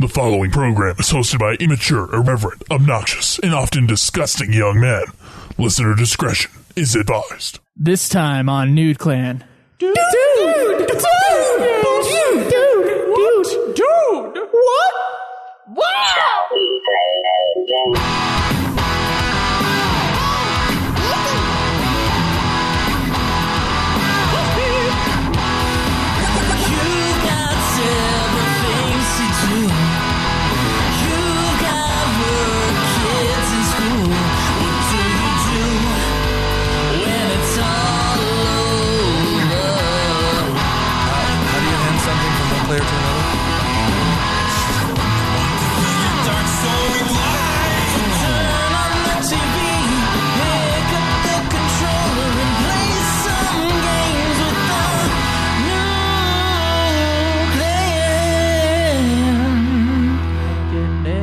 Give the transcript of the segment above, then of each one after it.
The following program is hosted by immature, irreverent, obnoxious, and often disgusting young men. Listener discretion is advised. This time on NUDE Clan. Dude! What? Wow! Player to another. Dark soul light. Turn on the TV, pick up the controller and play some games with the NUDE Clan.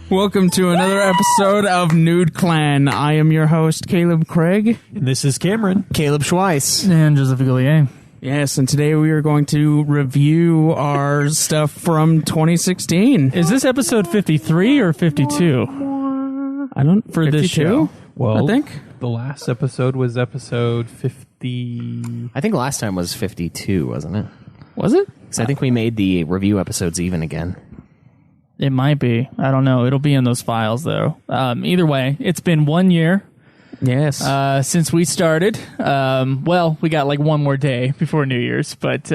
Welcome to another episode of NUDE Clan. I am your host, Kaleb Craig. And this is Cameron. Caleb Schweiss. And Joseph Gillier. Yes, and today we are going to review our stuff from 2016. Is this episode 53 or 52? I don't, for 52? This show? Well, I think. The last episode was episode 50. I think last time was 52, wasn't it? Was it? Because I think we made the review episodes even again. It might be. I don't know. It'll be in those files, though. Either way, it's been 1 year. Yes. Since we started. Well, we got like one more day before New Year's, but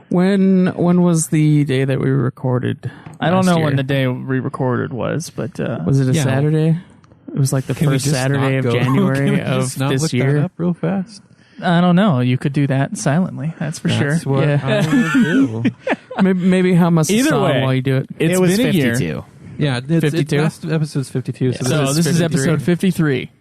when was the day that we recorded? I don't know when the day we recorded was, but was it a Saturday? It was like the first Saturday of January of this year. That up real fast? I don't know. You could do that silently. That's for sure. That's what I will do. Maybe hum us a song way, while you do it. It was been 52. A year. Yeah, 52. Last episode's 52. Yeah. So this is episode 53.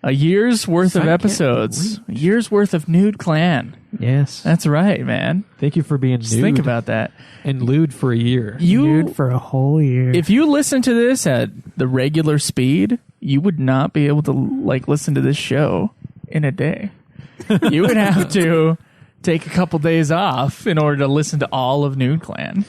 A year's worth of episodes. A year's worth of NUDE Clan. Yes. That's right, man. Thank you for being Just nude. think about that. And lewd for a year. Nude for a whole year. If you listen to this at the regular speed, you would not be able to listen to this show in a day. You would have to take a couple days off in order to listen to all of NUDE Clan.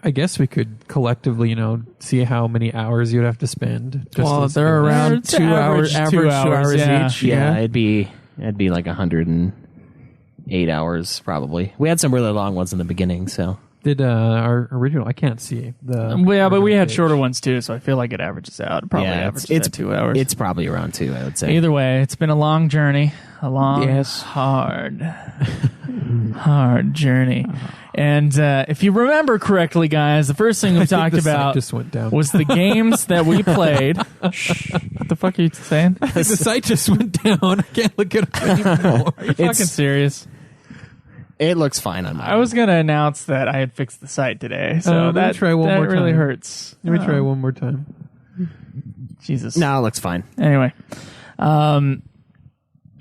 I guess we could collectively, see how many hours you'd have to spend. Well, they're around 2 hours, average 2 hours each. Yeah, it'd be like 108 hours probably. We had some really long ones in the beginning, so. Did our original? I can't see the. Yeah, but we had shorter ones too, so I feel like it averages out. It probably averages at 2 hours. It's probably around 2, I would say. Either way, it's been a long journey, hard journey. And if you remember correctly, guys, the first thing we talked about just went down. was the games that we played. Shh, what the fuck are you saying? The site just went down. I can't look at it anymore. Are you fucking serious? It looks fine on mine. I was going to announce that I had fixed the site today, so that try one more really time. hurts. Let me try one more time. Jesus. No, it looks fine. Anyway,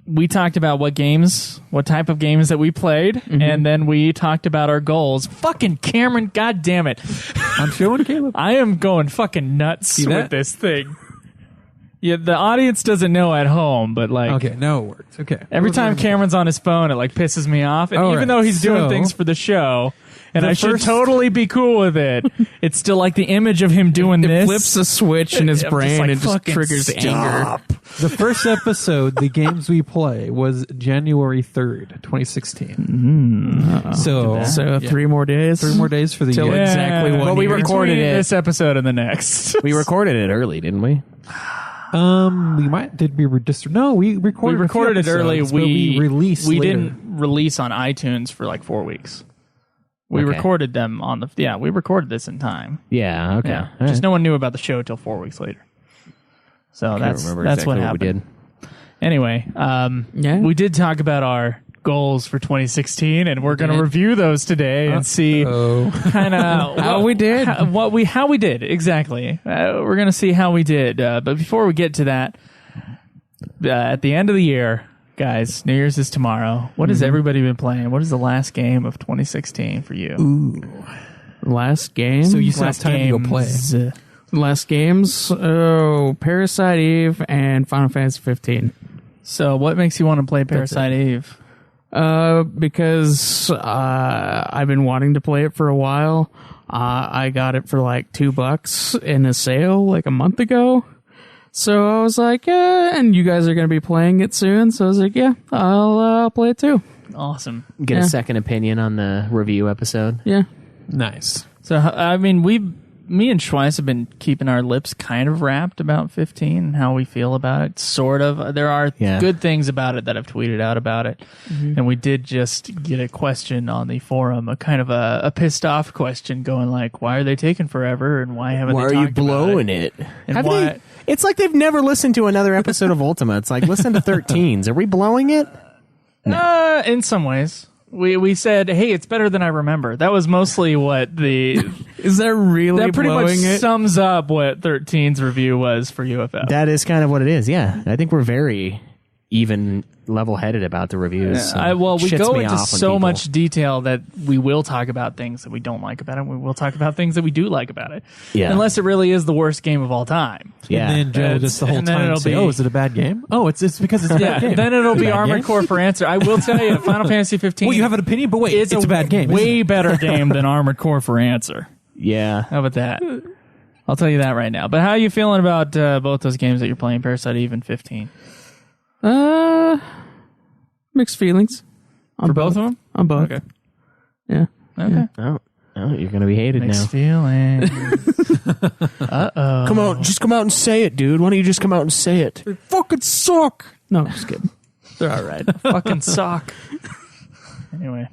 we talked about what type of games that we played, and then we talked about our goals. Fucking Cameron, God damn it. I'm showing Caleb. I am going fucking nuts with this thing. Yeah, the audience doesn't know at home, but Okay, now it works. Okay. Every time Cameron's on his phone, it pisses me off. And even though he's doing things for the show, and I should totally be cool with it, it's still the image of him doing this. It flips a switch in his brain and just triggers anger. The first episode, the games we play, was January 3rd, 2016. So 3 more days? 3 more days for the year. Exactly 1 year. But we recorded it. This episode and the next. We recorded it early, didn't we? We might. Did we just? No, we recorded. We recorded it early. We released. We later. didn't release on iTunes for 4 weeks. We recorded them on the. Yeah, we recorded this in time. Yeah. Okay. Yeah. Just no one knew about the show till 4 weeks later. So that's exactly what happened. We did. Anyway, we did talk about our goals for 2016, and we're going to review those today and see kind of how we did. How we did exactly. We're going to see how we did. But before we get to that, at the end of the year, guys, New Year's is tomorrow. What has everybody been playing? What is the last game of 2016 for you? Ooh, last game. So you still have time to go play. Last games. Parasite Eve and Final Fantasy 15. So what makes you want to play Parasite Eve? Because I've been wanting to play it for a while. I got it for like $2 in a sale like a month ago. So I was like, and you guys are going to be playing it soon. So I was like, yeah, I'll play it too. Awesome. Get a second opinion on the review episode. Yeah. Nice. So, I mean, me and Schweiss have been keeping our lips kind of wrapped about 15 and how we feel about it. Sort of. There are good things about it that I've tweeted out about it. Mm-hmm. And we did just get a question on the forum, a kind of a pissed off question going like, why are they taking forever and why haven't they talked about it? Why are you blowing it? And why... It's like they've never listened to another episode of Ultima. It's like, listen to 13s. Are we blowing it? No. In some ways. We said, hey, it's better than I remember. That was mostly what the... Is that really that pretty much blowing it? sums up what 13's review was for UFO. That is kind of what it is, yeah. I think we're very even level-headed about the reviews. So we shits go me into off when so people- much detail that we will talk about things that we don't like about it. And we will talk about things that we do like about it. Yeah. Unless it really is the worst game of all time. Yeah. And then Joe just the whole and then time it'll say, be- "Oh, is it a bad game? Oh, it's because it's a bad game." Then it'll be Bad Armored game? Core for answer. I will tell you, Final Fantasy 15. Well, you have an opinion, but wait, it's a bad game. isn't Way it? better game than Armored Core for answer. Yeah. How about that? I'll tell you that right now. But how are you feeling about both those games that you're playing, Parasite Eve and 15? Mixed feelings. For both of them? On both. Okay. Yeah. Okay. Oh, you're going to be hated Mixed now. feelings. Uh-oh. Come out and say it, dude. Why don't you just come out and say it? They fucking suck. No, I'm just kidding. They're all right. Fucking sock. Anyway,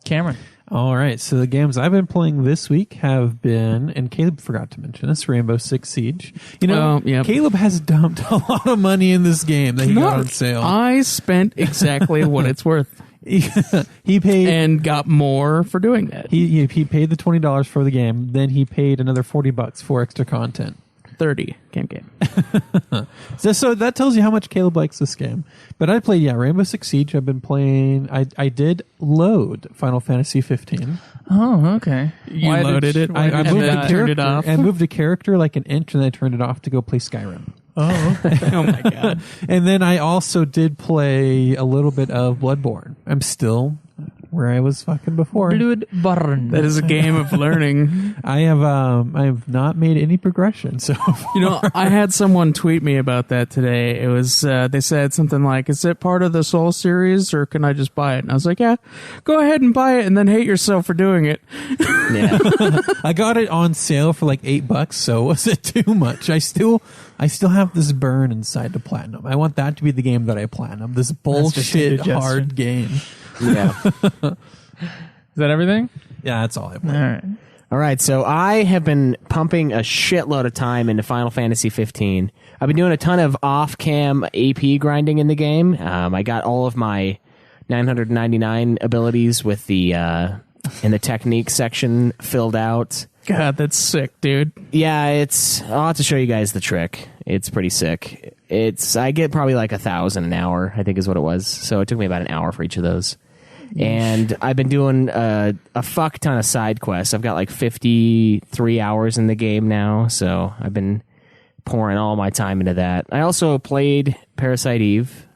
Cameron. All right, so the games I've been playing this week have been, and Caleb forgot to mention this, Rainbow Six Siege. You know, yep. Caleb has dumped a lot of money in this game that he got on sale. I spent exactly what it's worth. He paid And got more for doing that. he paid the $20 for the game, then he paid another $40 for extra content. 30. Game. So that tells you how much Caleb likes this game. But I played, Rainbow Six Siege. I've been playing. I did load Final Fantasy 15. Oh, okay. You loaded it? why I did moved you the not- turned it character. off? I moved a character like an inch, and then I turned it off to go play Skyrim. Oh, okay. Oh my god. And then I also did play a little bit of Bloodborne. I'm still where I was fucking before. Bloodborne. That is a game of learning. I have not made any progression. So You know, I had someone tweet me about that today. It was they said something like, "Is it part of the Soul series, or can I just buy it?" And I was like, "Yeah, go ahead and buy it, and then hate yourself for doing it." Yeah. I got it on sale for like $8. So was it too much? I still have this burn inside to platinum. I want that to be the game that I platinum. This bullshit indigestion. hard game. Yeah. Is that everything? Yeah, that's all I All played. right. All right, so I have been pumping a shitload of time into Final Fantasy 15. I've been doing a ton of off-cam AP grinding in the game. I got all of my 999 abilities with the in the technique section filled out. God, that's sick, dude. Yeah, I'll have to show you guys the trick. It's pretty sick. I get probably like 1,000 an hour, I think is what it was. So it took me about an hour for each of those. And I've been doing a fuck ton of side quests. I've got like 53 hours in the game now, so I've been pouring all my time into that. I also played Parasite Eve,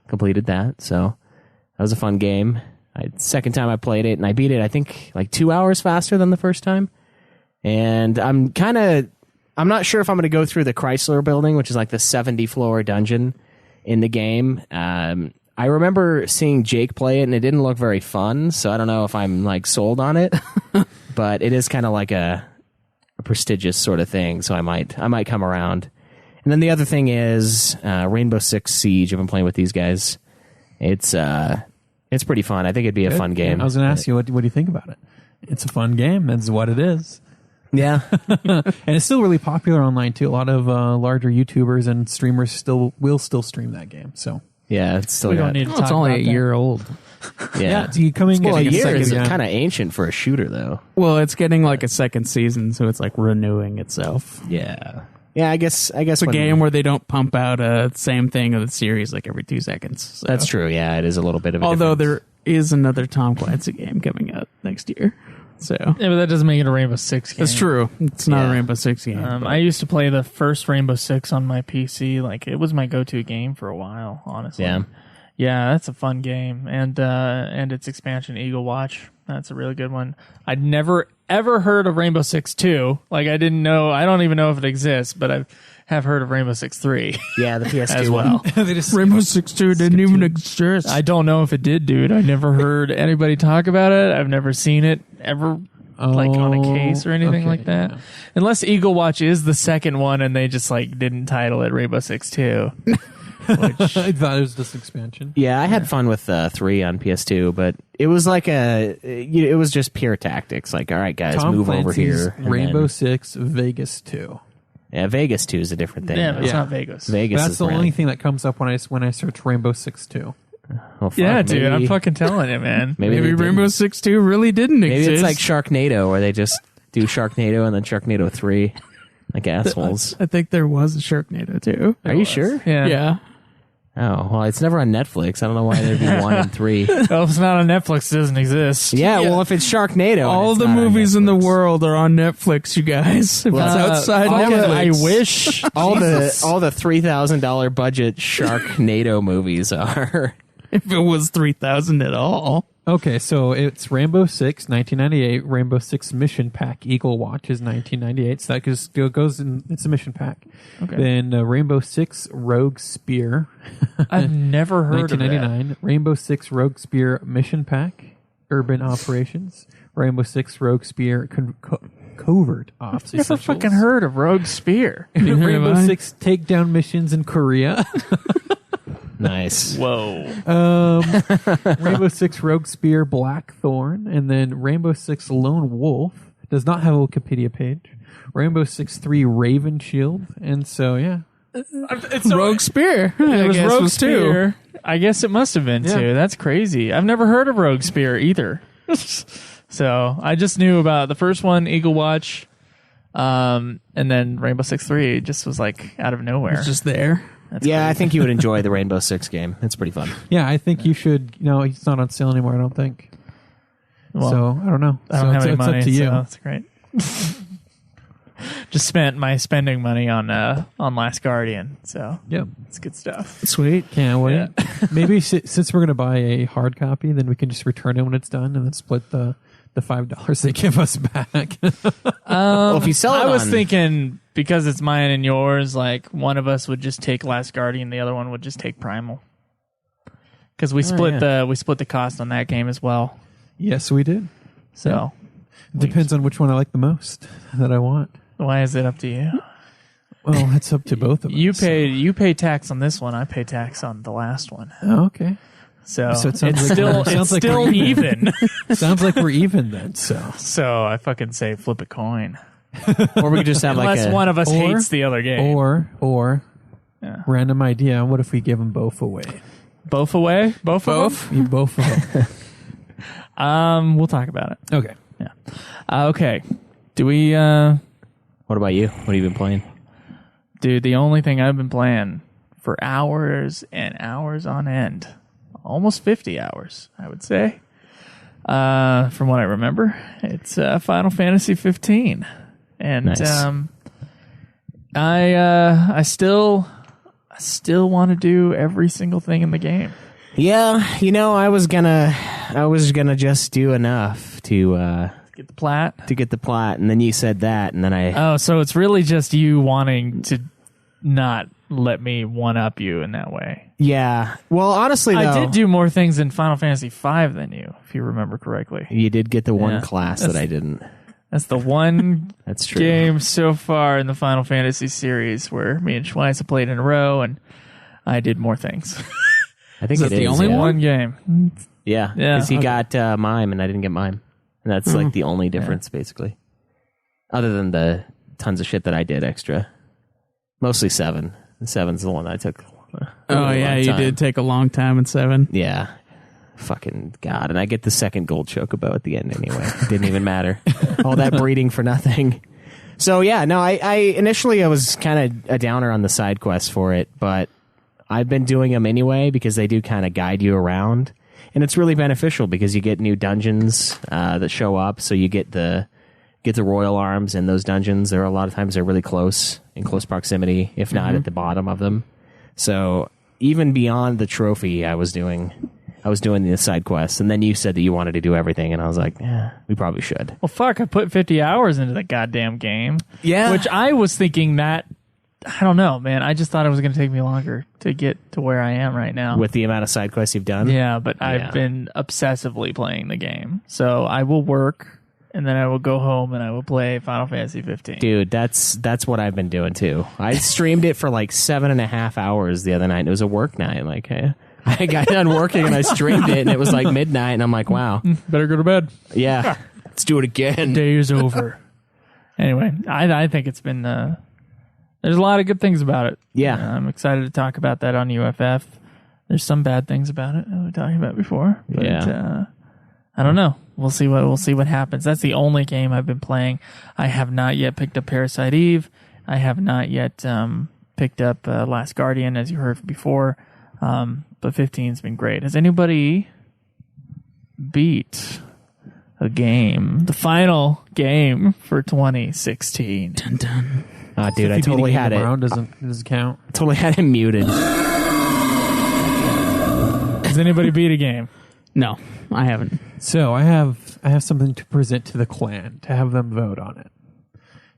completed that, so that was a fun game. Second time I played it, and I beat it, I think, like 2 hours faster than the first time. And I'm not sure if I'm going to go through the Chrysler building, which is like the 70-floor dungeon in the game. I remember seeing Jake play it, and it didn't look very fun, so I don't know if I'm like sold on it. But it is kind of like a prestigious sort of thing, so I might come around. And then the other thing is Rainbow Six Siege. I've been playing with these guys. It's pretty fun. I think it'd be a fun game. I was going to ask you, what do you think about it? It's a fun game. That's what it is. Yeah. And it's still really popular online, too. A lot of larger YouTubers and streamers will still stream that game. So Yeah, it's still We got, don't need to Well, talk it's only a about that. year old. yeah. it's coming Well, a getting year second is again. kind of ancient for a shooter, though. Well, it's getting like a second season, so it's like renewing itself. Yeah. Yeah, I guess It's a game where they don't pump out a same thing of the series like every 2 seconds. So. That's true. Yeah, it is a little bit of a Although difference. there is another Tom Clancy game coming out next year. So Yeah, but that doesn't make it a Rainbow Six game. that's true. It's not Yeah. a Rainbow Six game. but- I used to play the first Rainbow Six on my PC. Like, it was my go-to game for a while, honestly. Yeah. Yeah, that's a fun game, and its expansion Eagle Watch. That's a really good one. I'd never ever heard of Rainbow Six 2. Like I didn't know. I don't even know if it exists, but I have heard of Rainbow Six 3 Yeah, the PS2 as well. They just Rainbow Six 2 didn't even exist. I don't know if it did, dude. I never heard anybody talk about it. I've never seen it ever, like on a case or anything okay, like that. yeah. Unless Eagle Watch is the second one, and they just like didn't title it Rainbow Six 2. Which I thought it was just expansion. Yeah, I had fun with 3 on PS2, but it was like it was just pure tactics. Like, all right, guys, Tom move over Clancy's here. and Rainbow then- Six Vegas 2. Yeah, Vegas 2 is a different thing. yeah, but it's Yeah. not Vegas. Vegas That's is the brand- only thing that comes up when I search Rainbow Six 2. Oh, fuck, Yeah, dude, I'm maybe- fucking telling you, man. Maybe, Maybe they didn't. Rainbow Six 2 really didn't Maybe exist. it's like Sharknado, where they just do Sharknado and then Sharknado 3, like assholes. I think there was a Sharknado too. Are you sure? Yeah. Yeah. Oh, well, it's never on Netflix. I don't know why there'd be 1 and 3. Well, if it's not on Netflix, it doesn't exist. Yeah, well, if it's Sharknado, and All it's the not on movies in the Netflix. world are on Netflix, you guys. If it's outside all Netflix. I wish. all the $3,000 budget Sharknado movies are. If it was 3,000 at all. Okay, so it's Rainbow Six, 1998. Rainbow Six Mission Pack Eagle Watch is 1998. So that goes in. It's a mission pack. Okay. Then Rainbow Six Rogue Spear, I've never heard of that. 1999. Rainbow Six Rogue Spear Mission Pack Urban Operations. Rainbow Six Rogue Spear Covert Ops. Never Essentials. fucking heard of Rogue Spear. Rainbow have I? Six Takedown Missions in Korea. Nice. Whoa. Rainbow Six Rogue Spear Blackthorn, and then Rainbow Six Lone Wolf does not have a Wikipedia page. Rainbow Six 3 Raven Shield, and so yeah, Rogue Spear. It was Rogue two. Spear. I guess it must have been Yeah. too. That's crazy. I've never heard of Rogue Spear either. So I just knew about the first one, Eagle Watch, and then Rainbow Six 3 just was like out of nowhere. It's just there. That's Yeah, I crazy. think you would enjoy the Rainbow Six game. It's pretty fun. yeah. I think you should. No, it's not on sale anymore. I don't think. Well, so I don't know. I don't so have any it's money, up to you. so that's great. Just spent my spending money on Last Guardian, so Yep. it's good stuff. Sweet. Can't wait. Yeah. Maybe since we're gonna buy a hard copy, then we can just return it when it's done, and then split the $5 they give us back. Well, if you sell it I was on- thinking because it's mine and yours, like one of us would just take Last Guardian, the other one would just take Primal. Because we split the cost on that game as well. Yes, we did. So Depends on which one I like the most that I want. why is it up to you? Well, it's up to both of us. You pay tax on this one. I pay tax on the last one. Oh, okay. So, So it sounds it's like still we're- sounds like still we're even. Sounds like we're even then. So So I fucking say flip a coin. Or we could just have Unless like one of us or- hates the other game. or Yeah. random idea. What if we give them both away? Both away? Both? Of You both of them. them? We'll talk about it. Okay. Okay. Do we, What about you? What have you been playing? dude, the only thing I've been playing for hours and hours on end, almost 50 hours, I would say, from what I remember, it's Final Fantasy 15. And Nice. I still want to do every single thing in the game. Yeah, I was gonna just do enough to Get the plat. get the plot, and then you said that, and then I Oh, so it's really just you wanting to not let me one up you in that way. yeah. Well, honestly, though, I did do more things in Final Fantasy V than you, if you remember correctly. you did get the one Yeah. class that I didn't. That's the one That's true. game so far in the Final Fantasy series where me and Schweiss have played in a row, and I did more things. I think Is it that the is, only yeah. One game. Yeah, Yeah, because he okay. got mime, and I didn't get mime, and that's like the only difference, basically. Other than the tons of shit that I did extra, mostly 7. 7's the one that I took. Oh, yeah, you did take a long time in 7. Yeah. Fucking God. And I get the second gold chocobo at the end anyway. It didn't even matter. All that breeding for nothing. So, yeah, no, I initially I was kind of a downer on the side quests for it, but I've been doing them anyway because they do kind of guide you around. And it's really beneficial because you get new dungeons that show up. So you get the royal arms in those dungeons. There are a lot of times they're really close, in close proximity, if not at the bottom of them. So even beyond the trophy, I was doing the side quests, and then you said that you wanted to do everything, and I was like, we probably should. Well, fuck, I put 50 hours into the goddamn game. Yeah. Which I was thinking that, I don't know, man. I just thought it was going to take me longer to get to where I am right now. With the amount of side quests you've done? Yeah, but I've been obsessively playing the game. So I will work, and then I will go home, and I will play Final Fantasy 15. Dude, that's what I've been doing, too. I streamed it for like 7.5 hours the other night, and it was a work night. Like, I got done working, and I streamed it, and it was like midnight, and I'm like, wow. Better go to bed. Yeah, let's do it again. Day is over. Anyway, I think it's been... there's a lot of good things about it. Yeah. I'm excited to talk about that on UFF. There's some bad things about it that we talked about before. But, I don't know. We'll see what happens. That's the only game I've been playing. I have not yet picked up Parasite Eve. I have not yet picked up Last Guardian, as you heard before. But 15's been great. Has anybody beat a game, the final game for 2016? Dun, dun. Dude, I totally had it. Doesn't count. Totally had it muted. Has anybody beat a game? No, I haven't. So I have something to present to the clan to have them vote on it.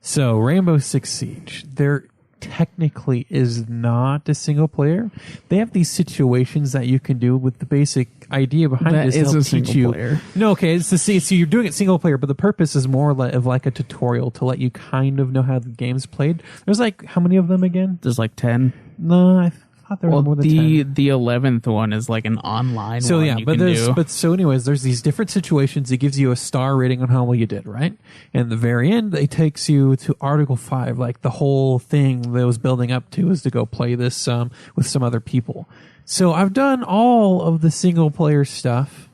So Rainbow Six Siege, there technically is not a single player. They have these situations that you can do with the basic idea behind That it is to a help teach single you. player. No, okay, it's so you're doing it single player, but the purpose is more of like a tutorial to let you kind of know how the game's played. There's like how many of them again? There's like 10. No, I thought there were Well, more than 10. the 11th one is like an online So one yeah, you but can there's do. anyways, there's these different situations. It gives you a star rating on how well you did, right? And the very end, it takes you to Article 5. Like the whole thing that was building up to is to go play this with some other people. So I've done all of the single player stuff.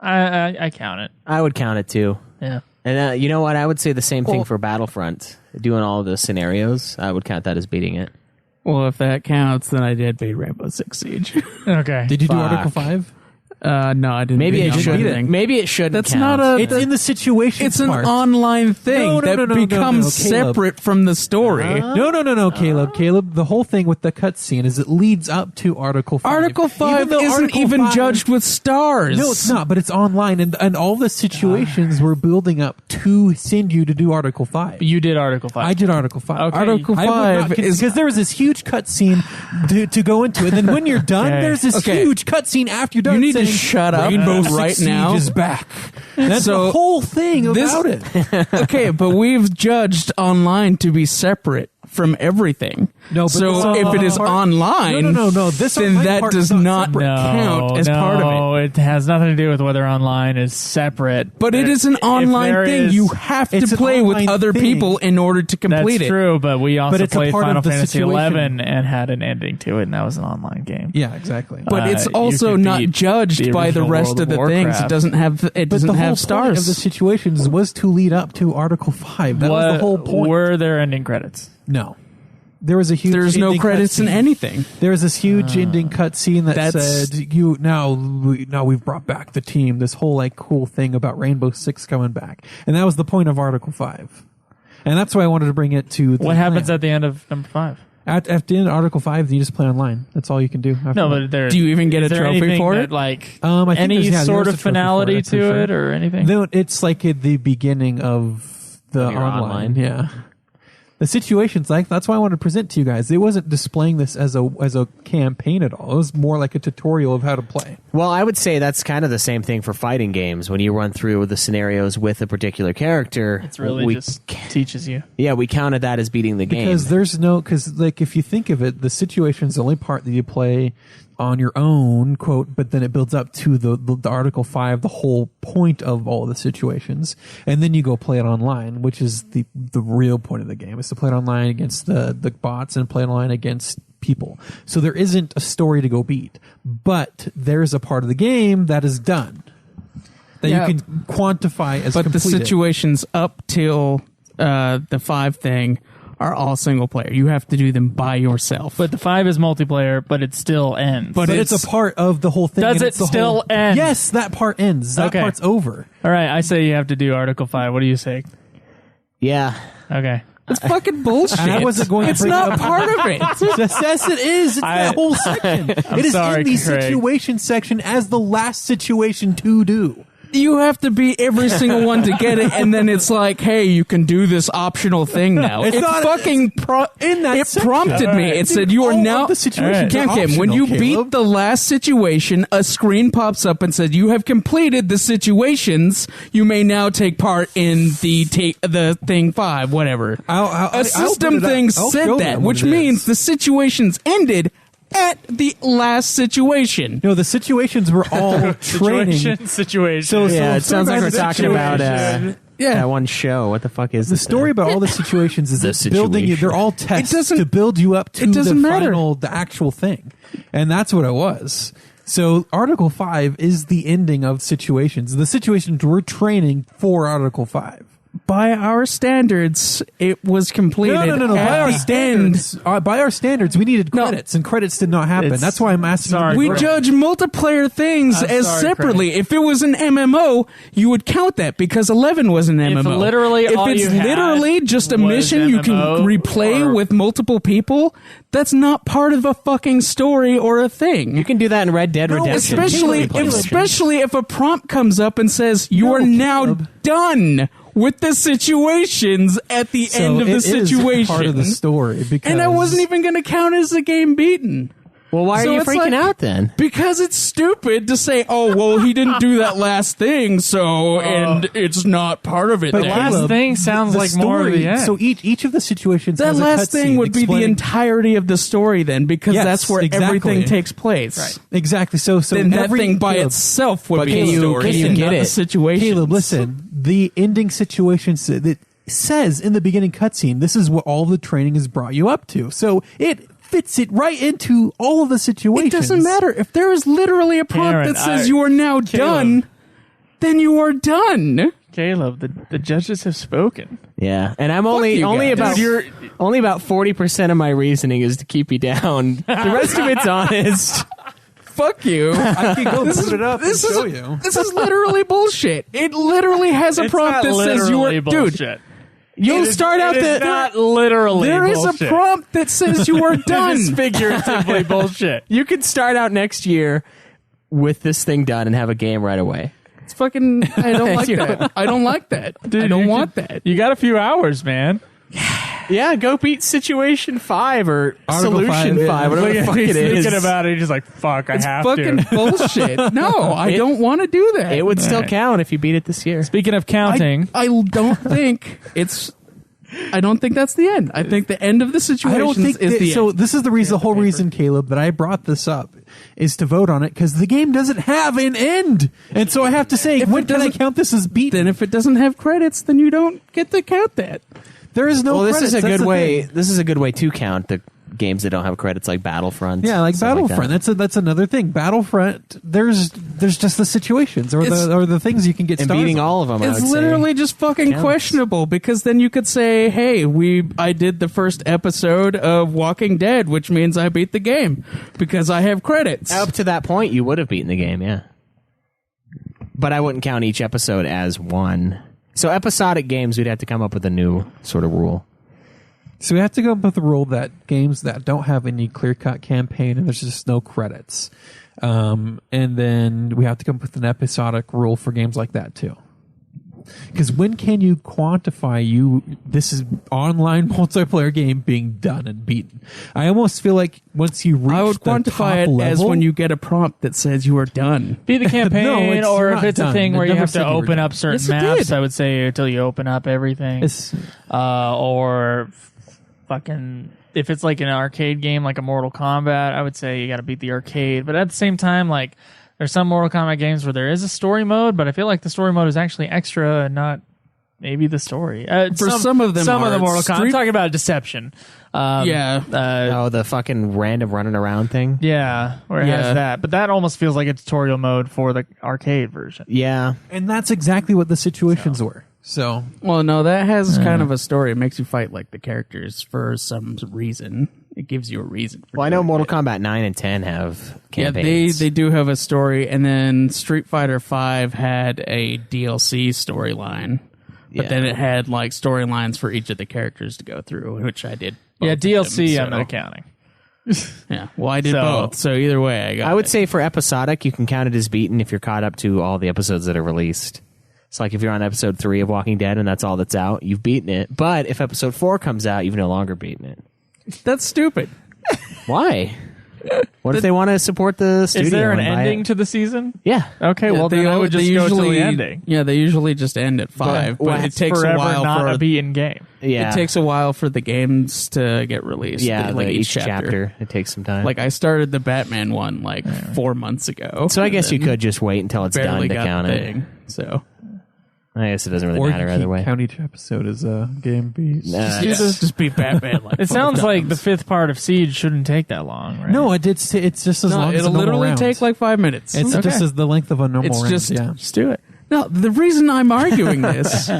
I count it. I would count it, too. Yeah. And you know what? I would say the same thing Well- for Battlefront. Doing all of the scenarios, I would count that as beating it. Well, if that counts, then I did beat Rainbow Six Siege. Okay. Did you do Fuck. Article 5? No, I didn't. Maybe beat it anything. shouldn't. Maybe it shouldn't. That's count. not a. It's in the situation. It's an part. online thing No, that no, becomes Caleb. separate from the story. No, Caleb. Caleb, the whole thing with the cutscene is it leads up to Article 5. Article 5 though isn't Article even 5 judged with stars. No, it's not, but it's online, and all the situations were building up to send you to do Article 5. You did Article 5. I did Article 5. Okay. Article I would not 5 is because there was this huge cutscene to go into it. And then when you're done, Okay. there's this Okay. huge cutscene after you're done. You need to saying, shut up Rainbow Six right Siege now. is back. That's So, the whole thing this- about it. okay, but we've judged online to be separate from everything. No, but this so if it is online part- online, No. This then online that part does is not not separate. count as part of it. No, it has nothing to do with whether online is separate. But it is an If online there thing. is- You have to It's an play with online other thing. people in order to complete That's it. true, but we also it's a played part of Final the Fantasy situation. 11 and had an ending to it, and that was an online game. Yeah, exactly. But it's You also could not beat judged the by the original rest World of the of things. It Warcraft. doesn't have. It But doesn't the whole have point stars. of the situations was to lead up to Article 5. That was the whole point. Were there ending credits? No. There was a huge There's no ending credits in cutscene. anything. There was this huge ending cutscene that That's- said, now we've brought back the team, this whole like cool thing about Rainbow Six coming back. And that was the point of Article 5. And that's why I wanted to bring it to the What happens clan. at the end of number 5? At the end of Article 5, you just play online. That's all you can do. after No, that. but there. Do you even get a is there trophy anything for that, it? Like I think any there's sort a of trophy for it, finality I'm pretty to sure. it or anything? No, it's like at the beginning of the Of your online. online. Yeah. The situations like that's why I wanted to present to you guys. It wasn't displaying this as a campaign at all. It was more like a tutorial of how to play. Well, I would say that's kind of the same thing for fighting games. When you run through the scenarios with a particular character, It's really just teaches you. we counted that as beating the game. Because because like if you think of it, the situation's the only part that you play on your own, quote, but then it builds up to the Article 5, the whole point of all the situations. And then you go play it online, which is the real point of the game, is to play it online against the bots and play it online against people. So there isn't a story to go beat, but there's a part of the game that is done that Yeah. you can quantify as But the completed. situations up till the 5 thing are all single player. You have to do them by yourself. But the 5 is multiplayer, but it still ends. But it's a part of the whole thing. Does and it it's the still whole, end? Yes, that part ends. That Okay. part's over. All right, I say you have to do Article 5. What do you say? yeah, Okay. It's fucking bullshit. And I wasn't going to It's bring not it up. part of it. Yes, it is. It's that whole section. It is sorry, in the Craig. situation section as the last situation to do. You have to beat every single one to get it, and then it's like, hey, you can do this optional thing now. It's It not- fucking in that it section. prompted me. It said you are all of now the situations are Cam, when you optional, beat Caleb. the last situation, a screen pops up and says you have completed the situations. You may now take part in the thing 5, whatever. A system thing said that, which means the situations ended at the last situation. No, the situations were all training. Situation. So Yeah, it sounds like we're the talking about Yeah. that one show. What the fuck is The story about all the situations is The it's building you. situation. They're all tests doesn't- to build you up to it doesn't the matter. the actual thing, and that's what it was. So Article 5 is the ending of situations. The situations were training for Article 5. By our standards, it was completed. No. By At our the end. standards, by our standards, we needed credits, and credits did not happen. It's- That's why I'm asking. sorry, We Craig. judge multiplayer things I'm as sorry, separately. Craig. If it was an MMO, you would count that because 11 was an MMO. literally if all it's you had literally just a was mission you can MMO replay or- with multiple people, that's not part of a fucking story or a thing. You can do that in Red Dead Redemption. Especially if a prompt comes up and says you are now Caleb. done with the situations at the So end of the it is situation. part of the story because And that wasn't even going to count as the game beaten. Well, why So are you it's freaking like- out then? Because it's stupid to say, oh, well, he didn't do that last thing, so, and it's not part of it. But then. last thing sounds the like more of the story- end. So each of the situations that has a last thing cutscene would be the explaining- entirety of the story then, because Yes, that's where exactly. everything takes place. Right. Exactly. So Then that every thing by Caleb, itself would But be can the you- story, can you and get not the it? situation. Caleb, listen. The ending situations that says in the beginning cutscene, this is what all the training has brought you up to. So it fits it right into all of the It situations. doesn't matter. If there is literally a prompt Karen, that says you are now done, then you are done. Caleb, the judges have spoken. Yeah, and I'm only you guys. about Dude, only about 40% of my reasoning is to keep you down. The rest of it's honest. Fuck you. I can go put it up and This show is you. this is literally bullshit. It literally has a It's prompt not that says you are literally dude. bullshit. You'll start out It is the not literally There is bullshit. a prompt that says you are It is done. figuratively bullshit. you could start out next year with this thing done and have a game right away. It's fucking. I don't like that. I don't like that. I don't you want could- that. You got a few hours, man. Yeah, go beat Situation 5 or Article Solution 5, 5, whatever the fuck He's it is. thinking about it. He's just like, fuck, I It's have fucking to. bullshit. No, I don't want to do that. It would still count if you beat it this year. Speaking of counting, I don't think it's. I don't think that's the end. I think the end of the situation I don't think is that, the so. end. This is the reason, the whole reason, Caleb, that I brought this up is to vote on it because the game doesn't have an end, and so I have to say, If when it can I doesn't- count this as beaten? Then if it doesn't have credits, then you don't get to count that. There is no. Well, this is credits. a That's good the way. thing. This is a good way to count the games that don't have credits, like Battlefront. Yeah, like stuff Battlefront. that. That's another thing. Battlefront. There's just the situations or It's- the things you can get and stars beating on. all of them. I It's would say. literally just fucking counts. questionable because then you could say, "Hey, I did the first episode of Walking Dead, which means I beat the game because I have credits." Up to that point, you would have beaten the game, yeah. But I wouldn't count each episode as one. So episodic games, we'd have to come up with a new sort of rule. So we have to go up with the rule that games that don't have any clear-cut campaign and there's just no credits. And then we have to come up with an episodic rule for games like that too. Because when can you quantify this is online multiplayer game being done and beaten? I almost feel like once you reach I would the quantify top it as level, when you get a prompt that says you are done. be the campaign, No, it's or if not it's a done. thing It where you never have said to you were open done. up certain Yes, it maps. did. I would say until you open up everything, It's- or fucking if it's like an arcade game, like a Mortal Kombat, I would say you got to beat the arcade. But at the same time, like there's some Mortal Kombat games where there is a story mode, but I feel like the story mode is actually extra and not maybe the story. For some of them some of are. the Mortal Kombat. I'm Street- talking about Deception. Yeah. Oh, the fucking random running around thing? Yeah, where it Yeah. has that. But that almost feels like a tutorial mode for the arcade version. Yeah. and that's exactly what the situations were. So Well, no, that has kind of a story. It makes you fight like the characters for some reason. It gives you a reason. For Well, I know doing Mortal it. Kombat 9 and 10 have Yeah, campaigns. they do have a story, and then Street Fighter V had a DLC storyline. But then it had like storylines for each of the characters to go through, which I did. Yeah, both of DLC. them, I'm so- not counting. Yeah, well, I did So- both. So either way, I got. I would it. say for episodic, you can count it as beaten if you're caught up to all the episodes that are released. It's like if you're on episode 3 of Walking Dead and that's all that's out, you've beaten it. But if episode 4 comes out, you've no longer beaten it. that's stupid. Why? What if they want to support the studio? Is there an and buy ending it? to the season? Yeah. Okay, well They then I al- would they just go till the usually- ending. Yeah, they usually just end at 5, but well, it takes Forever a while not for a beaten game. Yeah. It takes a while for the games to get released. Yeah, like each each chapter. It takes some time. Like I started the Batman one like 4 months ago. so I guess you and could just wait until it's barely done to got count the it. thing. So I guess it doesn't really Or matter you either keep way. count each episode as a game beat. just be Batman. Like It sounds 5 like the times. 5th part of Siege shouldn't take that long, right? No, it did. It's just as No, long as a it'll normal literally round. take like 5 minutes. It's Okay. just as the length of a normal It's round. just- yeah. Just do it. No, the reason I'm arguing this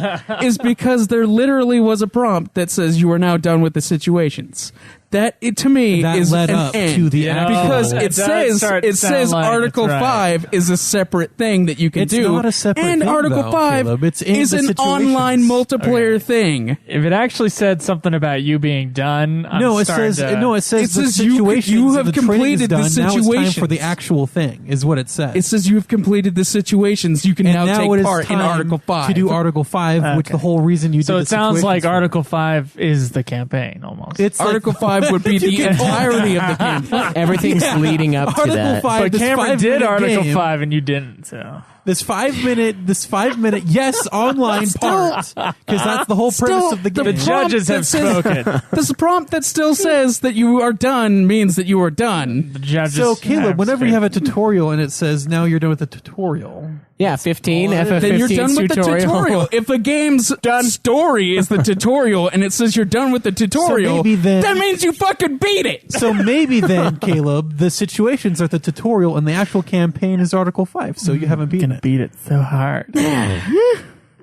is because there literally was a prompt that says you are now done with the situations. That to me That is led an up end. to the You know, actual. Because It it does says start to it sound says like Article it's right. 5 is a separate thing that you can It's do. not a separate and thing, Article though, 5 Caleb. It's in is the an situations. online multiplayer thing. If it actually said something about you being done, I'm No, it starting says to- no. It says It says the you- situations. you have the training is completed the done. Now it's time for situations. the actual thing. Is what it says. It says you have completed the situations. You can and now it take is part in time Article 5. to do Article 5, which Okay. the whole reason you So did it the sounds like situations for. Article 5 is the campaign almost. It's like- Article 5 would be the entirety of the campaign. Everything's leading up to Article that. 5. but this Cameron did 5-minute Article game, 5 and you didn't. So This 5 minute, yes, online part, because that's the whole premise of the game. the judges have spoken. This prompt that still says that you are done means that you are done. The judges. So, Caleb, have whenever you have a spoken. tutorial and it says now you're done with the tutorial, Yeah, 15, Then FF15 you're done with the tutorial. If a game's story is the tutorial and it says you're done with the tutorial, maybe then- that means you fucking beat it. so maybe then, Caleb, the situations are the tutorial and the actual campaign is Article 5. So you haven't beaten Gonna it. beat it so hard.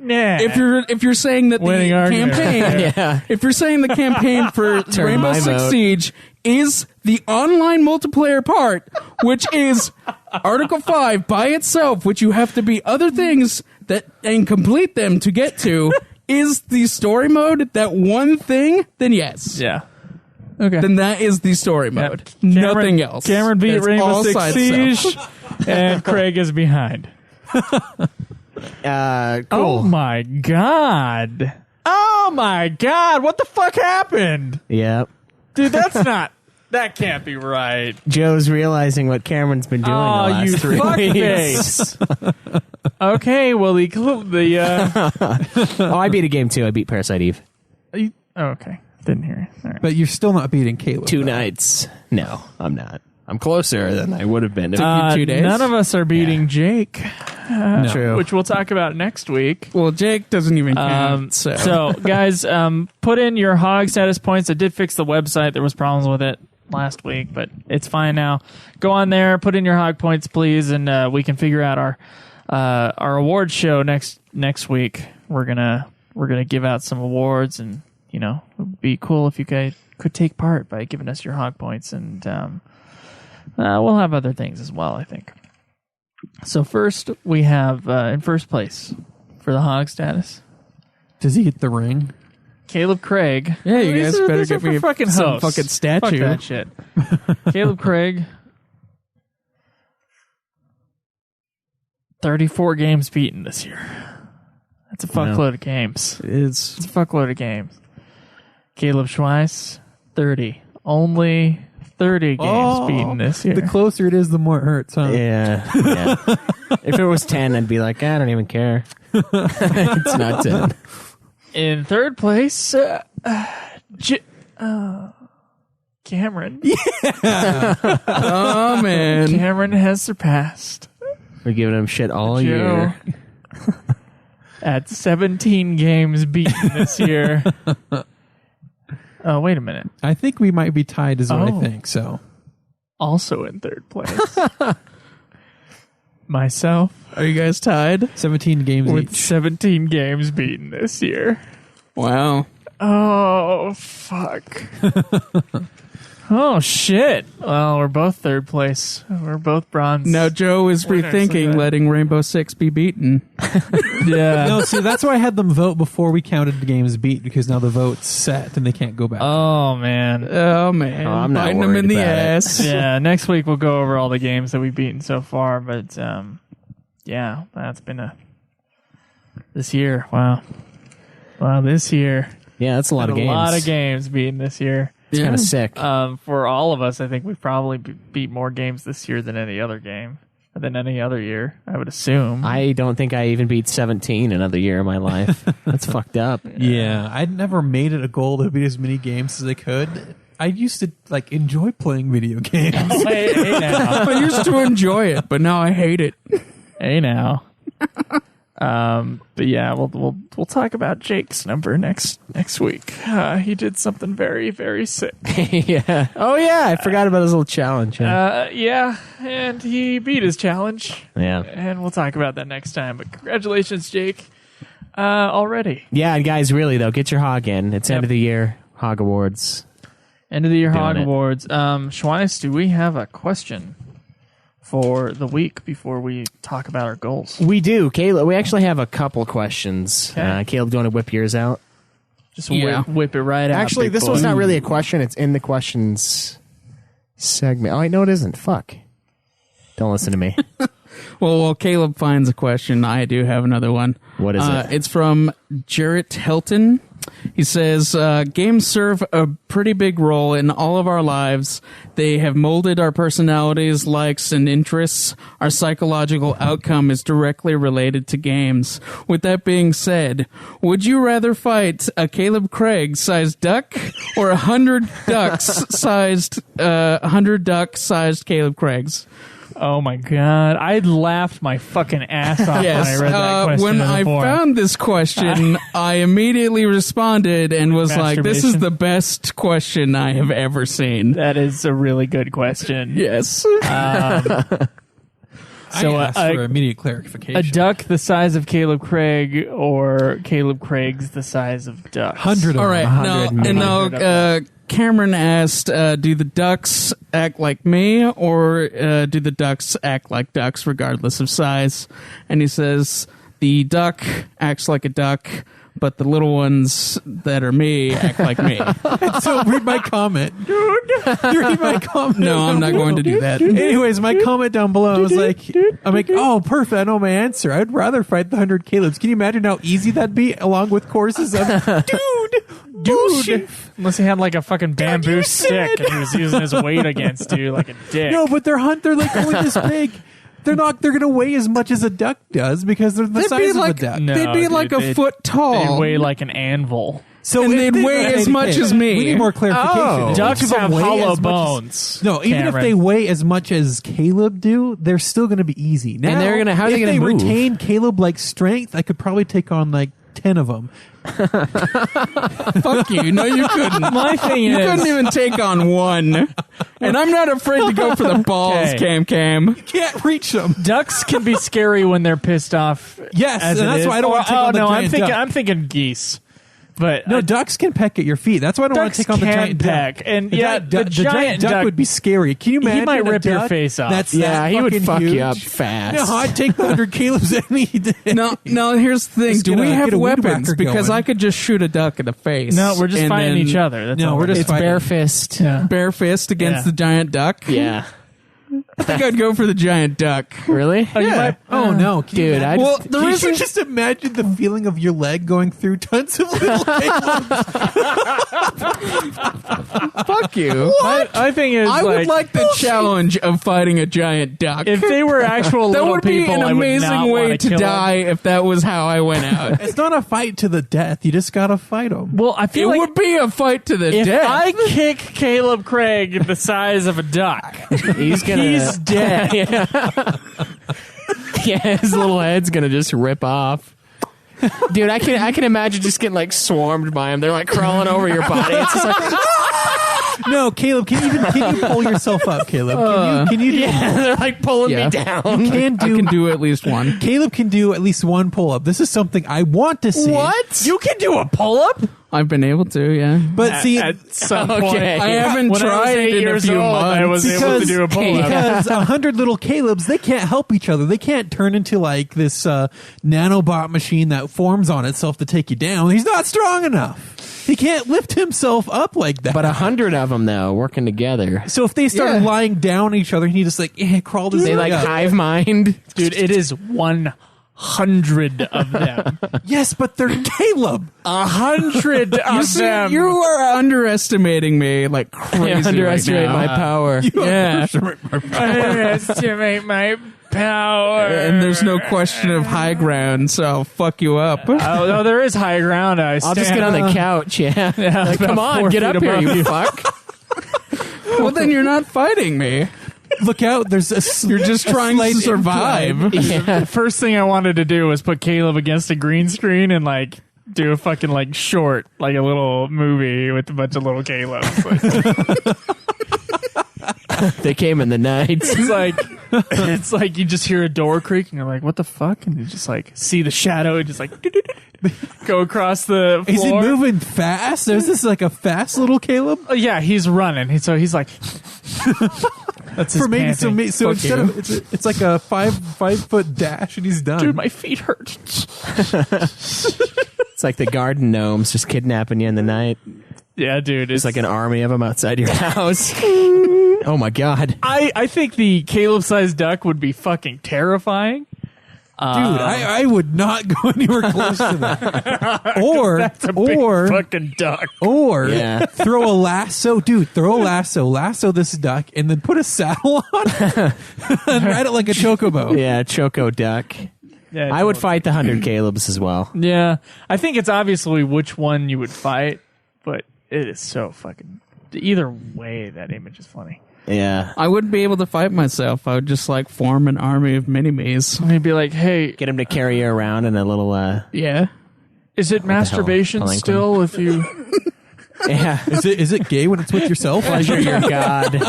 Yeah. If you're saying that the Winning argument. campaign, Yeah. if you're saying the campaign for Rainbow my Six vote. Siege is the online multiplayer part, which is Article 5 by itself, which you have to be other things that and complete them to get to, is the story mode that one thing, then yes. yeah. Okay. Then that is the story mode. Cameron- Nothing else. Cameron beat That's Rainbow all Six side Siege, stuff. and Craig is behind. Cool. Oh my god! Oh my god! What the fuck happened, Yeah. dude? That's not. That can't be right. Joe's realizing what Cameron's been doing the Oh, last you 3 weeks. fuckface! Okay, well Oh, I beat a game too. I beat Parasite Eve. okay, didn't hear it. All right. But you're still not beating Caleb. 2 nights. No, I'm not. I'm closer than I would have been. If 2 days? None of us are beating Jake, True. which we'll talk about next week. Well, Jake doesn't even count. So, guys, put in your hog status points. I did fix the website. There was problems with it last week, but it's fine now. Go on there, put in your hog points, please, and we can figure out our awards show next week. We're gonna give out some awards, and it'd be cool if you guys could take part by giving us your hog points, and we'll have other things as well, I think. So first, we have in first place for the hog status, Does he get the ring? Caleb Craig. Yeah, you These guys are- better these are get for me fucking some hosts. fucking statue. Fuck that shit. Caleb Craig. 34 games beaten this year. That's a fuckload of games. It's It's a fuckload of games. Caleb Schweiss, 30. Only 30 games beaten this year. The closer it is, the more it hurts, huh? Yeah. If it was 10, I'd be like, I don't even care. It's not 10. In third place, Cameron. oh man. Cameron has surpassed We're giving him shit all Joe year. at 17 games beaten this year. Oh, wait a minute. I think we might be tied, is what I Oh. think. So Also in third place. Myself Are you guys tied? 17 games with each. 17 games beaten this year. Wow. Oh, fuck. Oh shit! Well, we're both third place. We're both bronze. Now Joe is Winners of rethinking that. letting Rainbow Six be beaten. Yeah. No, see, that's why I had them vote before we counted the games beat, because now the vote's set and they can't go back. Oh man. Oh man, Oh, I'm not biting him worried in the about it. ass. Yeah. Next week we'll go over all the games that we've beaten so far. But yeah, that's been this year. Wow. This year. Yeah, that's a lot of games. A lot of games beaten this year. It's kind of sick. For all of us, I think we've probably beat more games this year than any other game, than any other year, I would assume. I don't think I even beat 17 another year of my life. That's fucked up. Yeah, I'd never made it a goal to beat as many games as I could. I used to enjoy playing video games. hey now. I used to enjoy it, but now I hate it. Hey now. But yeah, we'll talk about Jake's number next week. He did something very, very sick. Yeah. Oh, yeah. I forgot about his little challenge. Yeah. Yeah, and he beat his challenge. Yeah. And we'll talk about that next time. But congratulations, Jake. Already. Yeah, and guys, really, though, get your hog in. It's Yep. end of the year. Hog Awards. End of the year Doing Hog it. Awards. Schweiss, do we have a question for the week before we talk about our goals? We do. Caleb, we actually have a couple questions. Okay. Caleb, do you want to whip yours out? Just Yeah. whip it right out. Actually, big this boy. one's not really a question. It's in the questions segment. Oh, I know it isn't. Fuck. Don't listen to me. Well, while Caleb finds a question, I do have another one. What is it? It's from Jarrett Hilton. He says, games serve a pretty big role in all of our lives. They have molded our personalities, likes, and interests. Our psychological outcome is directly related to games. With that being said, would you rather fight a Kaleb Craig-sized duck or 100 duck-sized Kaleb Craigs? Oh my god! I laughed my fucking ass off Yes. when I read that question. When in the I forum. found this question, I immediately responded and was like, "This is Masturbation? the best question I have ever seen." That is a really good question. Yes. So, I asked for immediate clarification. A duck the size of Kaleb Craig or Kaleb Craig's the size of ducks? 100 of All right. them. Now, 100 and now, million. Cameron asked, "Do the ducks act like me, or do the ducks act like ducks, regardless of size?" And he says, "The duck acts like a duck, but the little ones that are me act like me." So read my comment. Read my comment. No, I'm not going to do that. Anyways, my comment down below was I'm like, oh, perfect. I know my answer. I'd rather fight the 100 Calebs. Can you imagine how easy that'd be, along with courses of, dude. Unless he had like a fucking bamboo stick and he was using his weight against you like a dick. No, but they're like only this big. They're going to weigh as much as a duck does because they're the size of a duck. No, They'd be dude, like a they'd- foot tall. They weigh like an anvil. So And if they'd they- weigh as okay, much okay, as me. We need more clarification. Oh. If Ducks each of them have weigh hollow as much as- bones. No, even if Cameron. they weigh as much as Caleb do, they're still going to be easy. Now, they're gonna- how are they if gonna move? retain Caleb-like strength, I could probably take on like 10 of them. Fuck you. No, you couldn't. My thing You couldn't is, even take on one. And I'm not afraid to go for the balls, Okay. Cam. Can't reach them. ducks can be scary when they're pissed off. Yes, as and it that's is. why I don't Or- want to take on the no, giant duck. I'm thinking geese. But No, ducks can peck at your feet. That's why I don't want ducks to take on the can giant peck. duck. And The yeah, giant the duck, giant duck would be scary. Can you imagine? might a rip your duck face off. That's Yeah, that he would fucking fuck huge? you up fast. No, I'd take the 100 Calebs any day. No, here's the thing. Let's Do get we a- have get a weed weapons? whacker Because going. I could just shoot a duck in the face. No, we're just and fighting then each other. That's No, all we're just It's fighting. bare fist. Yeah. bare fist against Yeah. the giant duck. Yeah. I think I'd go for the giant duck. Really? Oh, you might- Oh no, Can you Dude, imagine- Well, the you reason- should just imagine the feeling of your leg going through tons of little Calebs. Fuck you. I think is I would like the challenge of fighting a giant duck. if they were actual that little would be people, an I would amazing not way wanna to kill 'em. die if that was how I went out. It's not a fight to the death. You just gotta fight them. Well, I It feel like would be a fight to the if death. I kick Kaleb Craig the size of a duck, He's gonna. he's dead. Yeah, his little head's gonna just rip off. Dude, I can imagine just getting like swarmed by him. They're like crawling over your body. It's just like, No, Caleb, can you pull yourself up, Caleb? Can you do They're like pulling Yeah. me down. can I do can do at least one. Caleb can do at least one pull up. This is something I want to see. What? You can do a pull-up? I've been able to, yeah. But see, At some Okay. point, I haven't when I was tried 8 it in a years few old, I months. was able to do a pull-up. because 100 little Calebs, they can't help each other. They can't turn into like this nanobot machine that forms on itself to take you down. He's not strong enough. He can't lift himself up like that. But 100 of them, though, working together. so if they started lying down on each other, he just like crawled his They way like up. hive mind. Dude, it is 100 of them. Yes, but they're Caleb. 100 of them. You are underestimating me like crazy. Underestimate right my now. power. Yeah. Underestimate my power. And there's no question of high ground, so I'll fuck you up. Oh, no, there is high ground. I'll just get on the couch, yeah. Like, come about on, 4 get up feet here, above you fuck. Well, then you're not fighting me. Look out! There's You're just trying to slight survive. Yeah. The first thing I wanted to do was put Caleb against a green screen and like do a fucking like short, like a little movie with a bunch of little Calebs. They came in the night. It's like you just hear a door creak and you're like, what the fuck? And you just like see the shadow and just like go across the floor. Is it moving fast? Is this like a fast little Caleb? Oh, yeah, he's running. So he's like, that's his For maybe panting. so Fuck instead you. of it's like a 5 foot dash and he's done. Dude, my feet hurt. It's like the garden gnomes just kidnapping you in the night. Yeah, dude. It's like an army of them outside your house. Oh my god. I think the Caleb-sized duck would be fucking terrifying. Dude, I would not go anywhere close to that. That's a big fucking duck. Or Yeah. throw a lasso, dude. Throw a lasso this duck, and then put a saddle on it and ride it like a chocobo. Yeah, Choco Duck. Yeah, I would fight the 100 Calebs as well. Yeah, I think it's obviously which one you would fight, but it is so fucking. Either way, that image is funny. Yeah. I wouldn't be able to fight myself. I would just like form an army of mini-me's. I'd be like, hey, Get him to carry you around in a little, Yeah. is it masturbation Palanquin. still if you. yeah. Is it gay when it's with yourself? Pleasure your god.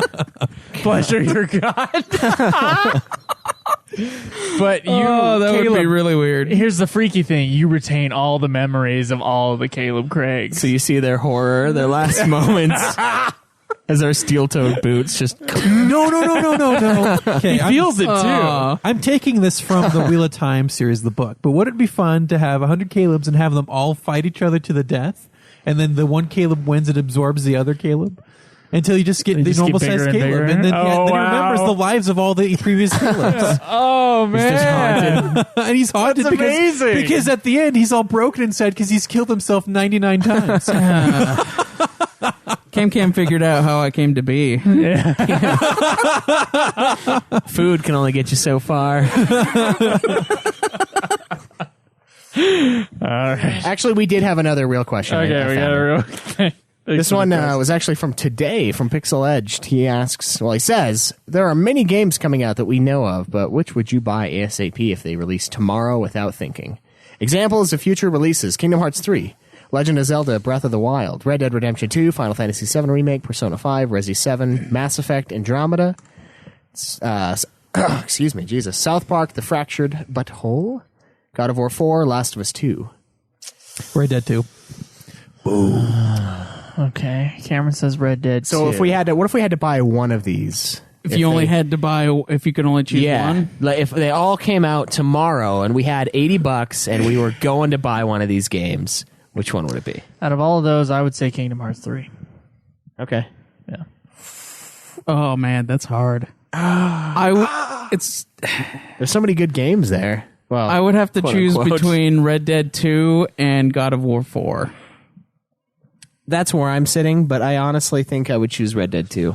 Pleasure your God? But you, Oh, that Caleb, would be really weird. here's the freaky thing. You retain all the memories of all the Caleb Craigs. So you see their horror, their last moments. As our steel-toed boots just... No. Okay, He feels it too. I'm taking this from the Wheel of Time series, the book. But would it be fun to have 100 Calebs and have them all fight each other to the death, and then the one Caleb wins and absorbs the other Caleb until you just get They the just get normal size bigger and Caleb, bigger? and then, Oh, then he remembers wow. the lives of all the previous Calebs. Oh, man. And he's haunted That's amazing. because at the end he's all broken inside because he's killed himself 99 times. Cam figured out how I came to be. Food can only get you so far. Actually, we did have another real question. I Okay, we found got it. a real thing. This one was actually from today, from Pixel Edged. He asks, well, he says, there are many games coming out that we know of, but which would you buy ASAP if they release tomorrow without thinking? Examples of future releases: Kingdom Hearts 3, Legend of Zelda Breath of the Wild, Red Dead Redemption 2, Final Fantasy VII Remake, Persona 5, Resi 7, Mass Effect, Andromeda, excuse me, Jesus, South Park, The Fractured But Whole, God of War 4, Last of Us 2. Red Dead 2. Okay, Cameron says Red Dead. So 2. if we had to, what if we had to buy one of these? If you only had to buy, if you could only choose one. Like if they all came out tomorrow and we had $80 and we were going to buy one of these games, which one would it be? Out of all of those, I would say Kingdom Hearts 3. Okay. Yeah. Oh man, that's hard. It's There's so many good games there. Well, I would have to quote, choose unquote. between Red Dead 2 and God of War 4. That's where I'm sitting, but I honestly think I would choose Red Dead 2.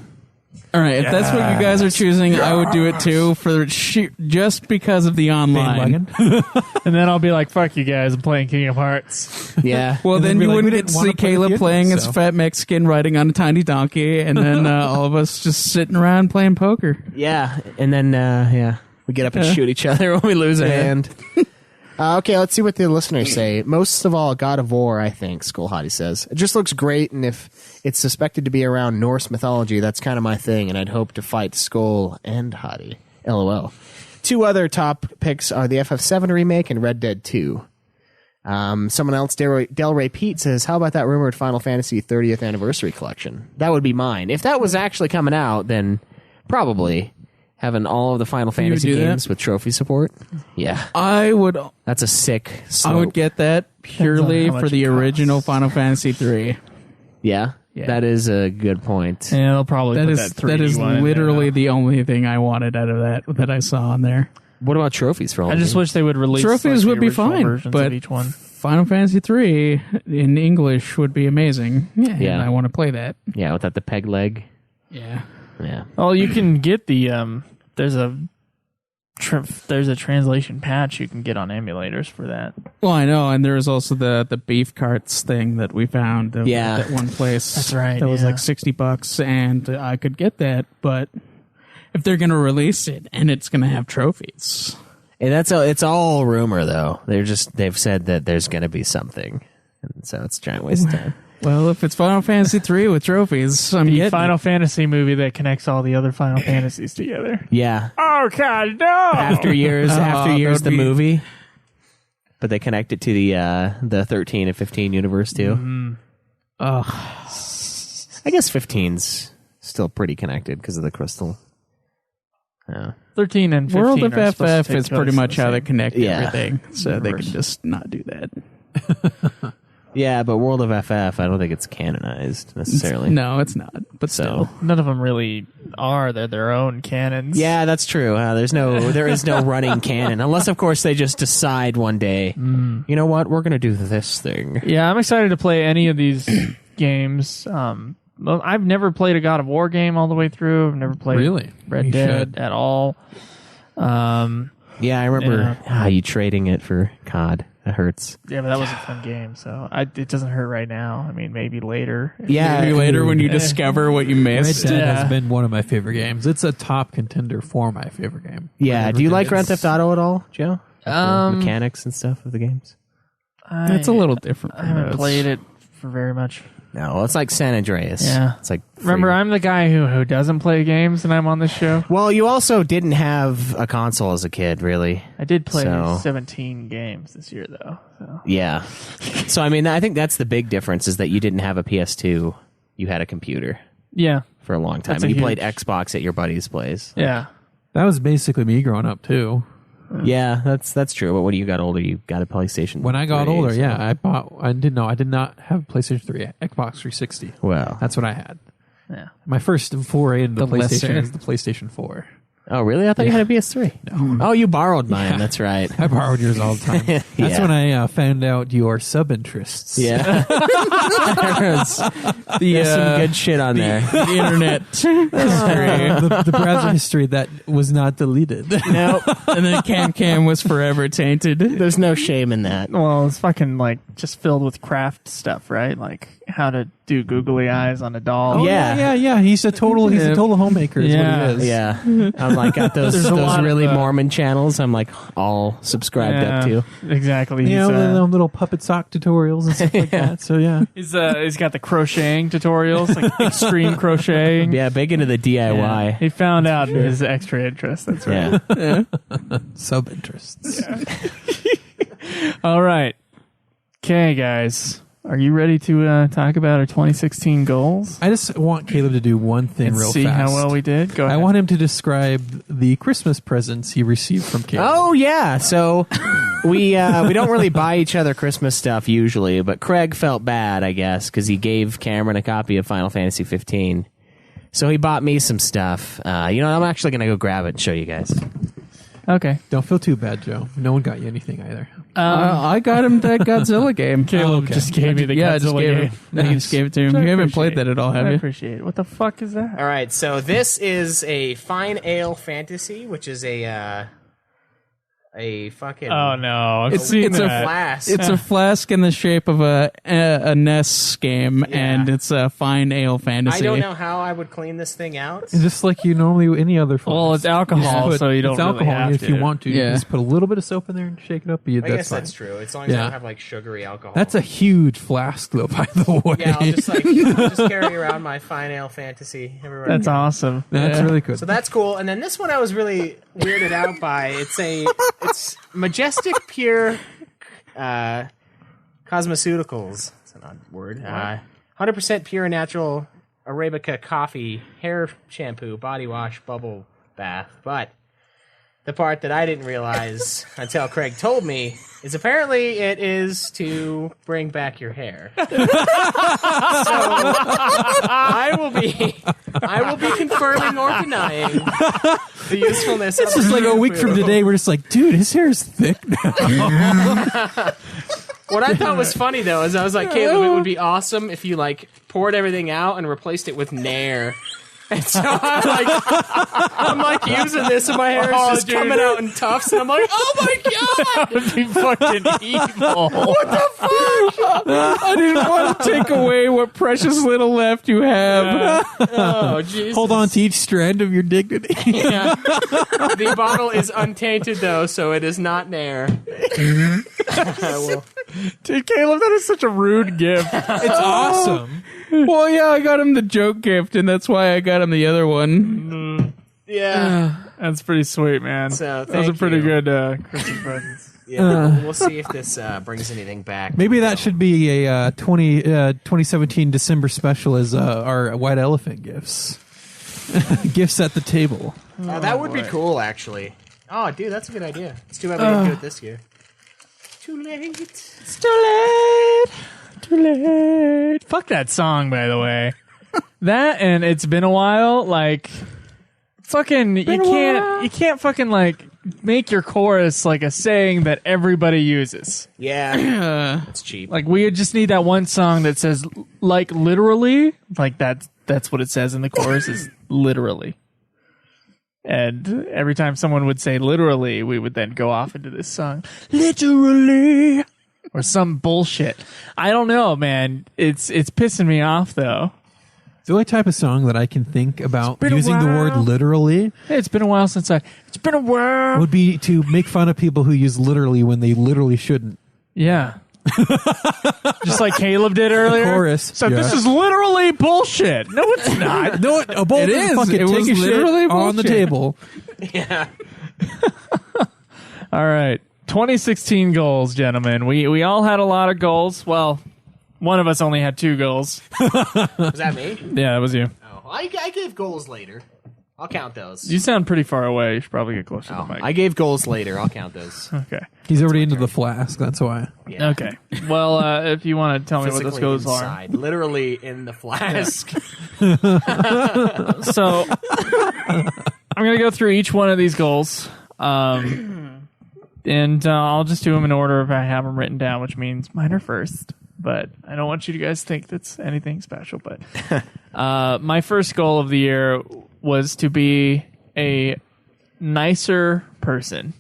All right, if that's what you guys are choosing, I would do it too for just because of the online. And then I'll be like, fuck you guys, I'm playing Kingdom Hearts. Yeah. Well, And then then you be like, wouldn't we get to didn't wanna see play with Caleb you, playing as so. fat Mexican riding on a tiny donkey, and then all of us just sitting around playing poker. Yeah. And then, we get up and shoot each other when we lose a hand. Okay, let's see what the listeners say. Most of all, God of War, I think, Skull Hottie says. It just looks great, and if it's suspected to be around Norse mythology, that's kind of my thing, and I'd hope to fight Skull and Hottie. LOL. 2 other top picks are the FF7 remake and Red Dead 2. Someone else, Delray Pete, says, how about that rumored Final Fantasy 30th Anniversary Collection? That would be mine. If that was actually coming out, then probably having all of the Final Fantasy do that? games with trophy support. Yeah. I would That's a sick I slope. would get that purely Depends on how for much the it costs. original Final Fantasy 3. Yeah? Yeah. That is a good point. Yeah, they'll probably That put is that 3D that is one in there, literally though. the only thing I wanted out of that I saw on there. What about trophies for all I of just you? wish they would release Trophies like, would the be original fine, versions but of each one. Final Fantasy 3 in English would be amazing. Yeah, Yeah. and I want to play that. Yeah, without the peg leg. Yeah. Yeah. Oh, you can get the there's a translation patch you can get on emulators for that. Well, I know, and there was also the beef carts thing that we found at Yeah. that one place. That's right, That was yeah. like $60, and I could get that, but if they're going to release it and it's going to have trophies. And it's all rumor though. They've said that there's going to be something. And so it's a giant waste of time. Well, if it's Final Fantasy 3 with trophies, I'm The getting Final it. Fantasy movie that connects all the other Final Fantasies together. Yeah. Oh God, no! After years that would the be- movie. But they connect it to the 13 and 15 universe too. Ugh. I guess 15's still pretty connected because of the crystal. Yeah. 13 and 15 World of are supposed to FF take is pretty place much in the how they same- connect Yeah. everything, so they universe. can just not do that. Yeah, but World of FF, I don't think it's canonized necessarily. No, it's not. But So still. None of them really are. They're their own canons. yeah, that's true. There is no running canon unless, of course, they just decide one day. You know what? We're gonna do this thing. Yeah, I'm excited to play any of these games. Well, I've never played a God of War game all the way through. I've never played Really? Red You Dead should. at all. Yeah, I remember you trading it for COD. That hurts. Yeah, but that was a fun game, so it doesn't hurt right now. I mean, maybe later. Yeah, Maybe later when you discover what you Red missed. Dead Yeah. has been one of my favorite games. It's a top contender for my favorite game. Yeah. Do you like Grand It's- Theft Auto at all, Joe? The Um, mechanics and stuff of the games. That's a little different. I from haven't those. played it for very much. No, it's like San Andreas. Yeah. It's like Remember, I'm the guy who doesn't play games, and I'm on this show. Well, you also didn't have a console as a kid, really. I did play So- 17 games this year, though. So. Yeah. So, I mean, I think that's the big difference is that you didn't have a PS2. You had a computer Yeah, for a long time. That's a And you played huge- Xbox at your buddy's place. yeah. That was basically me growing up too. Yeah, that's true. But when you got older, you got a PlayStation. When I got 3, older, so- yeah, I did not have a PlayStation 3, Xbox 360. Well. That's what I had. Yeah. My first foray into the The lesser. PlayStation is the PlayStation 4. Oh, really? I thought you had a PS3. No. Oh, you borrowed mine. That's right. I borrowed yours all the time. That's Yeah. when I found out your sub-interests. Yeah. There's some good shit on there. The internet history. the browser history that was not deleted. Nope. And then Cam was forever tainted. There's no shame in that. Well, it's fucking like just filled with craft stuff, right? Like how to do googly eyes on a doll. Oh, Yeah. yeah. He's a total homemaker. Is Yeah. what he is. Yeah. I'm like, got those There's a lot of, really Mormon channels. I'm like all subscribed up to. Exactly. You know, the little puppet sock tutorials and stuff like that. So yeah. He's got the crocheting tutorials, like extreme crocheting. Yeah, big into the DIY. Yeah. He found out his extra interest. That's right. Yeah. Sub-interests. All right. Okay, guys. Are you ready to talk about our 2016 goals? I just want Caleb to do one thing And real see fast. how well we did? Go ahead. I want him to describe the Christmas presents he received from Caleb. Oh yeah, so we don't really buy each other Christmas stuff usually, but Craig felt bad, I guess, because he gave Cameron a copy of Final Fantasy 15. So he bought me some stuff. I'm actually gonna go grab it and show you guys. Okay. Don't feel too bad, Joe. No one got you anything either. I got him that Godzilla game. Caleb just gave me the I just Godzilla gave game. him. I just gave it to him. I You haven't appreciate played that at all, have I you? appreciate it. What the fuck is that? All right, so this is a Fine Ale Fantasy, which is a a fucking. Oh no! I've It's seen a that. flask. It's a flask in the shape of a NES game, Yeah. and it's a fine ale fantasy. I don't know how I would clean this thing out. Just like you normally would any other flask. Well, it's alcohol, Put- so you don't it's really alcohol. have and if you to. want to, you Yeah. just put a little bit of soap in there and shake it up. I That's guess fine. that's true. As long as I Yeah. don't have like sugary alcohol. That's a huge flask, though. By the way, Yeah, I'll just carry around my fine ale fantasy everywhere. That's I go. awesome. that's really good. So that's cool. And then this one I was really weirded out by. It's Majestic Pure Cosmeceuticals. It's an odd word. 100% pure natural Arabica coffee, hair shampoo, body wash, bubble bath. But the part that I didn't realize until Craig told me is apparently it is to bring back your hair. So I will be confirming or denying the usefulness of It's just like a week from today. We're just like, dude, his hair is thick now. What I thought was funny though is I was like, Caleb, it would be awesome if you like poured everything out and replaced it with Nair. And so I'm like using this and my hair is just coming out in tufts and I'm like, oh my god! That would be fucking evil. I didn't want to take away what precious little left you have. Oh Jesus. Hold on to each strand of your dignity. Yeah. The bottle is untainted though, so it is not Nair. Dude, Caleb, that is such a rude gift. It's awesome. Well, yeah, I got him the joke gift, and that's why I got him the other one. Yeah. That's pretty sweet, man. So, that was a thank pretty you. good Christmas present. Yeah. We'll see if this brings anything back. Maybe that should be a 2017 December special as our White Elephant gifts. Gifts at the table. That would be cool, actually. Oh, dude, that's a good idea. It's too bad we didn't do it this year. Too late. It's too late. Too late. Fuck that song, by the way. That and It's Been a While, like fucking you can't fucking like make your chorus like a saying that everybody uses. Yeah. It's cheap. Like we just need that one song that says like literally, like that's what it says in the chorus is literally. And every time someone would say literally, we would then go off into this song. Literally. Or some bullshit. I don't know, man. It's pissing me off though. The only type of song that I can think about been a using the word while. literally Hey, it's been a while since it's been a while. would be to make fun of people who use literally when they literally shouldn't. Yeah. Just like Caleb did earlier. Chorus, So yeah. this is literally bullshit. No, it's not. No, a bold It is. fucking It was take a shit literally on the bullshit. table. Yeah. All right. 2016 goals, gentlemen. We all had a lot of goals. Well, one of us only had 2 goals. Was that me? Yeah, that was you. Oh, I gave goals later. I'll count those. You sound pretty far away. You should probably get closer to the mic. I gave goals later. I'll count those. Okay. He's already into the flask. That's why. Yeah. Okay. Well, if you want to tell me what those Physically goals inside, literally in the flask. are. So I'm going to go through each one of these goals. And I'll just do them in order if I have them written down, which means mine are first. But I don't want you to guys think that's anything special. But my first goal of the year was to be a nicer person.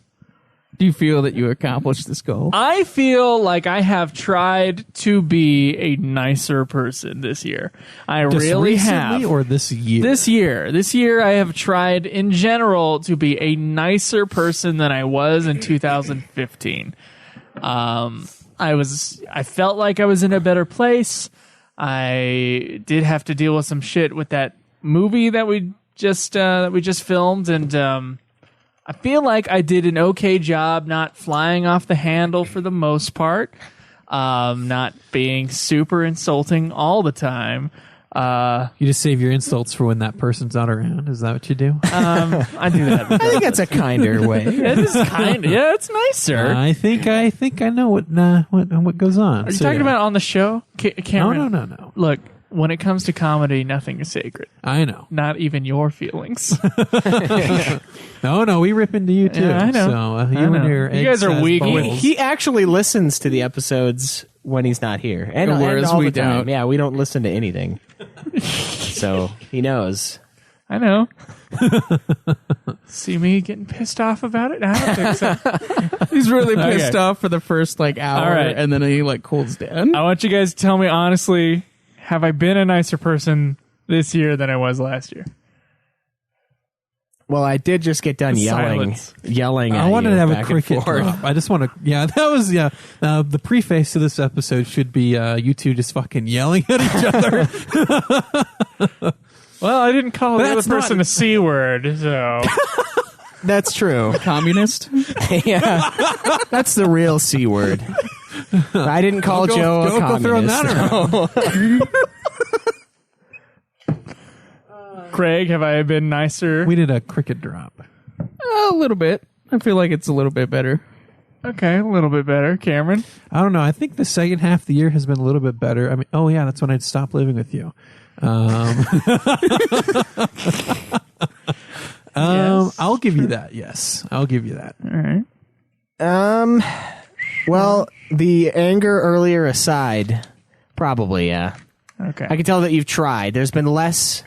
Do you feel that you accomplished this goal? I feel like I have tried to be a nicer person this year. I Just really recently have. or this year? This year, I have tried in general to be a nicer person than I was in 2015. I felt like I was in a better place. I did have to deal with some shit with that movie that we just filmed, and I feel like I did an okay job not flying off the handle for the most part, not being super insulting all the time. You just save your insults for when that person's not around. Is that what you do? I do that. I think that's a kinder way. It is kind of, yeah, it's nicer. I think I know what goes on. Are you talking about on the show? Cameron, No. Look, when it comes to comedy, nothing is sacred. I know. Not even your feelings. No, we rip into you too. Yeah, I know. So you I know. and your You guys are egg-sized weak with- balls. He actually listens to the episodes when he's not here, and Whereas all we the time. don't. Yeah, we don't listen to anything, so he knows. I know. See me getting pissed off about it? I don't think so. He's really pissed Okay. off for the first like hour, All right. and then he like cools down. I want you guys to tell me honestly, have I been a nicer person this year than I was last year? Well, I did just get done Silence. yelling. I at wanted you to have a back and cricket forth. drop. I just want to. Yeah, that was the preface to this episode should be you two just fucking yelling at each other. Well, I didn't call the other That's not- person a C word, so That's true. Communist. Yeah, that's the real C word. I didn't call Joe a Go throwing communist. that around. Craig, have I been nicer? We did a cricket drop. A little bit. I feel like it's a little bit better. Okay, a little bit better. Cameron? I don't know. I think the second half of the year has been a little bit better. I mean, oh yeah, that's when I'd stop living with you. Yes. I'll give you that. Yes, I'll give you that. All right. Well, the anger earlier aside, probably, yeah. Okay. I can tell that you've tried. There's been less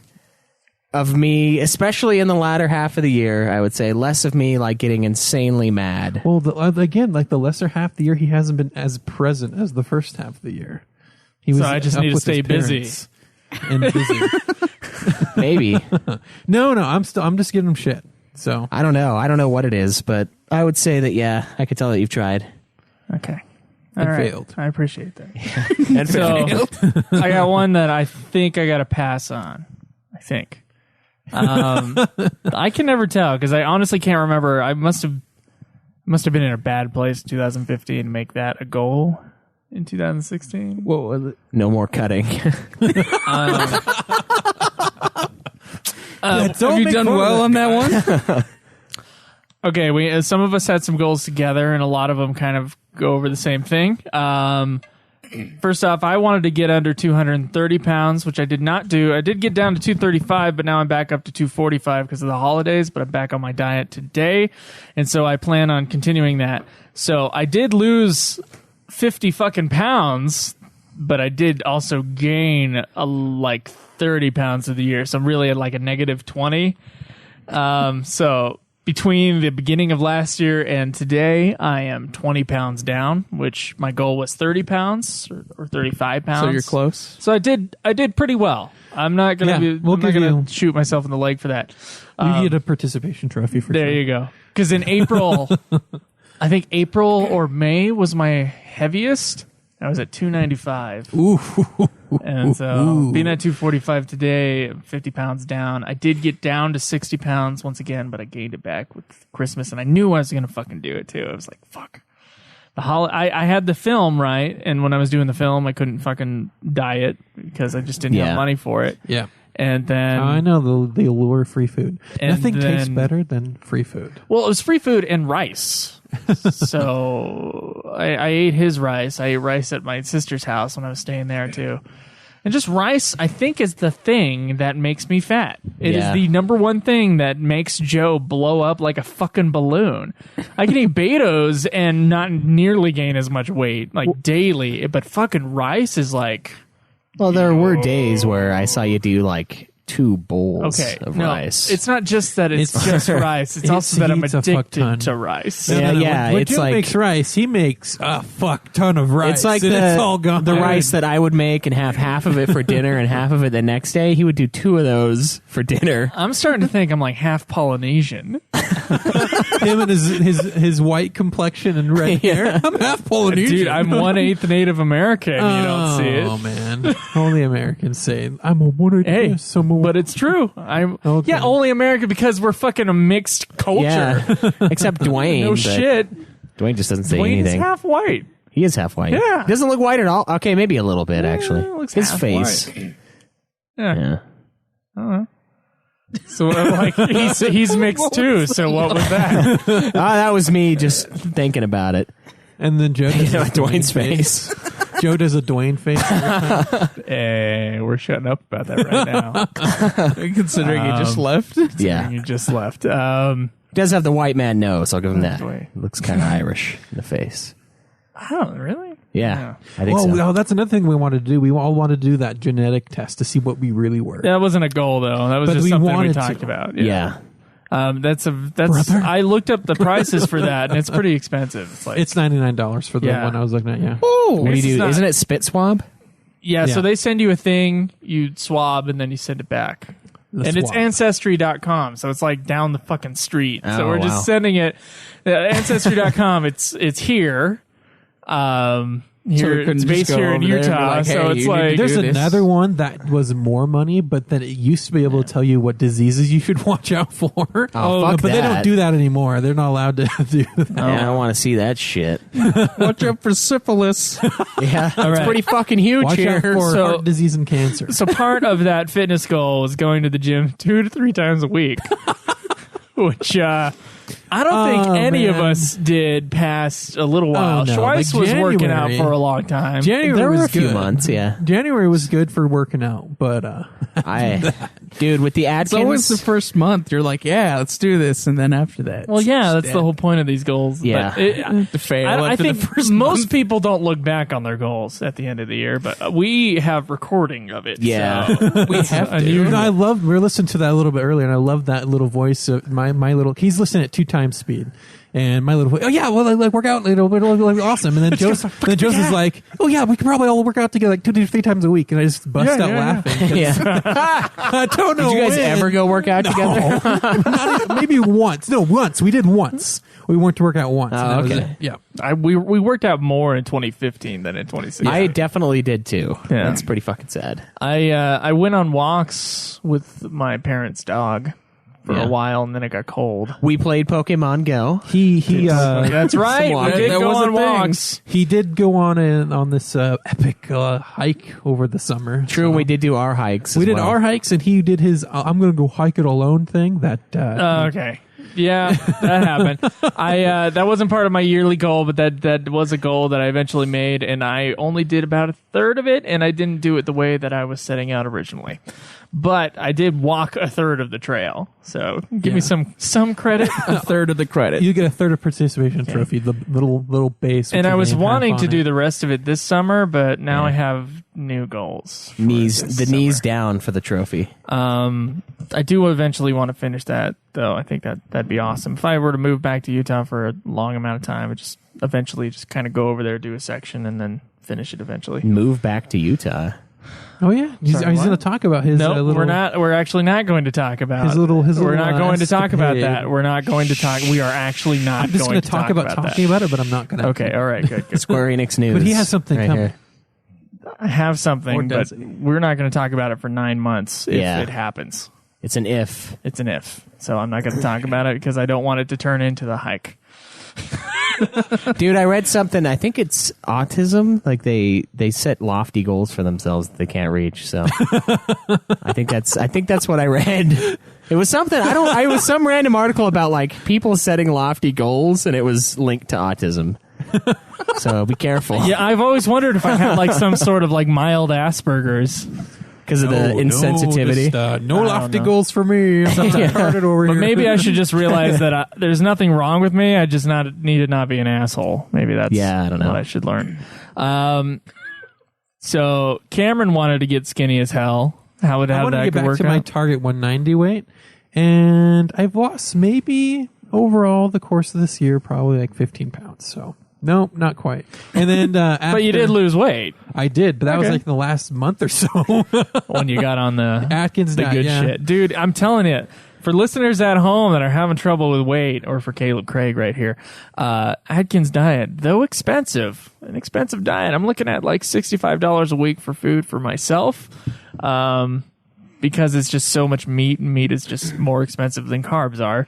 of me, especially in the latter half of the year, I would say, less of me like getting insanely mad. Well, again, like the lesser half of the year, he hasn't been as present as the first half of the year. He So I just up need to with his stay busy. parents and busy. Maybe. No, I'm just giving him shit. So I don't know. I don't know what it is, but I would say that, yeah, I could tell that you've tried. Okay. And All right. failed. I appreciate that. And So I got one that I think I got to pass on. I think. I can never tell because I honestly can't remember. I must have been in a bad place in 2015 to make that a goal in 2016. What was it? No more cutting. Have you done well on that one? Okay, we some of us had some goals together, and a lot of them kind of go over the same thing. First off, I wanted to get under 230 pounds, which I did not do. I did get down to 235, but now I'm back up to 245 because of the holidays, but I'm back on my diet today, and so I plan on continuing that. So I did lose 50 fucking pounds, but I did also gain like 30 pounds of the year, so I'm really at like a negative 20. So between the beginning of last year and today, I am 20 pounds down, which my goal was 30 pounds or 35 pounds. So you're close. So I did pretty well. I'm not gonna Yeah, we'll I'm not give gonna you- shoot myself in the leg for that. you get a participation trophy for There sure. you go. Because in April, I think April or May was my heaviest. I was at 295. Ooh. And so being at 245 today, 50 pounds down. I did get down to 60 pounds once again, but I gained it back with Christmas, and I knew I was going to fucking do it too. I was like, fuck. I had the film, right? And when I was doing the film, I couldn't fucking diet because I just didn't have Yeah. money for it. Yeah. And then, I know the allure of free food. And Nothing tastes then- better than free food. well, it was free food and rice. So I ate his rice. I ate rice at my sister's house when I was staying there too. And just rice, I think, is the thing that makes me fat. It is Yeah. the number one thing that makes Joe blow up like a fucking balloon. I can eat Betos and not nearly gain as much weight, like daily. But fucking rice is like, Well, there were days where I saw you do like 2 bowls okay, of no, rice. it's not just that it's just rice. It's also that I'm eats a fuck ton. addicted to rice. Yeah, No, yeah, When it's Joe like- makes rice, he makes a fuck ton of rice. It's like and it's all gone. the rice that I would make and have half of it for dinner and half of it the next day. He would do 2 of those for dinner. I'm starting to think I'm like half Polynesian. him and his white complexion and red hair. I'm half Polynesian. Dude, I'm 1/8 Native American. You don't see it. Oh man, only Americans say I'm a 1/8. Hey, someone. but it's true. I'm Okay. yeah, only American because we're fucking a mixed culture. Yeah, except Dwayne. No but shit. Dwayne just doesn't say Dwayne is anything. half white. He is half white. Yeah. He doesn't look white at all. Okay, maybe a little bit actually. looks His half face. white. Yeah. So like he's mixed too. So what was that? That was me just thinking about it. and then Joe does You know, a Dwayne's face. Joe does a Dwayne face. Hey, we're shutting up about that right now. Considering he just left. Yeah. You just left. He does have the white man nose. I'll give him that. Dwayne. Looks kind of Irish in the face. I don't really. Yeah, I think so. Well, that's another thing we wanted to do. We all wanted to do that genetic test to see what we really were. That wasn't a goal, though. That was But just we something we wanted talked to. about. Yeah. That's Brother. I looked up the prices for that, and it's pretty expensive. It's like It's $99 for the Yeah. one I was looking at. Yeah. What do you This is do? not- Isn't it spit swab? yeah. So Yeah. they send you a thing, you swab, and then you send it back. The And it's swab. Ancestry.com, so it's like down the fucking street. So Oh, we're wow. just sending it. Ancestry.com. It's here. Here, couldn't it's just based go here in over there and be Utah. like, so "Hey, it's you need to like do There's this. another one that was more money, but then it used to be able to tell you what diseases you should watch out for. Oh, fuck but they don't that. do that anymore. They're not allowed to do that. Yeah, I don't want to see that shit. Watch out for syphilis. Yeah, it's right. pretty fucking huge Watch here. out for So- heart disease and cancer. So part of that fitness goal was going to the gym 2 to 3 times a week, which I don't think Oh, any of man. us did past a little while. no. Schweiss Like was working out January. for a long time. January There was were a few good. months, yeah. January was good for working out, but Dude, with the It's always Atkins, the first month. You're like, yeah, let's do this, and then after that, Well, yeah, that's it's the whole point of these goals. Yeah. But it, to fail. I after think the first most month. people don't look back on their goals at the end of the year, but we have recording of it. Yeah. so we have to. you know, we were listening to that a little bit earlier, and I love that little voice of my little. He's listening at 2 times speed. And my little, oh yeah, well, like work out, it'll be awesome. And then Joseph's like, oh yeah, we can probably all work out together like 2 to 3 times a week. And I just bust out laughing. yeah. I don't know. Did you guys when. ever go work out together? Not even- maybe once. No, once. We did once. We went to work out once. and that was okay. it. Yeah. we worked out more in 2015 than in 2016. I definitely did too. Yeah. That's pretty fucking sad. I went on walks with my parents' dog for Yeah. a while, and then it got cold. We played Pokemon Go. He That's right. Some We did that go was a on thing. walks. he did go on this epic hike over the summer. True, So we did do our hikes. we as did well. our hikes, and he did his. I'm going to go hike it alone thing. That Okay. Yeah, that happened. I that wasn't part of my yearly goal, but that was a goal that I eventually made, and I only did about a third of it, and I didn't do it the way that I was setting out originally. But I did walk a third of the trail, so give me some credit. a third of the credit. you get a third of participation trophy, the little base. And with I your was name wanting half to on do it. the rest of it this summer, but now I have new goals. for knees, this the summer. knees down for the trophy. I do eventually want to finish that, though. I think that'd be awesome. If I were to move back to Utah for a long amount of time, I'd just eventually just kind of go over there, do a section, and then finish it eventually. Move back to Utah. Oh yeah, he's Sorry, going what? to talk about his. No, little, we're not. We're actually not going to talk about His little We're not going to talk about escapade. that. We're not going to talk. We are actually not I'm just going to talk about talking about it, but I'm not going to. Okay, all right, good. Square Enix News. But he has something right coming. here. I have Or something, does but we're not going to talk about it for 9 months if Yeah. it happens. It's an if. It's an if. So I'm not going to talk about it because I don't want it to turn into the hike. Dude, I read something. I think it's autism. Like they set lofty goals for themselves that they can't reach. So I think that's what I read. It was something. It was some random article about like people setting lofty goals, and it was linked to autism. So be careful. Yeah, I've always wondered if I had like some sort of like mild Asperger's. Because of the insensitivity. No lofty know. goals for me. I'm retarded over But here. maybe I should just realize that there's nothing wrong with me. I just need to not be an asshole. Maybe that's I don't know. what I should learn. So Cameron wanted to get skinny as hell. How I want to that get could back work to my out? target 190 weight, and I've lost maybe overall the course of this year probably like 15 pounds. So no, not quite. And then, But you did lose weight I did, but that was Okay. like in the last month or so. when you got on the Atkins the diet, good yeah. shit, dude. I'm telling you. For listeners at home that are having trouble with weight, or for Kaleb Craig right here, Atkins diet, though expensive, an expensive diet. I'm looking at like $65 a week for food for myself, because it's just so much meat, and meat is just more expensive than carbs are.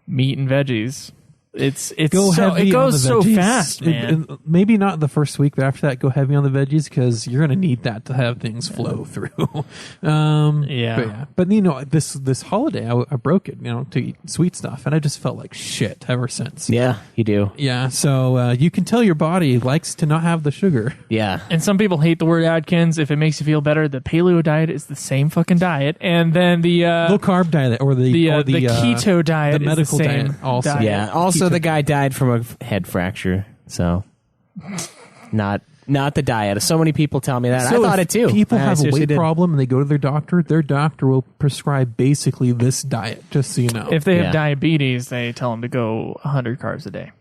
Meat and veggies. It goes so fast, man. Maybe not the first week, but after that, go heavy on the veggies because you're going to need that to have things flow through. But you know, this holiday, I broke it, to eat sweet stuff, and I just felt like shit ever since. Yeah, you do. Yeah, so you can tell your body likes to not have the sugar. Yeah. And some people hate the word Atkins. If it makes you feel better, the paleo diet is the same fucking diet, and then the Low carb diet or the keto diet, the medical is the same diet also. diet. Yeah. Also, the guy died from a head fracture. So Not the diet. So many people tell me that. So I thought if it too. People I have a seriously weight did. problem and they go to their doctor will prescribe basically this diet, just so you know. If they Yeah. have diabetes, they tell them to go 100 carbs a day.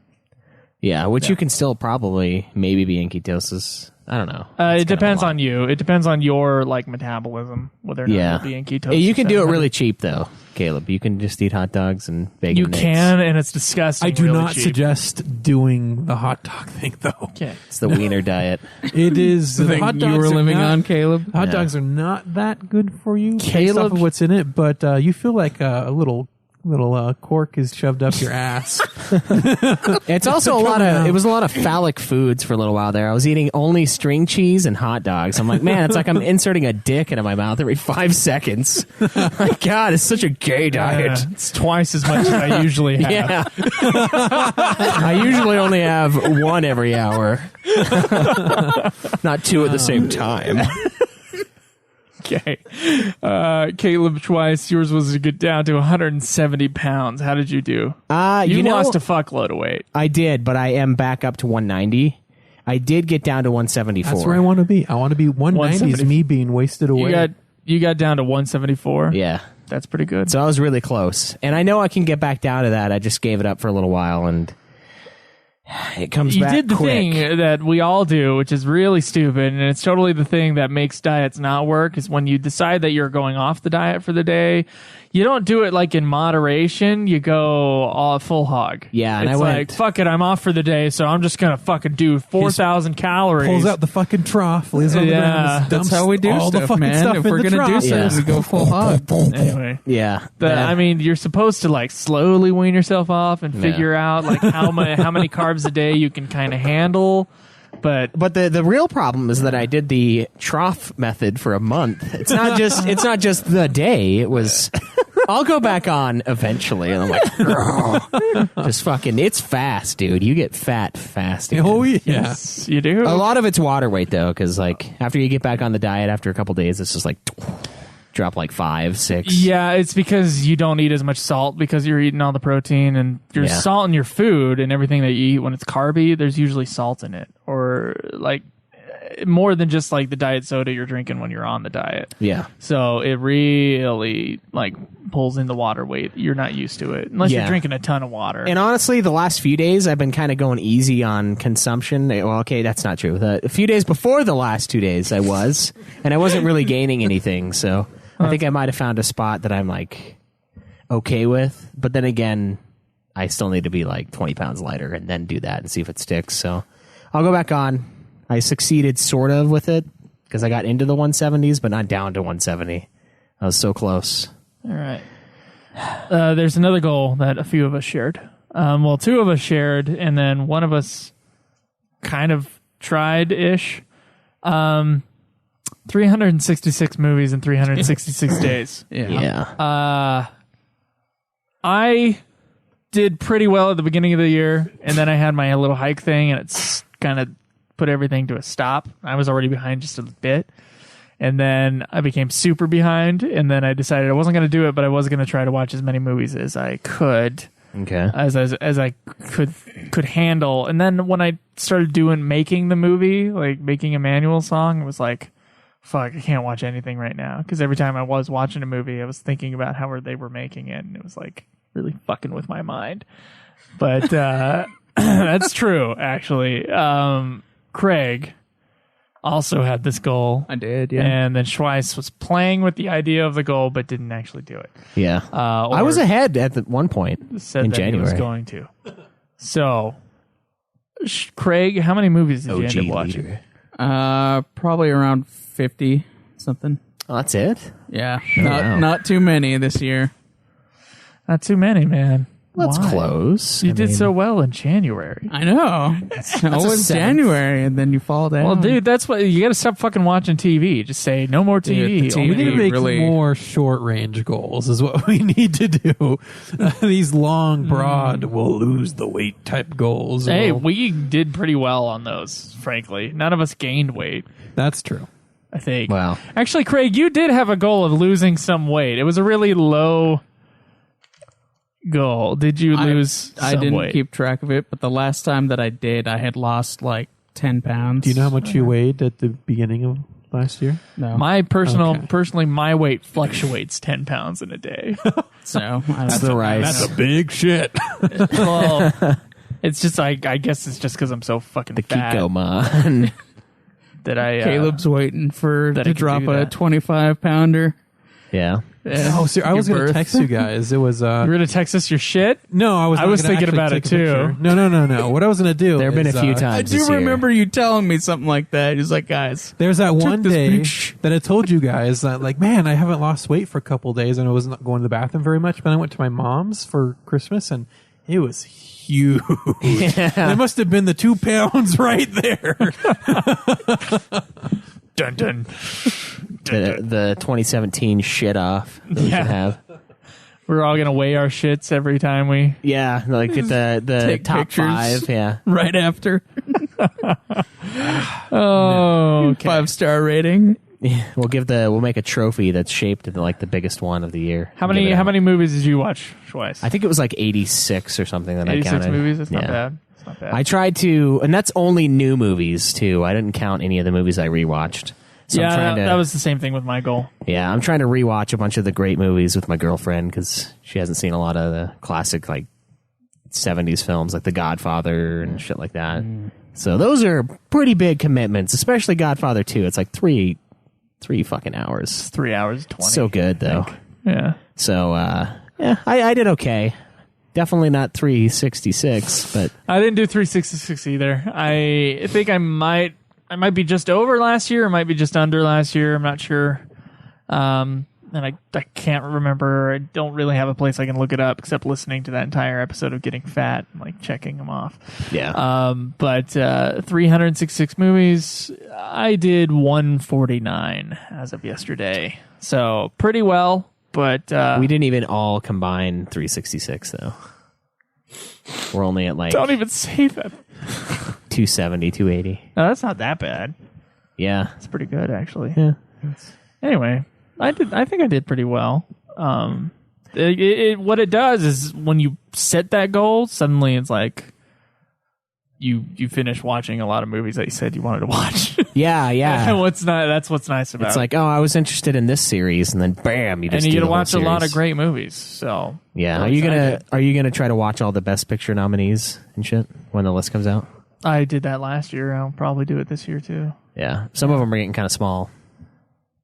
Yeah, which you can still probably maybe be in ketosis. I don't know. It depends on you. It depends on your like metabolism, whether or not Yeah. you'll be in ketosis. You can do it 700. really cheap though, Caleb. You can just eat hot dogs and bacon. You and eggs. can, and it's disgusting. I do really not cheap. suggest doing the hot dog thing, though. Okay. It's the wiener diet. It is The thing hot dogs you were are living not- on, Caleb. Hot Yeah. dogs are not that good for you, based Caleb- off of what's in it, but you feel like a little cork is shoved up your ass. It's also it was a lot of phallic foods for a little while there. I was eating only string cheese and hot dogs. I'm like, man, it's like I'm inserting a dick into my mouth every 5 seconds. My God, it's such a gay diet. It's twice as much as I usually have. Yeah. I usually only have one every hour. Not two at the same time. Okay. Caleb Twice, yours was to get down to 170 pounds. How did you do? You lost a fuckload of weight. I did, but I am back up to 190. I did get down to 174. That's where I want to be. I want to be 190 is 170. me being wasted away. You got down to 174. Yeah. That's pretty good. So I was really close. And I know I can get back down to that. I just gave it up for a little while and it comes you back did the quick. thing that we all do, which is really stupid, and it's totally the thing that makes diets not work, is when you decide that you're going off the diet for the day, you don't do it like in moderation. You go all full hog. Yeah, and it's I like, went- fuck it, I'm off for the day, so I'm just gonna fucking do 4,000 calories. Pulls out the fucking trough, lays it on the Yeah, ground, just That's dumps how we do all the stuff, fucking man. stuff If in we're the gonna do trough. something, Yeah. we go full hog. Anyway. Yeah. I mean, you're supposed to like slowly wean yourself off and figure out like how many carbs a day you can kind of handle. But the real problem is that I did the trough method for a month. It's not just the day. It was I'll go back on eventually. And I'm like, just fucking, it's fast, dude. You get fat fast. Again. Oh, yeah. yes, you do. A lot of it's water weight though, because like after you get back on the diet after a couple days, it's just like drop like 5, 6. Yeah, it's because you don't eat as much salt because you're eating all the protein, and there's Yeah. salt in your food and everything that you eat. When it's carby, there's usually salt in it, or like more than just like the diet soda you're drinking when you're on the diet. Yeah. So it really like pulls in the water weight. You're not used to it unless Yeah. you're drinking a ton of water. And honestly, the last few days I've been kind of going easy on consumption. Well, okay, that's not true. A few days before the last 2 days I was, and I wasn't really gaining anything. So I think I might have found a spot that I'm like okay with. But then again, I still need to be like 20 pounds lighter and then do that and see if it sticks. So I'll go back on. I succeeded sort of with it because I got into the 170s, but not down to 170. I was so close. All right. There's another goal that a few of us shared. Well, 2 of us shared, and then one of us kind of tried-ish. 366 movies in 366 days. Yeah. I did pretty well at the beginning of the year, and then I had my little hike thing, and it's kind of put everything to a stop. I was already behind just a bit. And then I became super behind, and then I decided I wasn't going to do it, but I was going to try to watch as many movies as I could, Okay. as I could handle. And then when I started making the movie, like making a manual song, it was like, fuck, I can't watch anything right now, because every time I was watching a movie, I was thinking about how they were making it, and it was like really fucking with my mind. But that's true, actually. Craig also had this goal. I did, yeah. And then Schweiss was playing with the idea of the goal, but didn't actually do it. Yeah. I was ahead at one point Said in that January. he was going to. So, Craig, how many movies did you end up watching? leader. Probably around 50 something. Oh, that's it? Yeah, wow. not too many this year. Not too many, man. That's Why? close. You I did mean, so well in January. I know. It's always 7th. January, and then you fall down. Well, dude, that's what you got to stop fucking watching TV. Just say no more TV. Dude, the Only We need to TV make really- more short range goals is what we need to do. These long, broad, we'll lose the weight type goals. Hey, will- we did pretty well on those, frankly. None of us gained weight, that's true. I think. Wow. Actually, Craig, you did have a goal of losing some weight. It was a really low goal. Did you lose I some didn't weight? keep track of it, but the last time that I did, I had lost like 10 pounds. Do you know how much you weighed at the beginning of last year? No. Personally, my weight fluctuates 10 pounds in a day. So I don't That's know. the rice. That's a big shit. Well, it's just I guess it's just because I'm so fucking The fat Kiko man. that I Caleb's waiting for that I to could drop do a that. 25 pounder. Yeah. Oh, sir, I was going to text you guys. It was You're gonna text us your shit. no, I was. I not was gonna thinking actually about it take a picture. too. No. What I was going to do? There have been is, a few I times do this year. remember you telling me something like that. He's like, guys, There's that one this day picture. that I told you guys that, like, man, I haven't lost weight for a couple of days, and I wasn't going to the bathroom very much. But I went to my mom's for Christmas, and it was huge. There must have been the 2 pounds right there. Dun dun. The 2017 shit off that we Yeah. should have. We're all gonna weigh our shits every time we. Yeah, like get the Take top pictures. 5. Yeah. right after Oh, okay. 5-star rating. We'll make a trophy that's shaped into like the biggest one of the year. How Give it many out. movies did you watch twice? I think it was like 86 or something that I 86 counted. movies. That's not Yeah. bad. It's not bad. I tried to, and that's only new movies too. I didn't count any of the movies I rewatched. So yeah, I'm trying to, that was the same thing with my goal. yeah, I'm trying to rewatch a bunch of the great movies with my girlfriend because she hasn't seen a lot of the classic like 70s films like The Godfather and shit like that. So those are pretty big commitments, especially Godfather 2. It's like three fucking hours. 3 hours 20. So good though. Yeah. So yeah, I did okay. Definitely not 366, but I didn't do 366 either. I think I might be just over last year, or might be just under last year. I'm not sure. And I can't remember. I don't really have a place I can look it up except listening to that entire episode of Getting Fat and like checking them off. yeah. But 366 movies, I did 149 as of yesterday. So pretty well, but We didn't even all combine 366 though. We're only at like don't even say that. 270, 280. No, that's not that bad. Yeah. It's pretty good actually. Yeah. Anyway, I think I did pretty well. What it does is when you set that goal, suddenly it's like you finish watching a lot of movies that you said you wanted to watch. Yeah, yeah. And that's what's nice about It's it. like, oh, I was interested in this series, and then bam, you just and you do get to the whole watch a lot of series. great movies. So Yeah. At Are you least I gonna did. try to watch all the Best Picture nominees and shit when the list comes out? I did that last year. I'll probably do it this year too. Yeah. Some of them are getting kind of small,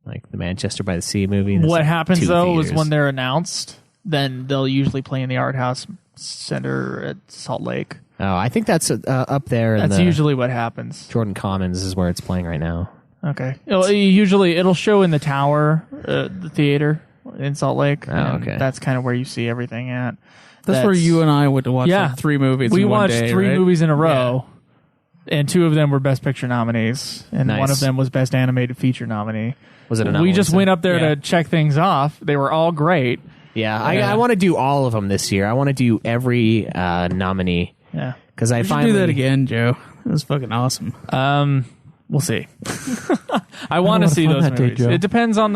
like the Manchester by the Sea movie. There's What like happens 2 though is theaters. when they're announced, then they'll usually play in the Art House Center at Salt Lake. Oh, I think that's up there. That's in the usually what happens. Jordan Commons is where it's playing right now. Okay. It'll show in the tower, the theater in Salt Lake. and okay. That's kind of where you see everything at. That's where you and I went to watch Yeah. like 3 movies. We in one watched day, 3 right? movies in a row, and 2 of them were Best Picture nominees, and Nice. one of them was Best Animated Feature nominee. Was it? We just went up there Yeah. to check things off. They were all great. Yeah, I want to do all of them this year. I want to do every nominee Yeah. because I We should finally do that again, Joe. It was fucking awesome. We'll see. I want to wanna see fund those that day, movies. Joe. It depends on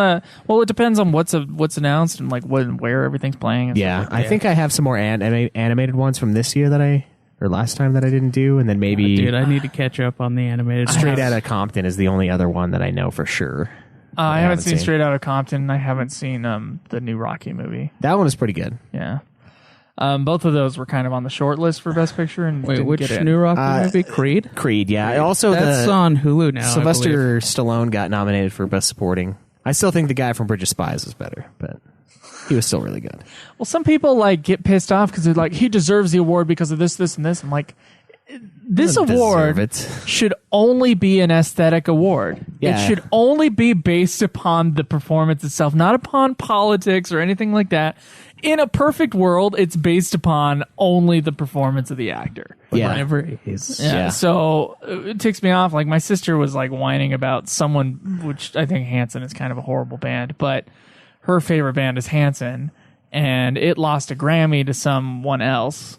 what's announced and like where everything's playing. And Yeah, stuff like I think I have some more animated ones from this year or last time that I didn't do, and then maybe Dude, I need to catch up on the animated Straight stuff. Outta Compton is the only other one that I know for sure. I haven't seen seen. Straight Outta Compton. I haven't seen the new Rocky movie. That one is pretty good. Yeah. Both of those were kind of on the short list for Best Picture. And Wait, didn't which get in. new Rocky movie? Creed? Creed, yeah. Also, That's the on Hulu now. I believe. Sylvester Stallone got nominated for Best Supporting. I still think the guy from Bridge of Spies is better, but he was still really good. Well, some people like get pissed off because they're like, he deserves the award because of this, this, and this. I'm like, this Doesn't award deserve it. should only be an aesthetic award. Yeah. It should only be based upon the performance itself, not upon politics or anything like that. In a perfect world, it's based upon only the performance of the actor. Yeah. Whatever it is. Yeah. So it ticks me off. Like my sister was like whining about someone, which I think Hanson is kind of a horrible band, but her favorite band is Hanson, and it lost a Grammy to someone else.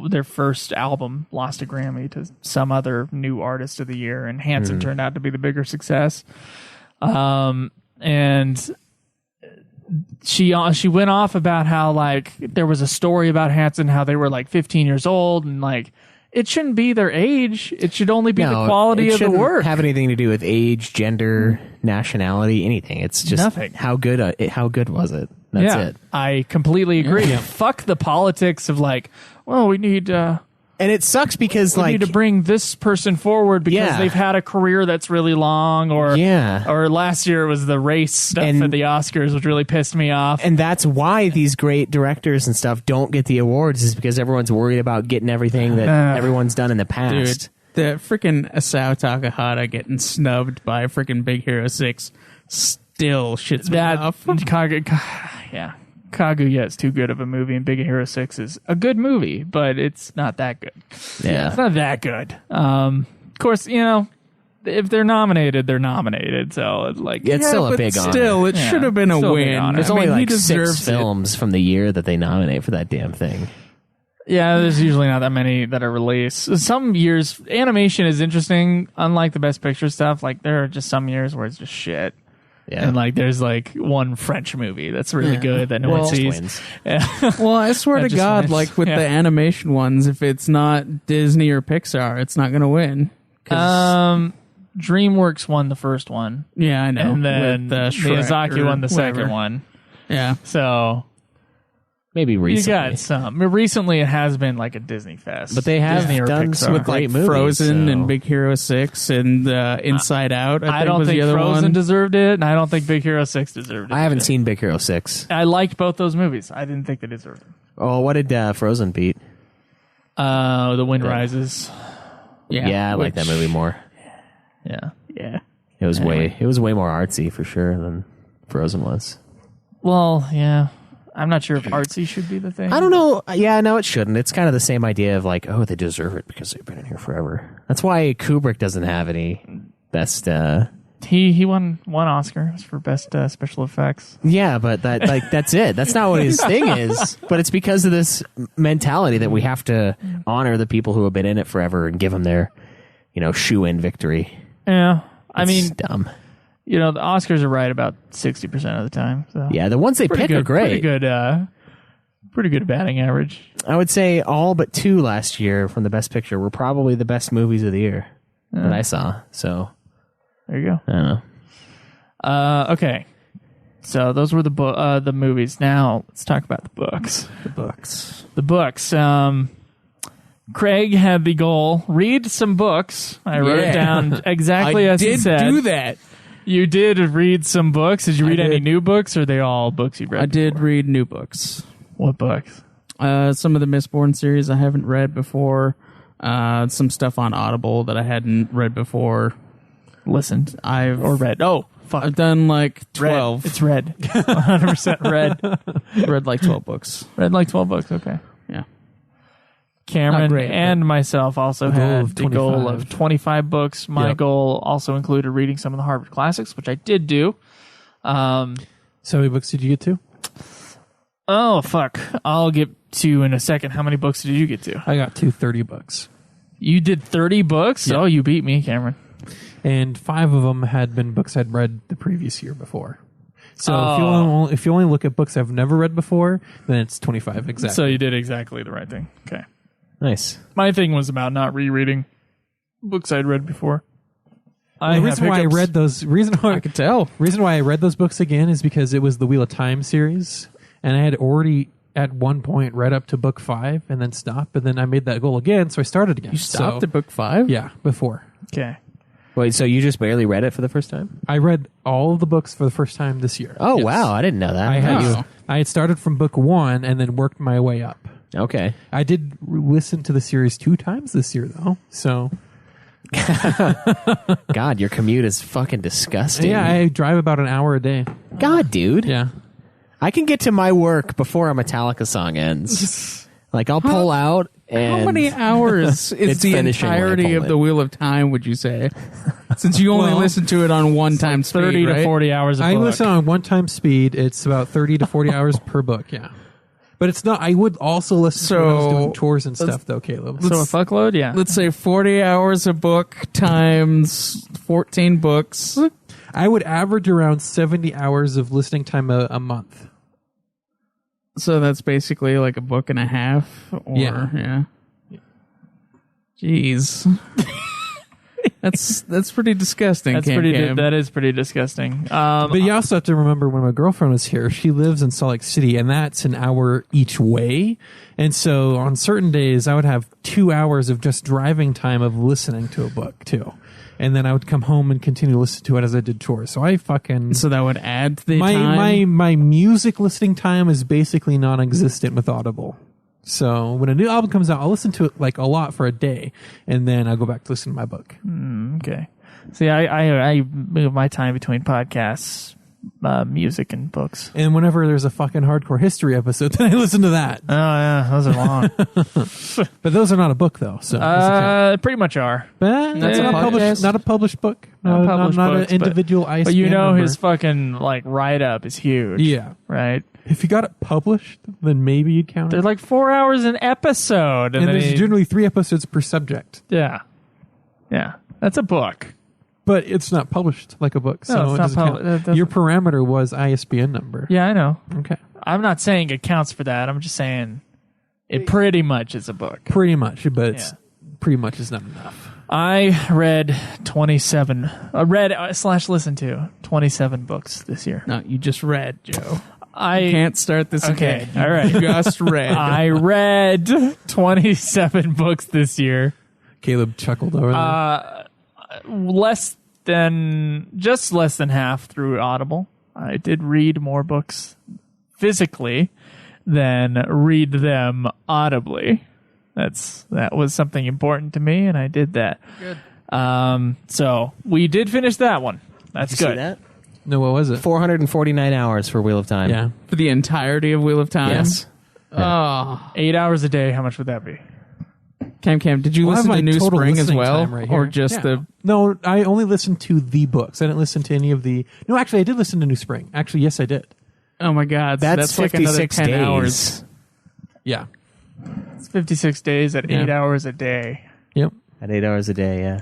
Their first album lost a Grammy to some other new artist of the year, and Hanson turned out to be the bigger success. And she went off about how like there was a story about Hanson, how they were like 15 years old and like it shouldn't be their age. It should only be the quality it of the shouldn't work. have anything to do with age, gender, nationality, anything. It's just Nothing. how good was it? That's it. I completely agree. Fuck the politics of like, well, we need And it sucks because we need to bring this person forward because they've had a career that's really long, or or last year it was the race stuff at the Oscars, which really pissed me off. And that's why these great directors and stuff don't get the awards, is because everyone's worried about getting everything that everyone's done in the past. Dude, the freaking Asao Takahata getting snubbed by freaking Big Hero 6 still shits me off. Kaguya is too good of a movie, and Big Hero 6 is a good movie, but it's not that good. Yeah. It's not that good. Of course, you know, if they're nominated, they're nominated. So, like, it's still a big honor. Still, it should have been a win. There's only like 6 deserves films from the year that they nominate for that damn thing. Yeah, there's usually not that many that are released. Some years, animation is interesting, unlike the Best Picture stuff. Like, there are just some years where it's just shit. Yeah. And like, there's like one French movie that's really good that no one sees. Well, I swear to God, like with the animation ones, if it's not Disney or Pixar, it's not going to win. DreamWorks won the first one. Yeah, I know. And then Miyazaki won the whatever. second one. Yeah. So maybe recently. You got some. Recently, it has been like a Disney fest. But they have Disney or done Pixar. some With like great movies, Frozen so- and Big Hero 6 and Inside Out. I don't was think the other Frozen one. deserved it, and I don't think Big Hero 6 deserved it. I haven't seen Big Hero 6. I liked both those movies. I didn't think they deserved it. Oh, what did Frozen beat? The Wind Rises. Yeah, I like that movie more. Yeah. It was way more artsy for sure than Frozen was. Well, yeah. I'm not sure if artsy should be the thing. I don't know. Yeah, no, it shouldn't. It's kind of the same idea of like, oh, they deserve it because they've been in here forever. That's why Kubrick doesn't have any best. He won one Oscar for best special effects. Yeah, but that's it. That's not what his thing is. But it's because of this mentality that we have to honor the people who have been in it forever and give them their, shoe-in victory. Yeah, It's dumb. The Oscars are right about 60% of the time. So. Yeah, the ones they pick are great. Pretty good batting average. I would say all but 2 last year from the Best Picture were probably the best movies of the year that I saw. So there you go. I don't know. Okay, so those were the movies. Now let's talk about the books. The books. Craig had the goal: read some books. I wrote it down exactly as he said. I did do that. You did read some books. Did you read any new books, or are they all books you read? I did before? read new books. What books? Some of the Mistborn series I haven't read before. Some stuff on Audible that I hadn't read before. Listened. Or read. Oh, fuck. I've done like 12. It's red. 100% red. Read like 12 books. Read like 12 books. Okay. Yeah. Cameron Not great, and myself also had the goal 25. of 25 books. My Yep. goal also included reading some of the Harvard classics, which I did do. So many books did you get to? Oh, fuck. I'll get to in a second. How many books did you get to? I got to 30 books. You did 30 books? Yeah. Oh, you beat me, Cameron. And 5 of them had been books I'd read the previous year before. So if you only look at books I've never read before, then it's 25 exactly. So you did exactly the right thing. Okay. Nice. My thing was about not rereading books I'd read before. The reason why I read those reason why I read those books again is because it was the Wheel of Time series, and I had already at one point read up to book 5 and then stopped, but then I made that goal again, so I started again. You stopped at book 5? Yeah, before. Okay. Wait, so you just barely read it for the first time? I read all of the books for the first time this year. Oh, Yes. wow. I didn't know that. I had started from book 1 and then worked my way up. Okay. I did listen to the series 2 times this year, though. So God, your commute is fucking disgusting. yeah, I drive about an hour a day. God, dude. Yeah, I can get to my work before a Metallica song ends. Like, I'll pull out and... How many hours is It's the finishing when I entirety pull of in. the Wheel of Time, would you say? Since you only listen to it on one time speed, 30 right? to 40 hours a I book. listen on one-time speed. It's about 30 to 40 hours per book. Yeah, but it's not. I would also listen to when I was doing tours and stuff, though, Caleb. So a fuckload? Yeah. Let's say 40 hours a book times 14 books. I would average around 70 hours of listening time a month. So that's basically like a book and a half. Or, Yeah. Jeez. That's pretty disgusting. That is pretty disgusting. But you also have to remember when my girlfriend was here, she lives in Salt Lake City, and that's an hour each way. And so on certain days, I would have 2 hours of just driving time of listening to a book, too. And then I would come home and continue to listen to it as I did chores. So I fucking... So that would add to the time? My music listening time is basically non-existent with Audible. So when a new album comes out, I'll listen to it like a lot for a day, and then I'll go back to listen to my book. Okay. See, I move my time between podcasts, music, and books. And whenever there's a fucking hardcore history episode, then I listen to that. Oh, yeah. Those are long. But those are not a book, though. So Pretty much are. That's a not a published book. Not published not books, an individual ISBN But you know number. his fucking like write-up is huge. Yeah. Right? If you got it published, then maybe you'd count They're it. like 4 hours an episode. And then there's generally 3 episodes per subject. Yeah. Yeah. That's a book. But it's not published like a book. So No, it's it not doesn't published. count. It doesn't- Your parameter was ISBN number. Yeah, I know. Okay. I'm not saying it counts for that. I'm just saying it pretty much is a book. Pretty much, but it's Yeah. pretty much is not enough. I read 27, listened to 27 books this year. No, you just read, Joe. I Can't start this Okay, again. all right. You just read. I read 27 books this year. Caleb chuckled over there. Just less than half through Audible. I did read more books physically than read them audibly. That was something important to me, and I did that. Good. So we did finish that one. That's You good. see that? No, what was it? 449 hours for Wheel of Time. Yeah. For the entirety of Wheel of Time? Yes. Oh. 8 hours a day. How much would that be? Cam, did you Well, I have listen to my New total Spring as listening well? time right Or here. just Yeah. the... No, I only listened to the books. I didn't listen to any of the... No, actually, I did listen to New Spring. Actually, yes, I did. Oh my God. That's like another 56 10 days. hours. Yeah. It's 56 days at 8 hours a day. Yep. At 8 hours a day, yeah.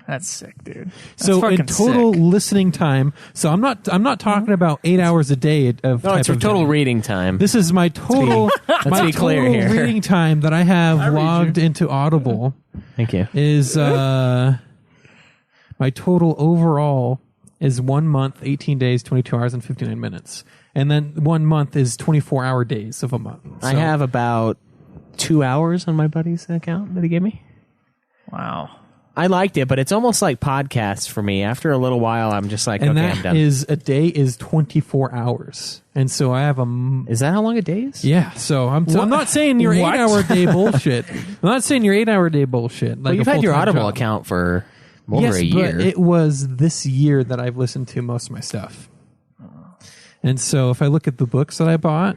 That's sick, dude. That's So in fucking total sick. listening time, so I'm not talking about 8 hours a day of No, type it's for of total thing. reading time. This is my total my be clear total here. reading time that I have logged into Audible Thank you. is my total overall is 1 month, 18 days, 22 hours, and 59 minutes. And then 1 month is 24-hour days of a month. I So- have about 2 hours on my buddy's account that he gave me. Wow. I liked it, but it's almost like podcasts for me. After a little while, I'm just like, and okay, I'm that done. is a day is 24 hours. And so I have Is that how long a day is? yeah, so I'm not saying your What? 8-hour day bullshit. I'm not saying your 8-hour day bullshit. Like Well, you've a had your full-time Audible job. account for over Yes, a year. but it was this year that I've listened to most of my stuff. And so if I look at the books that I bought,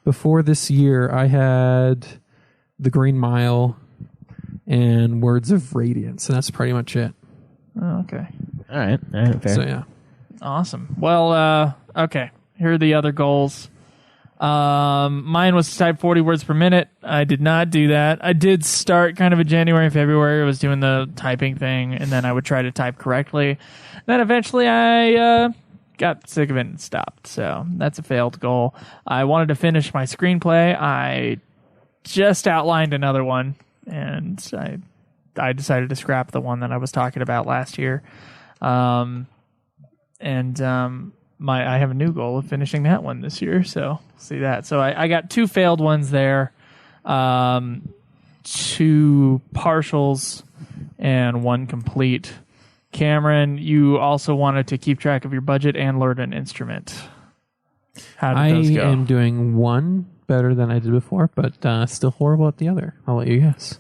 before this year, I had The Green Mile and Words of Radiance, and that's pretty much it. Oh, okay. All right, fair. So yeah. Awesome. Well, okay. Here are the other goals. Mine was to type 40 words per minute. I did not do that. I did start kind of in January and February. I was doing the typing thing, and then I would try to type correctly. Then eventually I got sick of it and stopped. So that's a failed goal. I wanted to finish my screenplay. I just outlined another one, and I decided to scrap the one that I was talking about last year. I have a new goal of finishing that one this year, so see that. So I got 2 failed ones there, 2 partials, and 1 complete. Cameron, you also wanted to keep track of your budget and learn an instrument. How did I those go? am doing one better than I did before, but still horrible at the other. I'll let you guess.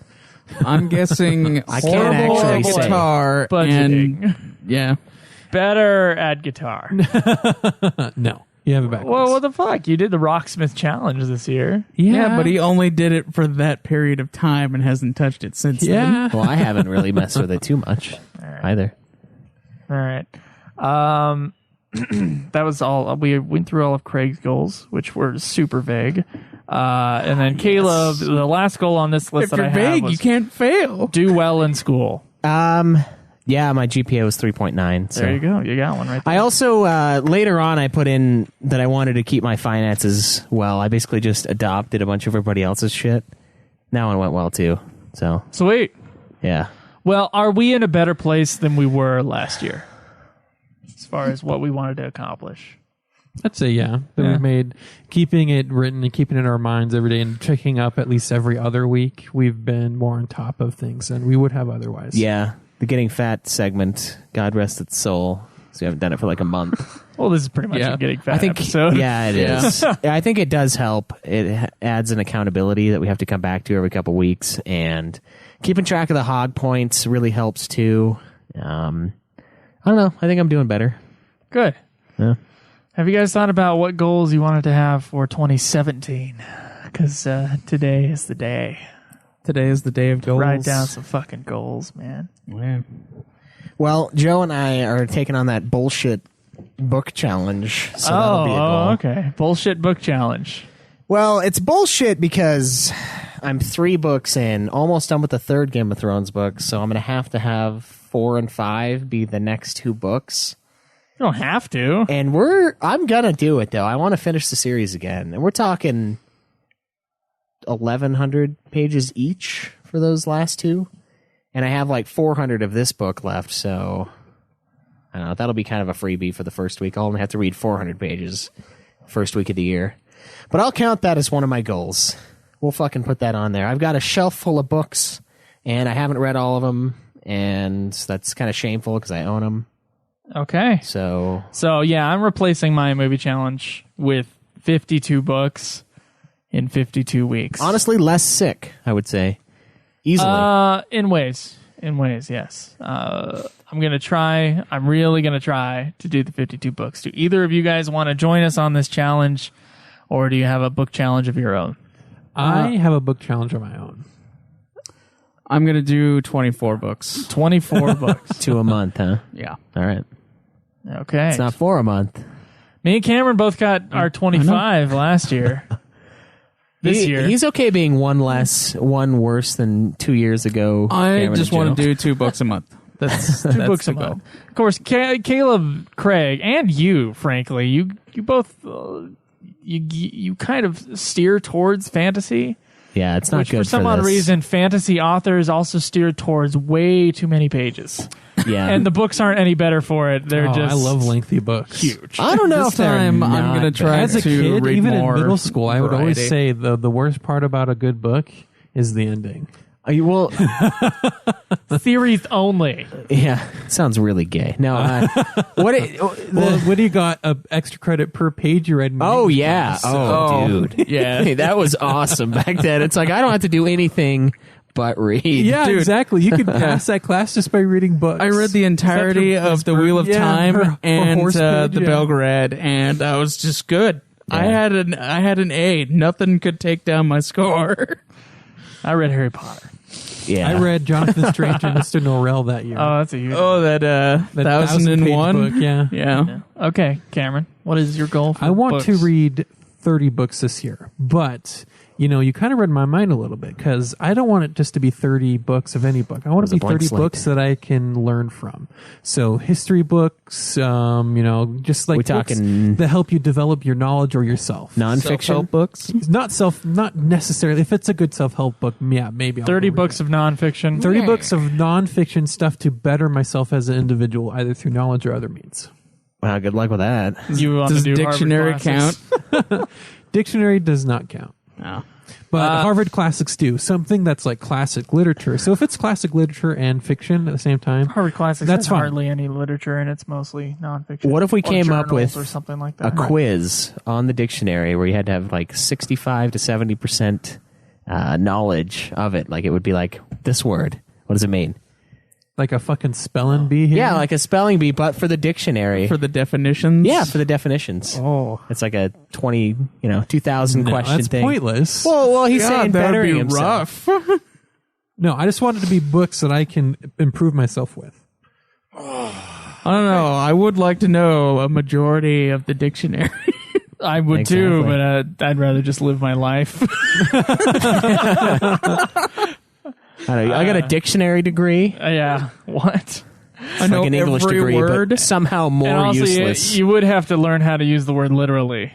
I'm guessing I can't horrible actually at say. guitar Budgeting. and yeah. Better at guitar. No. You have it backwards. Well, what the fuck? You did the Rocksmith Challenge this year. Yeah, but he only did it for that period of time and hasn't touched it since then. Yeah. Well, I haven't really messed with it too much either. All right. That was all. We went through all of Craig's goals, which were super vague. And then Caleb, the last goal on this list If that you're I have vague, was you can't fail. do well in school. Yeah, my GPA was 3.9. So. There you go. You got one right there. I also, later on, I put in that I wanted to keep my finances well. I basically just adopted a bunch of everybody else's shit. That one went well, too. So, Sweet. yeah. Well, are we in a better place than we were last year as far as what we wanted to accomplish? I'd say yeah. That Yeah. we've made keeping it written and keeping it in our minds every day and checking up at least every other week. We've been more on top of things than we would have otherwise. Yeah. The Getting Fat segment, God rest its soul. So we haven't done it for like a month. Well, this is pretty much a Getting Fat I think, episode. yeah, it is. Yeah, I think it does help. It adds an accountability that we have to come back to every couple weeks, and keeping track of the hog points really helps too. I don't know. I think I'm doing better. Good. Yeah. Have you guys thought about what goals you wanted to have for 2017? Because today is the day. Today is the day of goals. Write down some fucking goals, man. Yeah. Well, Joe and I are taking on that bullshit book challenge, so that'll be a goal. Okay. Bullshit book challenge. Well, it's bullshit because I'm 3 books in, almost done with the 3rd Game of Thrones book, so I'm going to have 4 and 5 be the next 2 books. You don't have to. And I'm going to do it, though. I want to finish the series again. And we're talking 1,100 pages each for those last 2. And I have like 400 of this book left, so I don't know. That'll be kind of a freebie for the first week. I'll only have to read 400 pages first week of the year. But I'll count that as one of my goals. We'll fucking put that on there. I've got a shelf full of books, and I haven't read all of them, and that's kind of shameful because I own them. Okay. So yeah, I'm replacing my movie challenge with 52 books in 52 weeks. honestly, less sick, I would say. Easily. In ways, yes. I'm really gonna try to do the 52 books. Do either of you guys want to join us on this challenge, or do you have a book challenge of your own? I have a book challenge of my own. I'm going to do 24 books. 24 books. 2 a month, huh? Yeah. All right. Okay. It's not 4 a month. Me and Cameron both got our 25 last year. This year. He's okay being one worse than 2 years ago. I Cameron just and want Joe. to do 2 books a month. That's 2 books a the goal. month. Of course, Kaleb Craig and you, frankly, you both you kind of steer towards fantasy. Yeah, it's not Which good for some odd this. reason, fantasy authors also steer towards way too many pages. Yeah. And the books aren't any better for it. They're just I love lengthy books. huge. I don't know This if they're time I'm not gonna try bad. As a to kid, read even in more middle school, I would always variety. say the worst part about a good book is the ending. Well, Theories only. yeah, sounds really gay. No, What do you got? Extra credit per page you read? in oh English yeah, class. dude, Yeah. Hey, that was awesome back then. It's like I don't have to do anything but read. Yeah, Dude. exactly. You could pass that class just by reading books. I read the entirety Except for of the Whisper. Wheel of Yeah, Time her and horse page, the yeah. Belgrade, and I was just good. I had an A. Nothing could take down my score. I read Harry Potter. Yeah. I read Jonathan Strange and Mr. Norrell that year. Oh, that's a huge Oh, that That 1001 book, yeah. Yeah. Okay, Cameron, what is your goal for I want to books? read 30 books this year, but you kind of read my mind a little bit because I don't want it just to be 30 books of any book. I want it to There's a be blank 30 slate. books that I can learn from. So history books, just like We books talking- that help you develop your knowledge or yourself. Nonfiction. Self-help books. Not necessarily. If it's a good self-help book, yeah, maybe I'll 30 go read books it. of nonfiction. 30 books of nonfiction stuff to better myself as an individual, either through knowledge or other means. Wow, good luck with that. You want Does to do dictionary Harvard count? classics? Dictionary does not count. No. But Harvard classics do. Something that's like classic literature. So if it's classic literature and fiction at the same time, Harvard classics That's has fine. hardly any literature, and it's mostly nonfiction. What if we Or came up journals with or something like a that? quiz on the dictionary where you had to have like 65 to 70% knowledge of it? Like it would be like this word. What does it mean? like a fucking spelling bee here. Yeah, like a spelling bee, but for the dictionary. For the definitions? Yeah, for the definitions. Oh. It's like a 2,000 No, question that's thing. pointless. Well, he's saying that would bettering be himself. rough. No, I just want it to be books that I can improve myself with. I don't know. I would like to know a majority of the dictionary. I would too, Exactly. but I'd rather just live my life. I got a dictionary degree. Yeah. What? I know like an English every degree, word. but somehow more And also, useless. you would have to learn how to use the word literally.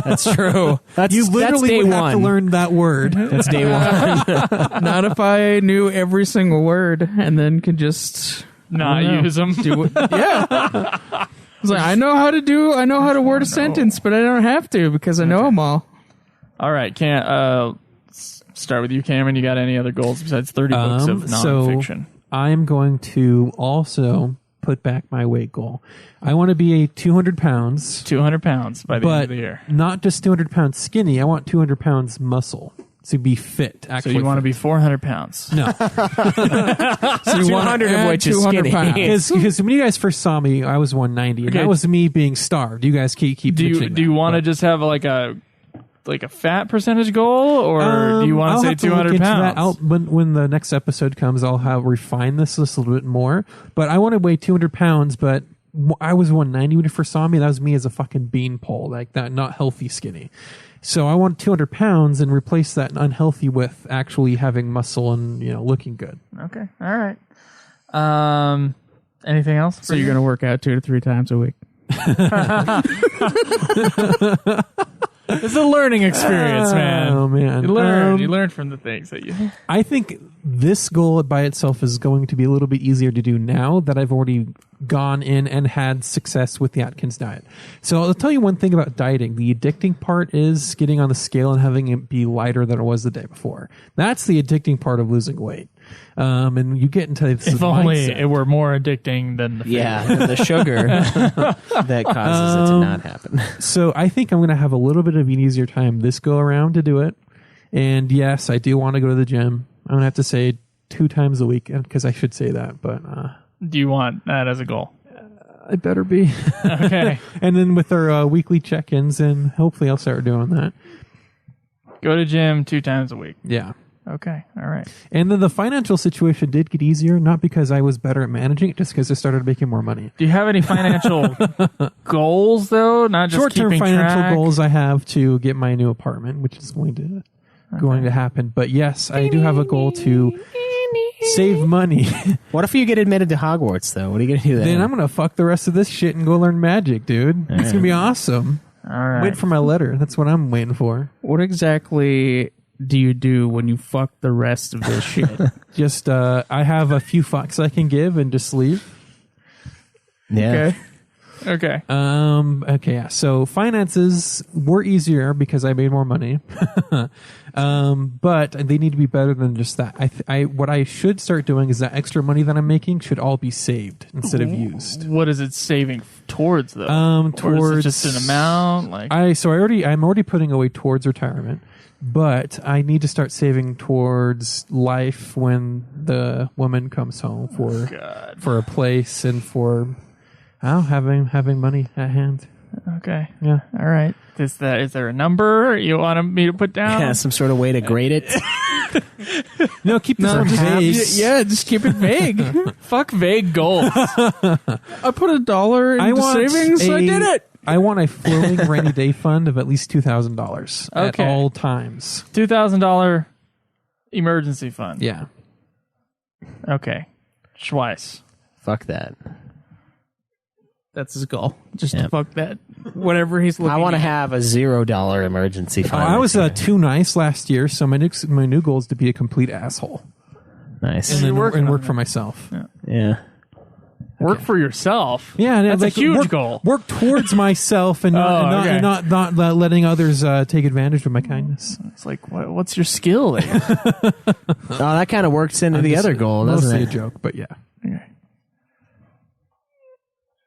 That's true. That's You literally day would one. have to learn that word. That's day one. Not if I knew every single word and then could just Not use them. do it. Yeah. It's like, I know how to word a sentence, but I don't have to because I know them all. All right, start with you, Cameron. You got any other goals besides 30 books of nonfiction? So I'm going to also put back my weight goal. I want to be a 200 pounds, 200 pounds by the end but of the year. not just 200 pounds skinny. I want 200 pounds muscle to be fit. So Actually, you want to be 400 pounds. no, So you 200 of which is 200 skinny. pounds. because when you guys first saw me, I was 190, and Okay. that was me being starved. You guys keep Do you pitching want to just have like a fat percentage goal, or do you want I'll to say have to look 200 into pounds? that. when the next episode comes, I'll have refine this a little bit more. But I want to weigh 200 pounds. But I was 190 when you first saw me. That was me as a fucking beanpole, like that, not healthy skinny. So I want 200 pounds and replace that unhealthy with actually having muscle and looking good. Okay, all right. Anything else? So you're going to work out 2 to 3 times a week. It's a learning experience, man. Oh man, You learn from the things that you. I think this goal by itself is going to be a little bit easier to do now that I've already gone in and had success with the Atkins diet. So I'll tell you one thing about dieting. The addicting part is getting on the scale and having it be lighter than it was the day before. That's the addicting part of losing weight. And you get into this If only mindset. it were more addicting than the food. Yeah, the sugar that causes it to not happen. So I think I'm going to have a little bit of an easier time this go around to do it. And yes, I do want to go to the gym. I'm going to have to say 2 times a week because I should say that, but Do you want that as a goal? I better be. Okay. And then with our weekly check-ins, and hopefully I'll start doing that. Go to gym 2 times a week. Yeah. Okay. All right. And then the financial situation did get easier, not because I was better at managing it, just because I started making more money. Do you have any financial goals, though? Not just Short-term keeping financial track? goals I have to get my new apartment, which is going to happen. But yes, I do have a goal to save money. What if you get admitted to Hogwarts, though? What are you going to do then? Then I'm going to fuck the rest of this shit and go learn magic, dude. It's going to be awesome. All right. Wait for my letter. That's what I'm waiting for. What exactly do you do when you fuck the rest of this shit? Just, I have a few fucks I can give and just leave. Yeah. Okay. Okay, yeah. So finances were easier because I made more money. But they need to be better than just that. What I should start doing is that extra money that I'm making should all be saved instead of used. What is it saving towards, though? Or is it Towards just an amount? Like, I'm already putting away towards retirement, but I need to start saving towards life when the woman comes home for a place and for having money at hand. okay. Yeah. All right. Is there a number you want me to put down? Yeah, some sort of way to grade it. No, keep this one vague. Yeah, just keep it vague. Fuck vague goals. I put $1 into savings. I did it. I want a flowing rainy day fund of at least $2,000 at Okay. all times. $2,000 emergency fund. Yeah. Okay. Schweiss. Fuck that. That's his goal. Just Yep. to fuck that. Whatever he's looking I want to at. have a $0 emergency fund. I was too nice last year, so my new goal is to be a complete asshole nice. and you're then working on work that. for myself. Yeah. Work for yourself. Yeah, That's a huge work, goal. Work towards myself and okay. not letting others take advantage of my kindness. It's like, what's your skill there? Oh, that kind of works into the Just other goal, doesn't mostly it? a joke, but yeah.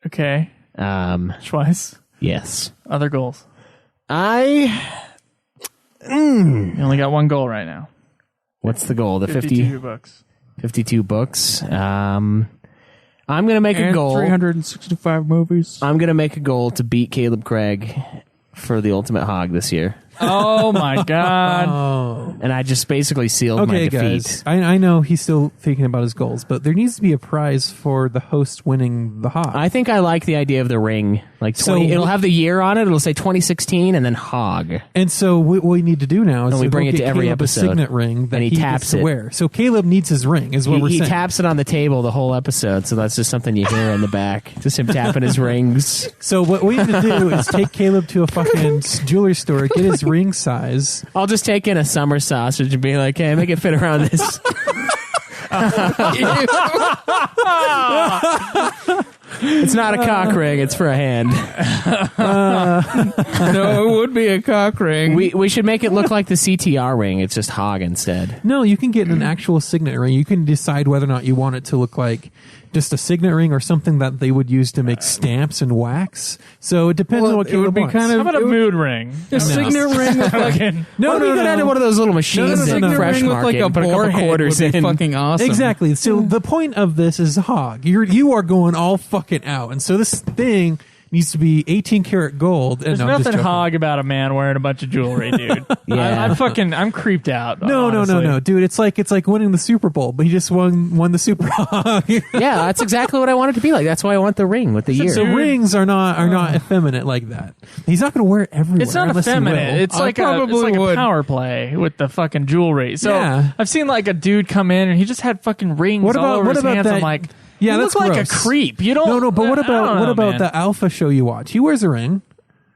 Okay. Schweiss. Yes. Other goals. You You only got one goal right now. What's the goal? The 52 books. 52 books. I'm going to make a And goal. 365 movies. I'm going to make a goal to beat Kaleb Craig for the Ultimate Hog this year. Oh my god. Oh. And I just basically sealed my Okay, defeat. guys. I know he's still thinking about his goals, but there needs to be a prize for the host winning the hog. I think I like the idea of the ring. Like So 20, it'll have the year on it. It'll say 2016 and then Hog. And so what we need to do now is And we to bring go it get to every Caleb episode. a signet ring that And he he taps gets to it. wear. So Caleb needs his ring, is what we're He saying. taps it on the table the whole episode, so that's just something you hear in the back. Just him tapping his rings. So what we need to do is take Caleb to a fucking jewelry store, get his ring size. I'll just take in a summer sausage and be like, hey, make it fit around this. It's not a cock ring, it's for a hand. No, it would be a cock ring. We should make it look like the CTR ring. It's just Hog instead. No, you can get an actual signet ring. You can decide whether or not you want it to look like just a signet ring or something that they would use to make stamps and wax. So it depends on what it would Caleb be wants. kind How of about a mood ring? a signet ring with like Fucking- No, What if no, you no, go down to no. one of those little machines no, at no. Fresh ring with Market like a and put a couple boar head would quarters be in? fucking awesome. Exactly. So the point of this is Hog. You are going all fucking out, and so this thing needs to be 18 karat gold. There's And I'm just nothing joking. hog about a man wearing a bunch of jewelry, dude. Yeah. I'm creeped out. No, honestly. dude. It's like winning the Super Bowl, but he just won the Super Hog. Yeah, that's exactly what I want it to be like. That's why I want the ring with the year. So rings are not effeminate like that. He's not going to wear it everywhere. It's not unless he effeminate. will. It's I like probably a would. power play with the fucking jewelry. So Yeah. I've seen like a dude come in and he just had fucking rings What all about- over what his about hands. that- I'm like, Yeah, you that's look like gross. a creep. You don't. No, but what I don't know, about man. the Alpha show you watch? He wears a ring.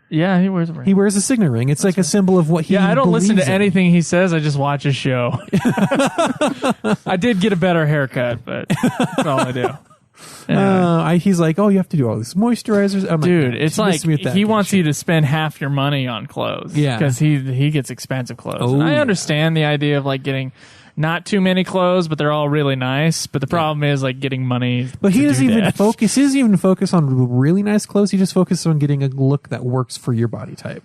Yeah, he wears a ring. He wears a signet ring. It's like a symbol of what he. Yeah, I don't listen to believes in. anything he says. I just watch his show. I did get a better haircut, but that's all I do. Anyway. He's like, oh, you have to do all these moisturizers. I'm Dude, like, it's you like missed me with that he good wants shit. you to spend half your money on clothes. Yeah. because he gets expensive clothes. Oh, And I yeah. understand the idea of like getting not too many clothes, but they're all really nice. But the problem is like getting money. But he to doesn't do even that. focus. He doesn't even focus on really nice clothes. He just focuses on getting a look that works for your body type.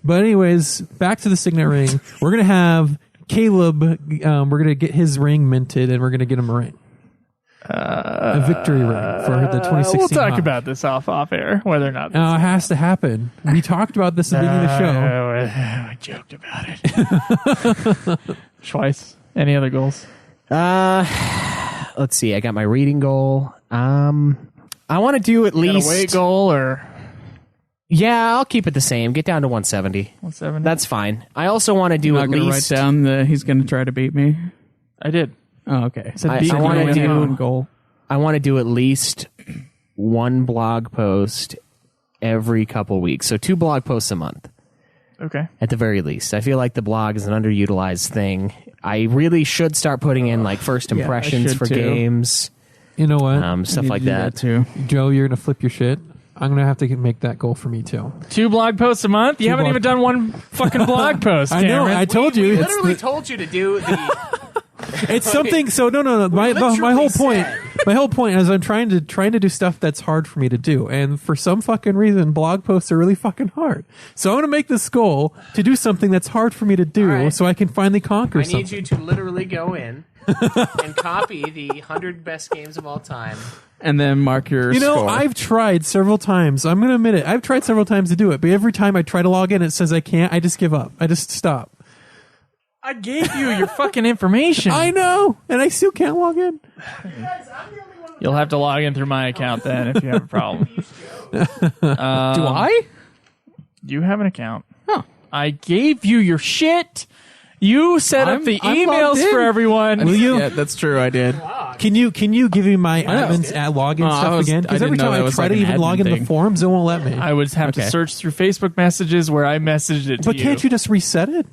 But anyways, back to the signet ring. We're gonna have Caleb. We're gonna get his ring minted, and we're gonna get him a ring. A victory ring for the 2016. We'll talk Hawk. about this off air, whether or not. It has to happen. We talked about this at the beginning of the show. I joked about it. Twice. Any other goals? Let's see. I got my reading goal. I want to do at Got least a weight goal or Yeah, I'll keep it the same. Get down to 170. 170? That's fine. I also want to do Not at going to write least. down the he's going to try to beat me. I did. Oh, okay. Said I beat me wanna with do- one one goal. I want to do at least one blog post every couple weeks. So 2 blog posts a month. Okay. At the very least. I feel like the blog is an underutilized thing. I really should start putting in like first I impressions should for too. games, You know what, stuff Need like to do that. too. Joe? You're gonna flip your shit. I'm gonna have to make that goal for me too. 2 blog posts a month? You haven't blog even done one fucking blog post, I know. Cameron. I told you. It's Literally the- told you to do the. It's something. So no. My whole point. My whole point is I'm trying to do stuff that's hard for me to do, and for some fucking reason, blog posts are really fucking hard. So I'm gonna make this goal to do something that's hard for me to do, All right. so I can finally conquer I something. need you to literally go in and copy the 100 best games of all time. And then mark your You know, score. I've tried several times. I'm gonna admit it. I've tried several times to do it, but every time I try to log in, it says I can't. I just give up. I just stop. I gave you your fucking information. I know, and I still can't log in. You'll have to log in through my account then if you have a problem. Do I? You have an account. Huh. I gave you your shit. You set up the I'm logged emails in. for everyone. Will you? Yeah, that's true. I did. Can you give me my admin's login I stuff was- again? I Because didn't every know time that I was try like to an even log admin into the thing. forums, it won't let me. I would have to Okay. search through Facebook messages where I messaged it to But can't you just reset it?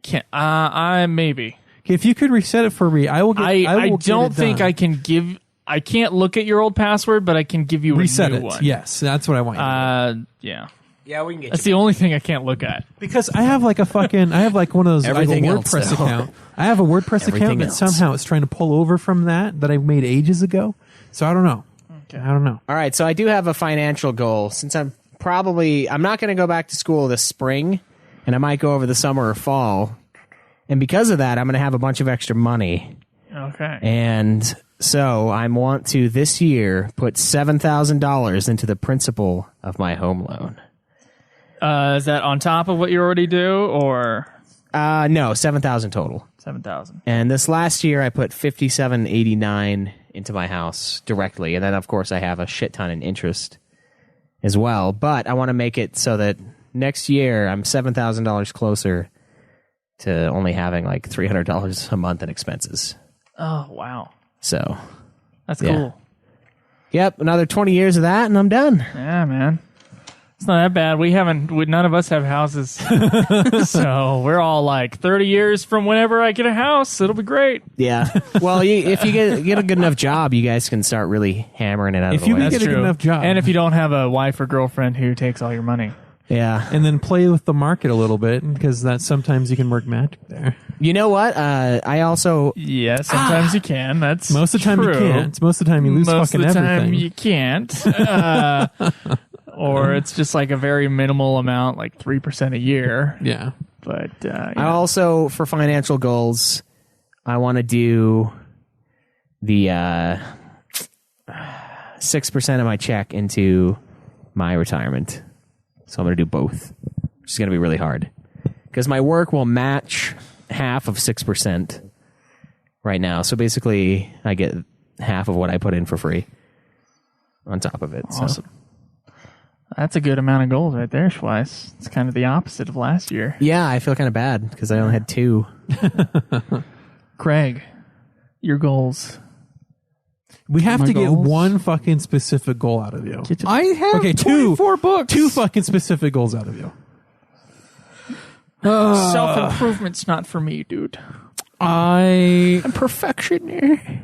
Can't. I maybe. If you could reset it for me, I will. Get, I will don't think I can give. I can't look at your old password, but I can give you reset a new it. one. Yes, that's what I want. You to do. Yeah. Yeah, we can get That's the only thing I can't look at. Because I have like I have like one of those. Everything I have a else, WordPress though. account. I have a WordPress Everything account that else. somehow is trying to pull over from that I made ages ago. So I don't know. I don't know. All right, so I do have a financial goal. Since I'm not going to go back to school this spring, and I might go over the summer or fall. And because of that, I'm going to have a bunch of extra money. Okay. And so I want to, this year, put $7,000 into the principal of my home loan. Is that on top of what you already do, or No, 7,000 total. 7,000? And this last year, I put $57.89 into my house directly. And then, of course, I have a shit ton in interest. as well. But I want to make it so that next year I'm $7,000 closer to only having like $300 a month in expenses. Oh, wow. So, That's Yeah. cool. yep, another 20 years of that and I'm done. Yeah, man. It's not that bad. None of us have houses. So we're all like 30 years from whenever I get a house. It'll be great. Yeah. Well, if you get a good enough job, you guys can start really hammering it out If of the you way. can get a good enough job. And if you don't have a wife or girlfriend who takes all your money. Yeah. and then play with the market a little bit, because that sometimes you can work magic there. You know what? I also... Yeah, sometimes you can. That's Most of the time true. you can't. Most of the time you lose Most fucking of the time everything. you can't. Or it's just like a very minimal amount, like 3% a year. Yeah. But I also, for financial goals, I want to do the 6% of my check into my retirement. So I'm going to do both, which is going to be really hard. Because my work will match half of 6% right now. So basically, I get half of what I put in for free on top of it. Awesome. So. That's a good amount of goals right there, Schweiss. It's kind of the opposite of last year. Yeah, I feel kind of bad because I only had 2. Craig, your goals. We have My to get goals? one fucking specific goal out of you. I have Okay, 24 books. 2 fucking specific goals out of you. Self-improvement's not for me, dude. I'm Perfection.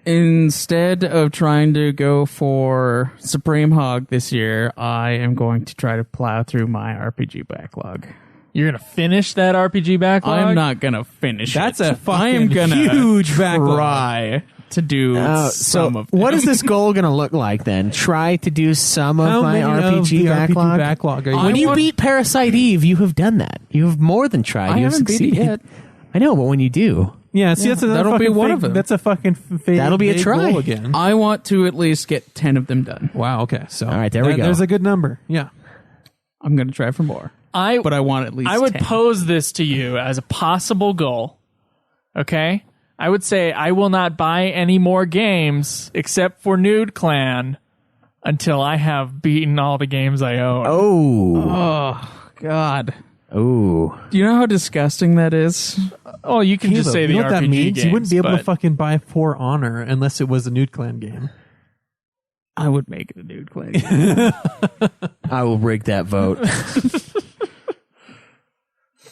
instead of trying to go for Supreme Hog this year, I am going to try to plow through my RPG backlog. You're going to finish that RPG backlog? I'm not gonna finish That's it. a fucking I am gonna huge backlog. try to do So some of them. what is this goal going to look like then? Try to do some of How my many of RPG the backlog? RPG backlog are you When you want- beat Parasite Eve, you have done that. You have more than tried. I you have haven't beat it succeeded. yet. I know, but when you do, Yeah, see, that's that'll fucking be one fake- of them. That's a fucking That'll be a try. goal again. I want to at least get 10 of them done. Wow. Okay. So All right, there we go. There's a good number. Yeah. I'm gonna try for more, but I want at least. I would 10. pose this to you as a possible goal. Okay? I would say I will not buy any more games except for NUDE Clan until I have beaten all the games I own. Oh God! oh, Do you know how disgusting that is? Oh, you can just Caleb, say you the know what RPG that means? games. You wouldn't be able to but- fucking buy For Honor unless it was a NUDE Clan game. I would make it a NUDE Clan. I will rig that vote.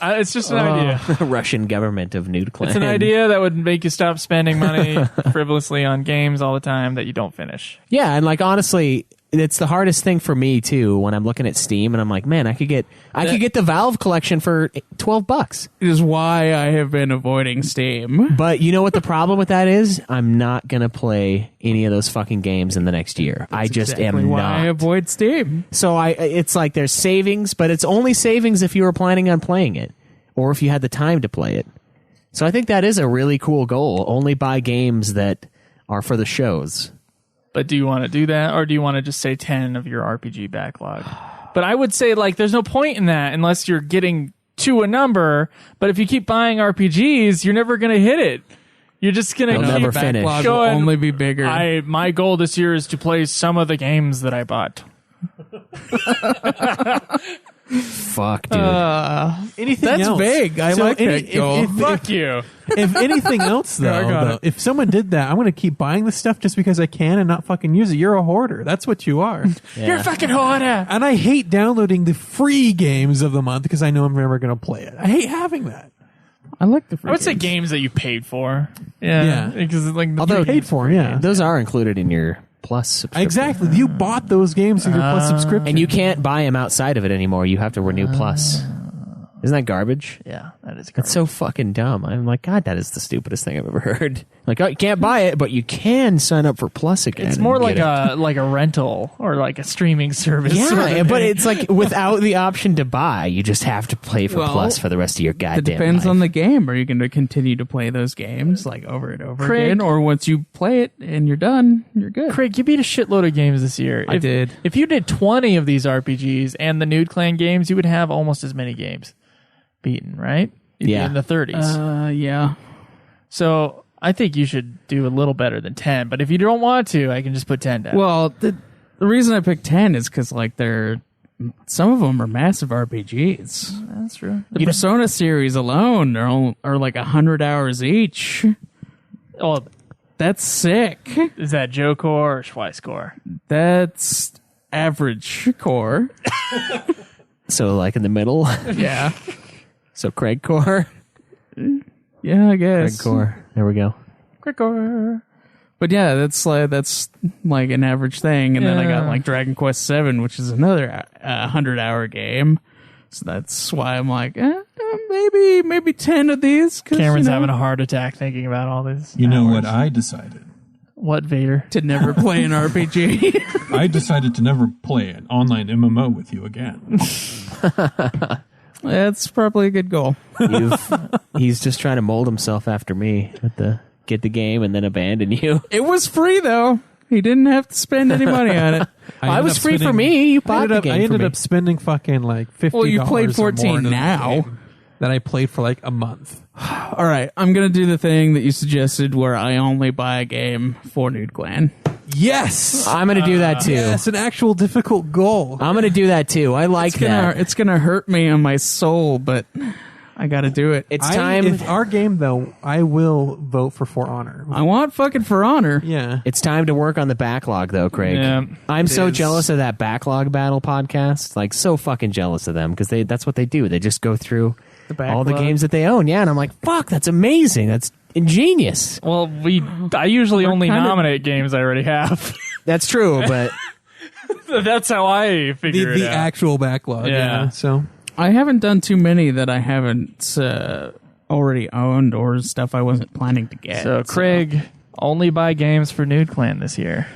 It's just an idea. Russian government of NUDE Clan. It's an idea that would make you stop spending money frivolously on games all the time that you don't finish. Yeah, and like honestly, it's the hardest thing for me too when I'm looking at Steam and I'm like, man, I could get the Valve collection for $12. Is why I have been avoiding Steam. But you know what the problem with that is? I'm not gonna play any of those fucking games in the next year. I just Exactly am why not. I avoid Steam. So it's like there's savings, but it's only savings if you were planning on playing it or if you had the time to play it. So I think that is a really cool goal. Only buy games that are for the shows. But do you want to do that, or do you want to just say 10 of your RPG backlog? But I would say, like, there's no point in that unless you're getting to a number. But if you keep buying RPGs, you're never going to hit it. You're just going to You'll never keep finish. Backlog will going. only be bigger. My goal this year is to play some of the games that I bought. Fuck, dude. Anything That's else? big. I like that goal. Fuck you. If anything else, I got though, it. if someone did that, I'm going to keep buying this stuff just because I can and not fucking use it. You're a hoarder. That's what you are. You're a fucking hoarder. And I hate downloading the free games of the month because I know I'm never going to play it. I hate having that. I like the free I would say games. games that you paid for. Yeah. Yeah. Because, like, Although You paid for, yeah. those are included in your Plus subscription. Exactly. You bought those games with your Plus subscription. And you can't buy them outside of it anymore. You have to renew Plus. Isn't that garbage? yeah, that is That's so fucking dumb. I'm like, God, that is the stupidest thing I've ever heard. Like, oh, you can't buy it, but you can sign up for Plus again. It's and more get like it. a rental or like a streaming service. Yeah, sort of but thing. it's like without the option to buy, you just have to play for Well, Plus for the rest of your goddamn It depends life. on the game. Are you going to continue to play those games like over and over Craig- again, or once you play it and you're done, you're good? Craig, you beat a shitload of games this year. I did. If you did 20 of these RPGs and the NUDE Clan games, you would have almost as many games beaten, right? You'd be Yeah. in the 30s. Yeah. So I think you should do a little better than 10. But if you don't want to, I can just put 10 down. Well, The reason I picked 10 is because like some of them are massive RPGs. That's true. The Persona series alone are like 100 hours each. Oh, That's sick. is that Joe core or Schweiss core? That's average core. So like in the middle. Yeah. So Craig core. Yeah, I Craig guess. core. There we go. Core. But yeah, that's like an average thing. And then I got Yeah. like Dragon Quest VII, which is another 100-hour game. So that's why I'm like, maybe 10 of these. Cameron's having a heart attack thinking about all this. You know what I decided? What, Vader? to never play an RPG. I decided to never play an online MMO with you again. That's probably a good goal. He's just trying to mold himself after me with get the game and then abandon you. It was free though. He didn't have to spend any money on it. I was free for me. You bought the game I for ended me. up spending fucking like $50. Well, you played 14 or more into the now. game that I played for like a month. All right, I'm gonna do the thing that you suggested, where I only buy a game for NUDE Clan. Yes, I'm going to do that too. yes, an actual difficult goal. I'm going to do that too. I like that. It's gonna hurt me on my soul, but I got to do it. It's time. If our game though, I will vote for Honor. I want fucking For Honor. Yeah, It's time to work on the backlog, though, Craig. Yeah, I'm so is. jealous of that backlog battle podcast. Like, so fucking jealous of them because that's what they do. They just go through all the backlog. games that they own. Yeah, and I'm like, fuck, that's amazing. That's ingenious. well, I usually only kinda- nominate games I already have. That's true, but That's how I figure it the out. actual backlog. Yeah. So I haven't done too many that I haven't already owned or stuff I wasn't planning to get. So Craig only buy games for NUDE Clan this year.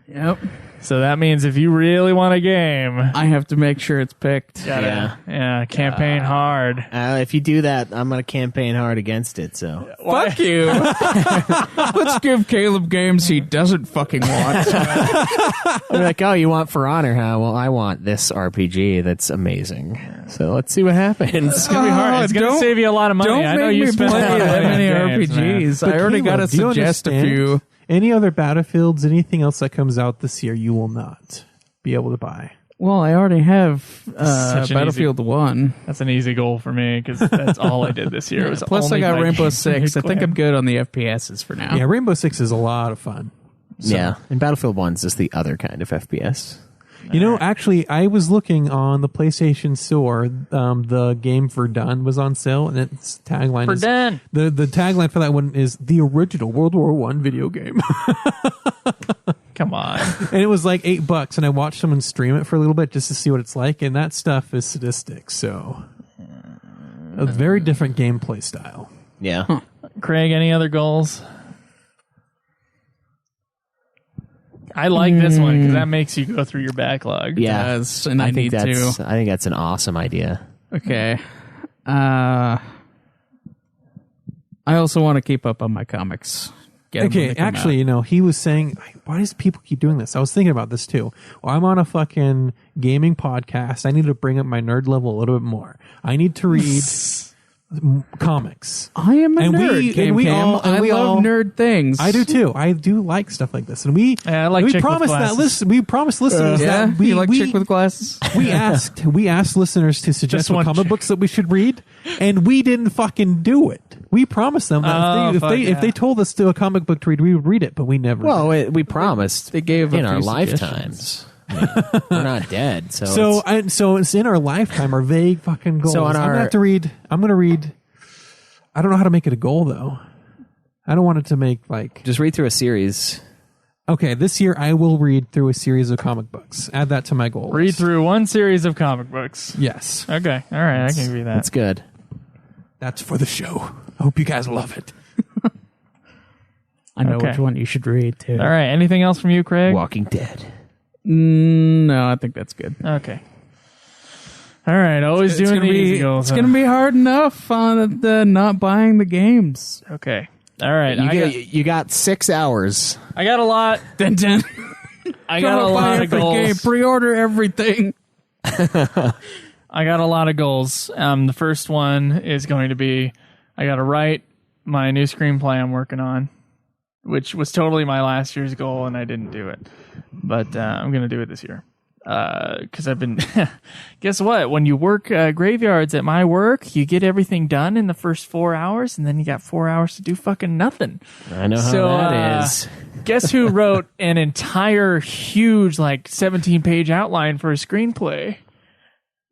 Yep. So that means if you really want a game, I have to make sure it's picked. yeah, campaign hard. if you do that, I'm going to campaign hard against it. So Fuck you. Let's give Caleb games he doesn't fucking want. I'm like, oh, you want For Honor, huh? Well, I want this RPG that's amazing. So let's see what happens. It's gonna be hard. It's gonna don't- save you a lot of money. Don't I know make you me spend a play lot of that money many on games, man. RPGs. But I already got to Caleb, do you suggest a understand? few. Any other Battlefields, anything else that comes out this year, you will not be able to buy. Well, I already have Such an Battlefield 1. That's an easy goal for me because that's all I did this year. Was Plus, I only got buy Rainbow games for Six. I NUDE think Clan. I'm good on the FPSs for now. Yeah, Rainbow Six is a lot of fun. Yeah, and Battlefield 1's just the other kind of FPS. You know, actually, I was looking on the PlayStation Store. The game Verdun was on sale, and its tagline is Verdun. the tagline for that one is the original World War I video game, Come on. and it was like $8. And I watched someone stream it for a little bit just to see what it's like, and that stuff is sadistic. So, a very different gameplay style. Yeah. Craig, any other goals? I like this one because that makes you go through your backlog. Yeah. Does, and I need think to. I think that's an awesome idea. Okay. I also want to keep up on my comics. Get 'em when Okay, they come actually, out. you know, he was saying, why does people keep doing this? I was thinking about this too. Well, I'm on a fucking gaming podcast. I need to bring up my nerd level a little bit more. I need to read comics. I am a And nerd. we- Game and we Cam. all- and I we love all- nerd things. I do too. I do like stuff like this, and we Yeah, I like we chick with promised that glasses. listen. We promised listeners Yeah, that we you like we, chick with glasses? we asked listeners to suggest Just what one comic chick. books that we should read, and we didn't fucking do it. We promised them that Oh, if fuck they yeah. told us to a comic book to read, we would read it, but we never. Well, we promised They gave a in our few lifetimes. I mean, we're not dead, so, So it's in our lifetime, our vague fucking goals. So on I'm our- gonna have to read. I'm gonna read. I don't know how to make it a goal though. I don't want it to make like. just read through a series. Okay, this year I will read through a series of comic books. Add that to my goal. Read list. through one series of comic books. Yes, Okay. All right. I can give you that. That's good. that's for the show. I hope you guys love it. I know Okay. which one you should read too. All right. Anything else from you, Craig? Walking Dead. No, I think that's good. Okay. All right. Always doing the easy goals. It's gonna be hard enough on the not buying the games. Okay. All right. You got 6 hours. I got a lot. Dun, dun. I got a Gotta buy lot of every game, goals. pre-order everything. I got a lot of goals. The first one is going to be I got to write my new screenplay I'm working on. which was totally my last year's goal, and I didn't do it. But I'm going to do it this year. Because I've been... Guess what? When you work graveyards at my work, you get everything done in the first 4 hours, and then you got 4 hours to do fucking nothing. I know how that is. Guess who wrote an entire huge, like, 17-page outline for a screenplay?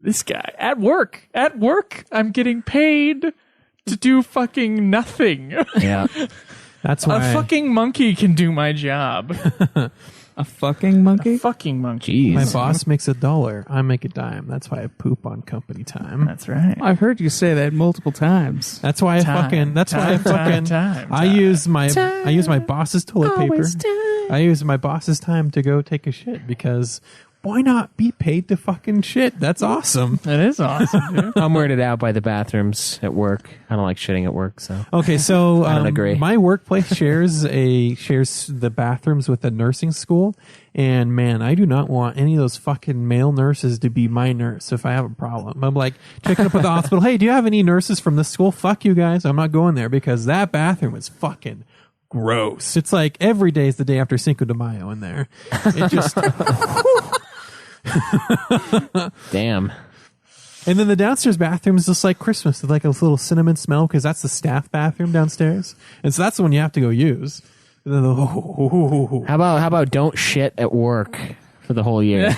This guy. At work. At work, I'm getting paid to do fucking nothing. Yeah. That's why A fucking monkey can do my job. A fucking monkey? Fucking monkey. Jeez. my boss makes $1, I make a dime. That's why I poop on company time. That's right. I've heard you say that multiple times. That's why I use my boss's toilet paper. I use my boss's time to go take a shit because why not be paid to fucking shit? That's awesome. That is awesome, dude. I'm weirded out by the bathrooms at work. I don't like shitting at work, so. Okay, so I don't agree. My workplace shares the bathrooms with a nursing school, and man, I do not want any of those fucking male nurses to be my nurse if I have a problem. I'm like checking up at the hospital. Hey, do you have any nurses from this school? Fuck you guys. I'm not going there because that bathroom is fucking gross. It's like every day is the day after Cinco de Mayo in there. It just. Damn. And then the downstairs bathroom is just like Christmas. It's like a little cinnamon smell because that's the staff bathroom downstairs. And so that's the one you have to go use. And then How about don't shit at work for the whole year?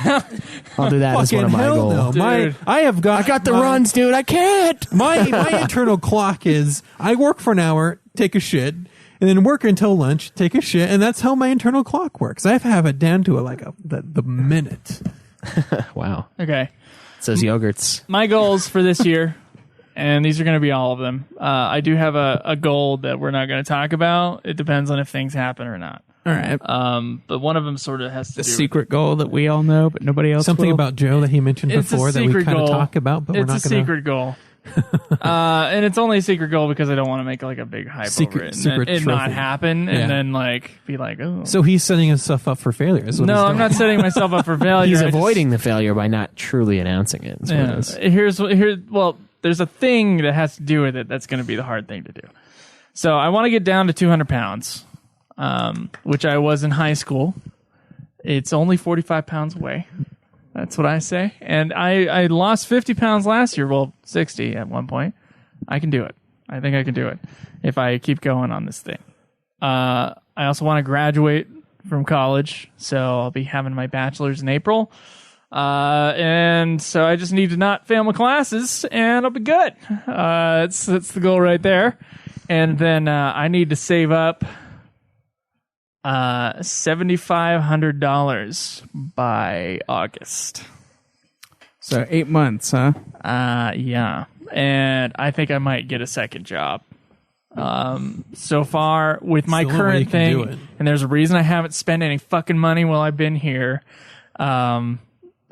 I'll do that as one of my goals. Dude. I got the runs, dude. I can't. My internal clock is I work for an hour, take a shit, and then work until lunch, take a shit, and that's how my internal clock works. I have it down to the minute. Wow. Okay. It's those yogurts. My goals for this year, and these are going to be all of them. I do have a goal that we're not going to talk about. It depends on if things happen or not. All right. But one of them sort of has to The do secret goal that we all know, but nobody else Something will. about Joe that he mentioned It's a before that we secret kind of goal. talk about, but we're it's not a going to. secret goal. And it's only a secret goal because I don't want to make like a big hype over it Secret and not trophy. happen Yeah. and then like be like, oh. So he's setting himself up for failure. Is what No, he's I'm doing. not setting myself up for failure. He's I just- avoiding the failure by not truly announcing it. That's what it is. Well, there's a thing that has to do with it that's going to be the hard thing to do. So I want to get down to 200 pounds, which I was in high school. It's only 45 pounds away. That's what I say. And I lost 50 pounds last year. Well, 60 at one point. I can do it. I think I can do it if I keep going on this thing. I also want to graduate from college, so I'll be having my bachelor's in April. And so I just need to not fail my classes, and I'll be good. That's the goal right there. And then I need to save up $7,500 by August. So 8 months, huh? Yeah. And I think I might get a second job. So far with my It's the only way you current can do thing, it. and there's a reason I haven't spent any fucking money while I've been here.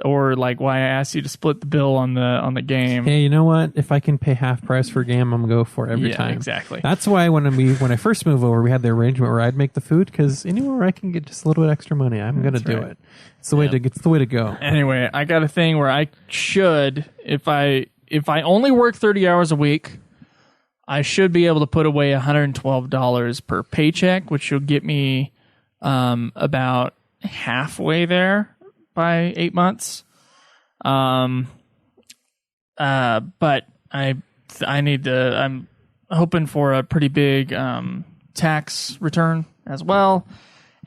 Or like why I asked you to split the bill on the game. Hey, you know what? If I can pay half price for a game, I'm gonna go for it every Yeah, time. exactly. That's why when I first moved over, we had the arrangement where I'd make the food because anywhere I can get just a little bit extra money, I'm gonna do right. it. It's the way to go. Anyway, I got a thing where I should, if I only work 30 hours a week, I should be able to put away $112 per paycheck, which will get me about halfway there by 8 months. But I need to. I'm hoping for a pretty big tax return as well.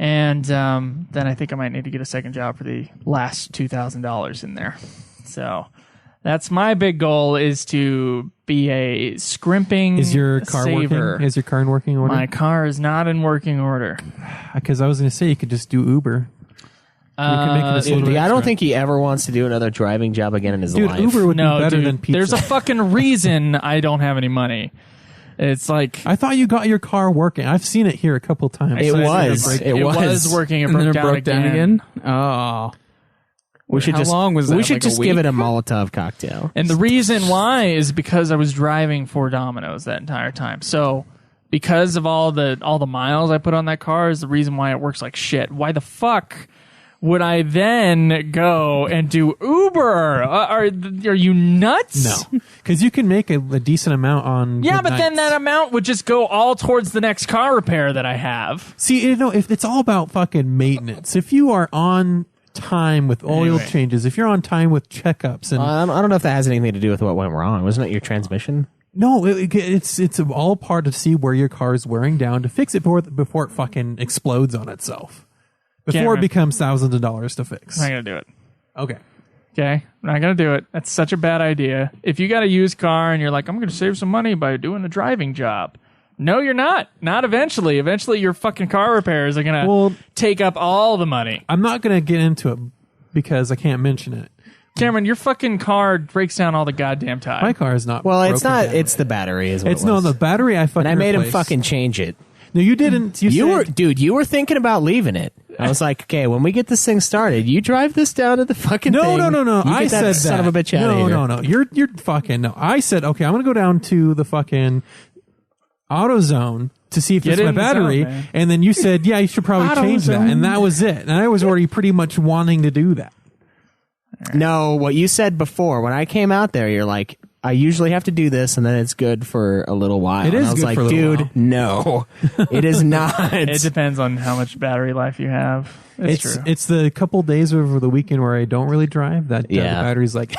And then I think I might need to get a second job for the last $2,000 in there. So that's my big goal, is to be a scrimping Is your car saver. working? Is your car in working order? My car is not in working order. Because I was going to say you could just do Uber. You could make it a little Dude, bit I don't extra. think he ever wants to do another driving job again in his Dude, life. Uber would No, be better dude, than pizza. there's a fucking reason I don't have any money. It's like I thought you got your car working. I've seen it here a couple times. It was. It was working. It And then broke, it broke down again? Oh. We should How just, long was that, We should like a just give week? it a Molotov cocktail. And the reason why is because I was driving for Domino's that entire time. So because of all the miles I put on that car is the reason why it works like shit. Why the fuck would I then go and do Uber? Are you nuts? No, Because you can make a decent amount on. Yeah, good but then nights. that amount would just go all towards the next car repair that I have. See, if it's all about fucking maintenance. If you are on time with oil Anyway. changes, if you're on time with checkups, and I don't know if that has anything to do with what went wrong. Wasn't it your transmission? no, it's all part to see where your car is wearing down to fix it before it fucking explodes on itself. Before Cameron. it becomes thousands of dollars to fix. I'm not going to do it. Okay. Okay? I'm not going to do it. That's such a bad idea. If you got a used car and you're like, I'm going to save some money by doing a driving job. No, you're not. Not eventually. Eventually, your fucking car repairs are going to take up all the money. I'm not going to get into it because I can't mention it. Cameron, your fucking car breaks down all the goddamn time. My car is not. Well, it's broken not. down. It's the battery. Is what It's it was. no the battery. I fucking. And I made him replaced. fucking change it. No, you didn't. You You were, said, dude. You were thinking about leaving it. I was like, okay, when we get this thing started, you drive this down to the fucking No, thing. no. You I get said that that. son of a bitch out of here. No. You're fucking no. I said okay. I'm gonna go down to the fucking AutoZone to see if Get it's my in the zone, battery, man. and then you said, yeah, you should probably change that, and that was it. And I was already pretty much wanting to do that. No, what you said before when I came out there, you're like, I usually have to do this, and then it's good for a little while. It is and I was good like, for a little dude, no, it is not. It depends on how much battery life you have. It's true. It's the couple days over the weekend where I don't really drive that the battery's like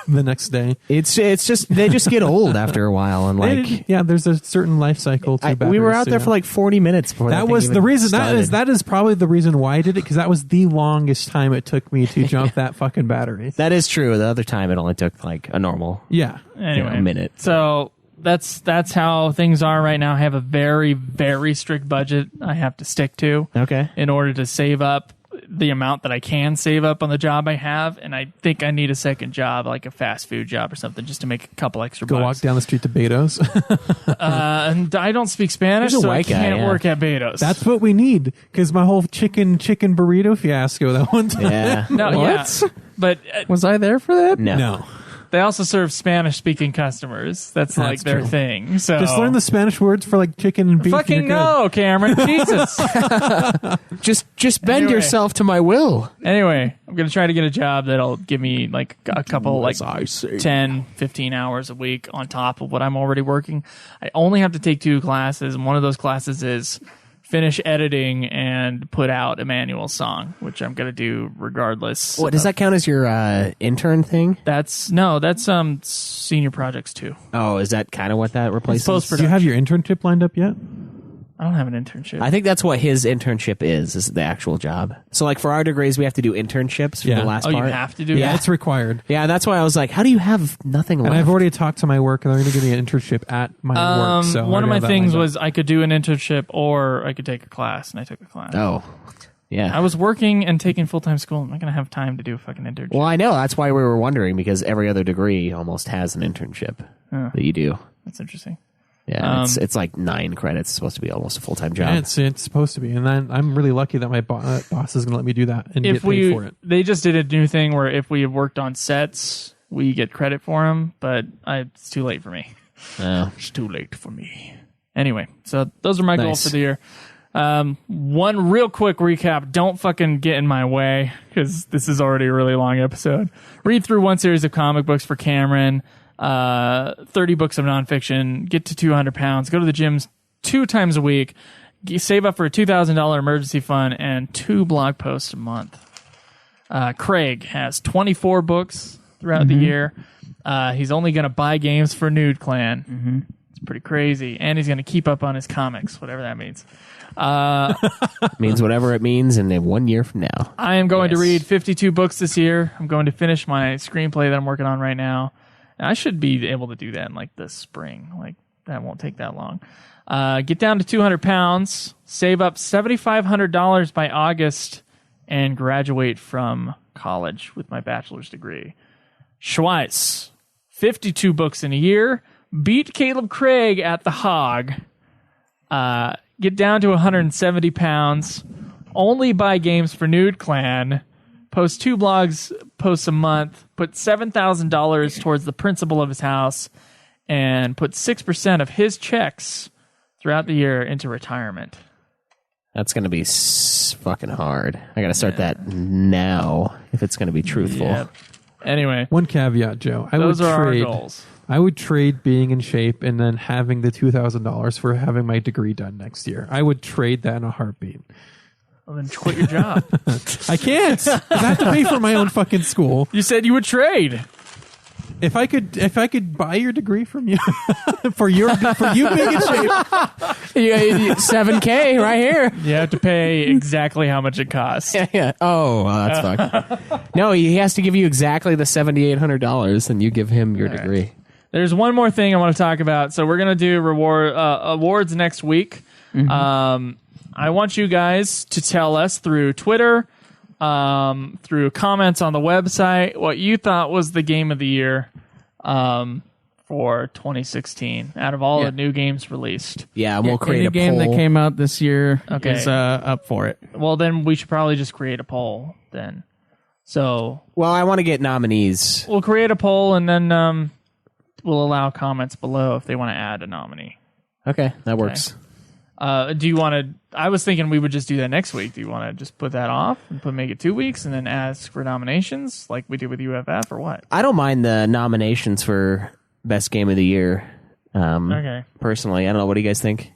the next day. It's just they just get old after a while, and like Yeah, there's a certain life cycle to batteries. we were out so there yeah. for like 40 minutes before That thing was the even reason. started. That is probably the reason why I did it, because that was the longest time it took me to jump that fucking battery. That is true. The other time it only took like a normal Yeah. Anyway, a minute. So that's how things are right now. I have a very, very strict budget I have to stick to Okay. in order to save up the amount that I can save up on the job I have. And I think I need a second job, like a fast food job or something, just to make a couple extra Go walk bucks. down the street to Beto's. And I don't speak Spanish, There's a so I white guy, can't yeah. work at Beto's. That's what we need, because my whole chicken burrito fiasco that one time. Yeah. no, What? yeah. But Was I there for that? No. they also serve Spanish-speaking customers. That's like their true. thing. So Just learn the Spanish words for like chicken and beef. fucking and you're good. no, Cameron. Jesus. Just bend Anyway. yourself to my will. Anyway, I'm going to try to get a job that'll give me like a couple, like 10, 15 hours a week on top of what I'm already working. I only have to take 2 classes, and one of those classes is finish editing and put out a manual song, which I'm going to do regardless. What does that count as your intern thing? That's senior projects too. Oh, is that kind of what that replaces? post-production. Do you have your internship lined up yet? I don't have an internship. I think that's what his internship is the actual job. So like for our degrees, we have to do internships for Yeah. the last oh, part. you have to do Yeah. that? It's required. Yeah, that's why I was like, how do you have nothing left? And I've already talked to my work, and they're going to give me an internship at my work. So I one of already my have that things lined up. was I could do an internship or I could take a class, and I took a class. Oh, yeah. I was working and taking full-time school. I'm not going to have time to do a fucking internship. Well, I know. That's why we were wondering, because every other degree almost has an internship that you do. That's interesting. Yeah, it's like 9 credits. It's supposed to be almost a full-time job. Yeah, it's supposed to be, and then I'm really lucky that my boss is going to let me do that and get paid for it. They just did a new thing where if we have worked on sets, we get credit for them, but it's too late for me. Oh. It's too late for me. Anyway, so those are my goals Nice. for the year. One real quick recap. Don't fucking get in my way, because this is already a really long episode. Read through one series of comic books for Cameron, 30 books of nonfiction, get to 200 pounds, go to the gyms 2 times a week, save up for a $2,000 emergency fund, and 2 blog posts a month. Craig has 24 books throughout the year. He's only going to buy games for NUDE Clan. It's pretty crazy. And he's going to keep up on his comics, whatever that means. Means whatever it means in 1 year from now. I am going to Yes. read 52 books this year. I'm going to finish my screenplay that I'm working on right now. And I should be able to do that in like the spring. Like that won't take that long. Get down to 200 pounds, save up $7,500 by August, and graduate from college with my bachelor's degree. Schweiss, 52 books in a year, beat Kaleb Craig at the Hog, get down to 170 pounds, only buy games for NUDE Clan, post 2 blogs posts a month, put $7,000 towards the principal of his house, and put 6% of his checks throughout the year into retirement. That's going to be fucking hard. I got to start that now if it's going to be truthful. Yep. Anyway, One caveat, Joe. I those would are trade. our goals. I would trade being in shape and then having the $2,000 for having my degree done next year. I would trade that in a heartbeat. Well, then quit your job. I can't. 'Cause I have to pay for my own fucking school. You said you would trade. If I could buy your degree from you for you being in shape. $7K right here. You have to pay exactly how much it costs. Yeah. Oh, well, that's fucked. No, he has to give you exactly the $7,800, and you give him your degree. There's one more thing I want to talk about. So we're gonna do awards next week. I want you guys to tell us through Twitter, through comments on the website, what you thought was the game of the year for 2016 out of all the new games released. Yeah, we'll create a game poll. that came out this year Okay. is up for it. Well, then we should probably just create a poll then. So Well, I want to get nominees. we'll create a poll and then we'll allow comments below if they want to add a nominee. Okay, that works. Do you want to? I was thinking we would just do that next week. Do you want to just put that off and make it 2 weeks and then ask for nominations like we did with UFF or what? I don't mind the nominations for best game of the year. Okay. Personally, I don't know. What do you guys think?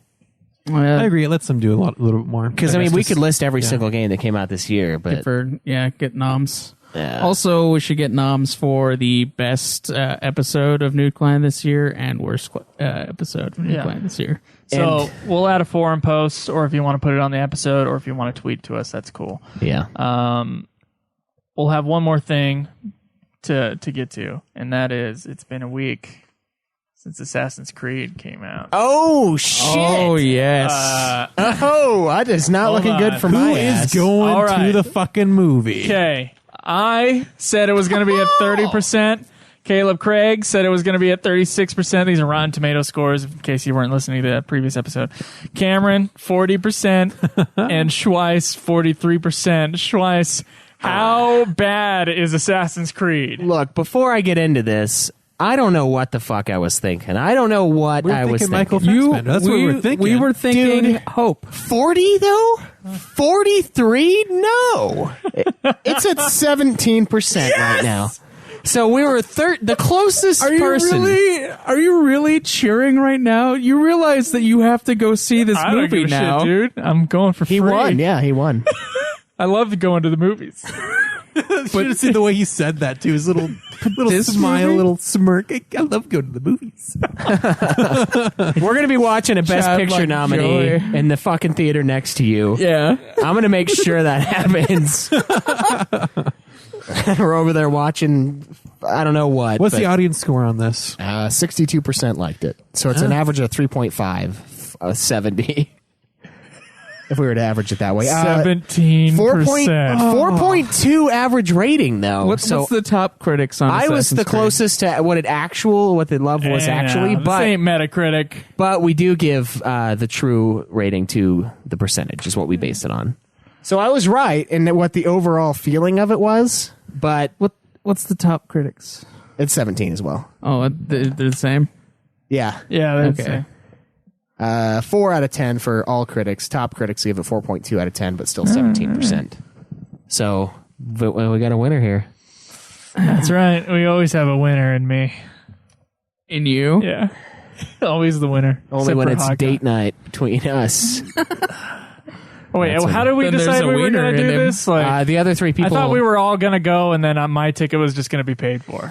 I agree. It lets them do a little bit more. Because I mean, we could list every single game that came out this year, but Get noms. Yeah. Also, we should get noms for the best episode of NUDE Clan this year and worst episode of NUDE Clan this year. So we'll add a forum post, or if you want to put it on the episode, or if you want to tweet to us, that's cool. yeah. We'll have one more thing to get to, and that is it's been a week since Assassin's Creed came out. Oh shit! Oh yes. Oh, that is not Hold looking good on. for Who my is ass. going All right. to the fucking movie? Okay, I said it was going to be at 30%. Kaleb Craig said it was going to be at 36%. These are Rotten Tomato scores, in case you weren't listening to that previous episode. Cameron, 40%, and Schweiss, 43%. Schweiss, how bad is Assassin's Creed? Look, before I get into this, I don't know what the fuck I was thinking. I don't know what I was thinking. Michael Fassbender. That's what we were thinking. We were thinking Dude. hope. 40 though? 43? No. It's at 17% right now. So we were the closest person. Are you really cheering right now? You realize that you have to go see this I don't movie give a now. shit, dude. I'm going for free. He won. Yeah, he won. I love going to the movies. Should have seen the way he said that too. His little This smile, movie? little smirk. I love going to the movies. We're going to be watching a Best Childlike Picture nominee joy. in the fucking theater next to you. Yeah. I'm going to make sure that happens. We're over there watching, I don't know what. What's the audience score on this? 62% liked it. So it's an average of 3.5, 70. If we were to average it that way. 17%. 4.2 average rating, though. What's the top critics on I was Assassin's the Creed? closest to what the love was actually, This ain't Metacritic. but we do give the true rating to the percentage is what we base it on. So I was right in what the overall feeling of it was, but What's the top critics? it's 17 as well. Oh, they're the same. Yeah. Yeah, that's Okay. 4 out of 10 for all critics. Top critics give it 4.2 out of 10, but still 17%. So we got a winner here. That's right. We always have a winner in me. In you? Yeah. Always the winner. Only Except when for it's Hawkeye. date night between us. Oh, wait, That's how did we Then there's decide a we were wiener going to in do him. this? Like, The other 3 I people. thought we were all going to go, and then my ticket was just going to be paid for.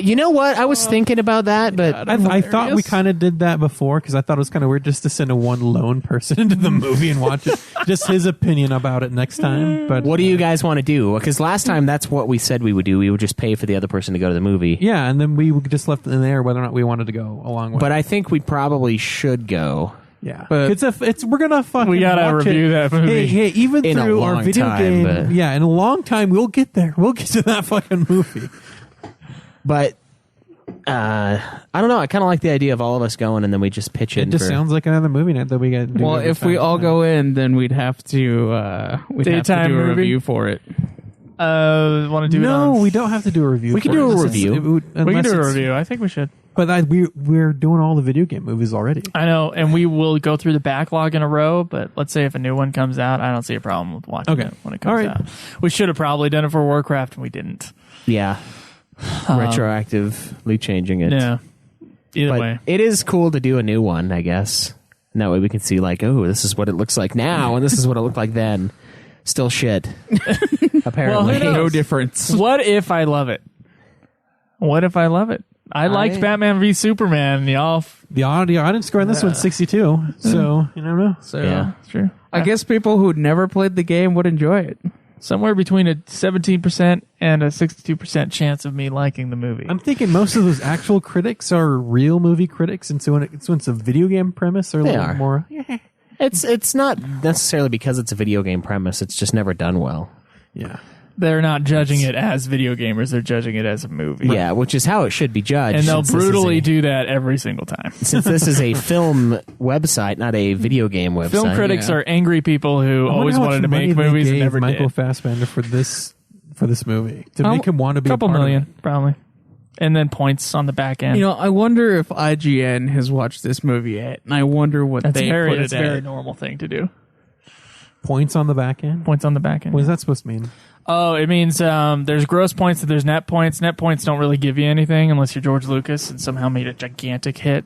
You know what? I was thinking about that, but I thought we kind of did that before because I thought it was kind of weird just to send a one lone person into the movie and watch it. Just his opinion about it next time. But what do you guys want to do? Because last time that's what we said we would do. We would just pay for the other person to go to the movie. Yeah, and then we just left it in there whether or not we wanted to go along with. But I think we probably should go. Yeah, But- it's we're gonna fucking We gotta watch review it. that movie. Hey, even In a through our long video time, game, but- yeah, in a long time we'll get there. We'll get to that fucking movie. But I don't know. I kind of like the idea of all of us going and then we just pitch It in. just for, sounds like another movie night that we got. Well, if we all go in, then we'd have to Daytime do a movie? review for it. Want to do it no, on... we don't have to do a review. We can for do it. a It's- review. We can unless do a it's- review. I think we should. But we're doing all the video game movies already. I know, and we will go through the backlog in a row, but let's say if a new one comes out, I don't see a problem with watching Okay. it when it comes All right. out. We should have probably done it for Warcraft, and we didn't. Yeah. Retroactively changing it. Yeah. Either But way. it is cool to do a new one, I guess. And that way we can see, like, oh, this is what it looks like now, and this is what it looked like then. Still shit. Apparently. Well, who knows? No difference. What if I love it? What if I love it? I liked Batman v Superman, y'all. The audience score on this one's 62. So, you never know. So Yeah. It's true. I guess people who'd never played the game would enjoy it. Somewhere between a 17% and a 62% chance of me liking the movie. I'm thinking most of those actual critics are real movie critics, and so when it's a video game premise, they're a They little are. more. It's not necessarily because it's a video game premise. It's just never done well. Yeah. They're not judging it as video gamers. They're judging it as a movie. Yeah, which is how it should be judged. And they'll since this is brutally a- do that every single time. Since this is a film website, not a video game website. Film critics yeah. are angry people who I wonder always how much wanted to money make they movies and gave never Michael did. Fassbender for this movie to make him want to be couple a part million, Of it. probably. And then points on the back end. You know, I wonder if IGN has watched this movie yet, and I wonder what that's they put a it very at. normal thing to do. Points on the back end. Points on the back end. What is that supposed to mean? Oh, it means there's gross points and there's net points. Net points don't really give you anything unless you're George Lucas and somehow made a gigantic hit.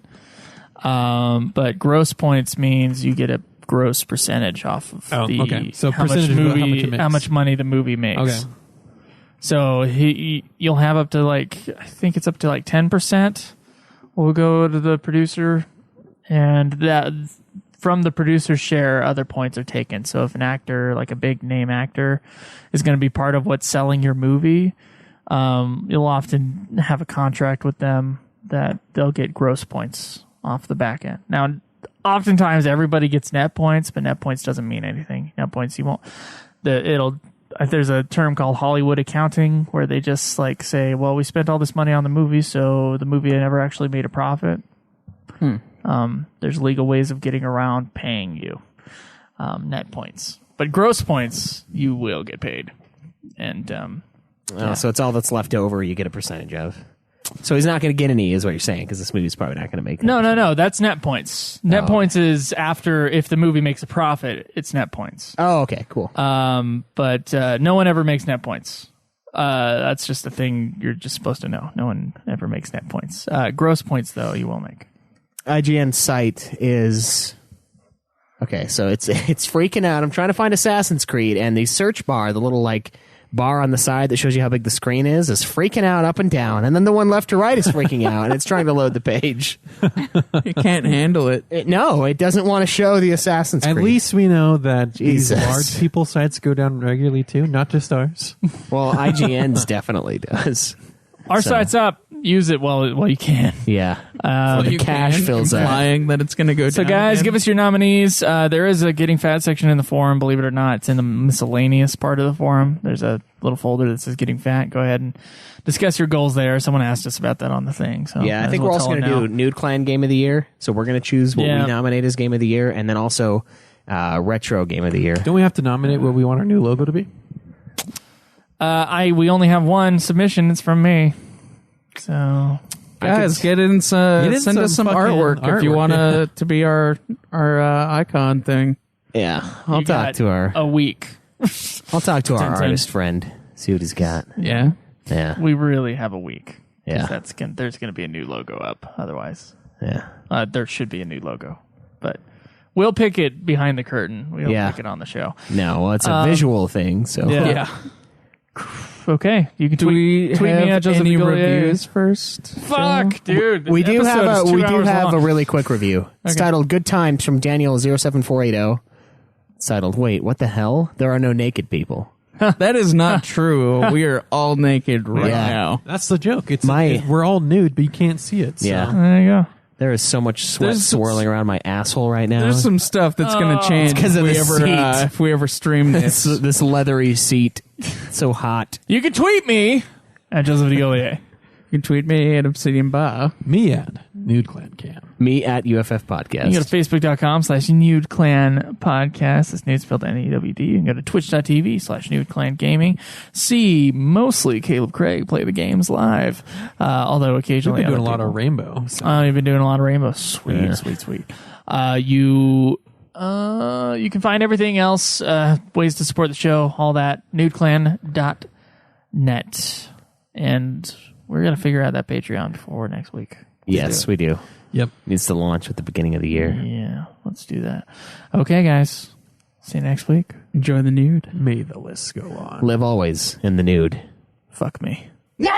But gross points means you get a gross percentage off of okay. So how much percentage of how much it movie, makes. how much money the movie makes. Okay. So you'll have up to I think it's up to 10%. Will go to the producer, and that from the producer's share, other points are taken. So if an actor, like a big name actor, is going to be part of what's selling your movie, you'll often have a contract with them that they'll get gross points off the back end. Now, oftentimes everybody gets net points, but net points doesn't mean anything. Net points, you won't. There's a term called Hollywood accounting where they just say, well, we spent all this money on the movie, so the movie never actually made a profit. There's legal ways of getting around paying you net points, but gross points you will get paid. And So it's all that's left over. You get a percentage of. So he's not going to get any, is what you're saying, because this movie's probably not going to make. no, that's net points. Net points is after if the movie makes a profit, it's net points. Oh, okay, cool. But no one ever makes net points. That's just a thing you're just supposed to know. No one ever makes net points. Gross points, though, you will make. IGN site is okay. So it's freaking out. I'm trying to find Assassin's Creed, and the search bar, the little bar on the side that shows you how big the screen is freaking out up and down, and then the one left to right is freaking out, and it's trying to load the page. It can't handle it. No, it doesn't want to show the Assassin's Creed. At least we know that Jesus. these large people sites go down regularly too, not just ours. Well, IGN's definitely does. Our So- site's up. Use it while you can. Yeah. The You cache can, fills up. implying that it's going to go So, down guys, again. give us your nominees. There is a Getting Fat section in the forum. Believe it or not, it's in the miscellaneous part of the forum. There's a little folder that says Getting Fat. Go ahead and discuss your goals there. Someone asked us about that on the thing. So Yeah, I might as think well we're also tell going to them do now. Nude Clan Game of the Year. So we're going to choose what Yeah. we nominate as Game of the Year, and then also Retro Game of the Year. Don't we have to nominate what we want our new logo to be? We only have one submission. It's from me. So Guys, get in send some us some fucking artwork if you artwork, want yeah. to be our icon thing. Yeah, I'll you talk got to our a week. I'll talk to our Tintin. artist friend. See what he's got. Yeah. Yeah, We really have a week. 'Cause Yeah. there's going to be a new logo up. Otherwise, yeah. there should be a new logo, but we'll pick it behind the curtain. We don't Yeah. pick it on the show. No, well, it's a visual thing. So Yeah. Okay, you can Do tweet, we tweet have me at Joseph any Gillier. reviews first? Fuck, dude. we This do episode have is a 2 we do hours have long. a really quick review. It's Okay. titled "Good Times" from Daniel 07480. It's titled, "Wait, what the hell? There are no naked people." That is not true. We are all naked right Yeah. now. That's the joke. We're all nude, but you can't see it. So. Yeah, There you go. there is so much sweat There's- swirling around my asshole right now. There's some stuff that's going to change It's 'cause of if we the ever seat. if we ever stream this this. this leathery seat, so hot. You can tweet me at Joseph Gillier. You can tweet me at Obsidian Bar. Me at Nude Clan Cam. Me at UFF Podcast. You can go to facebook.com/Nude Clan Podcast. It's nude spelled NEWD. You can go to twitch.tv/Nude Clan Gaming. See mostly Kaleb Craig play the games live. Although We've occasionally been doing a other lot of people. Rainbow. So. You've been doing a lot of Rainbow. Sweet, sweet. You can find everything else, ways to support the show, all that, nudeclan.net. And we're going to figure out that Patreon before next week. Yes, we do. Yep. Needs to launch at the beginning of the year. Yeah, let's do that. Okay, guys. See you next week. Enjoy the nude. May the list go on. Live always in the nude. Fuck me. No!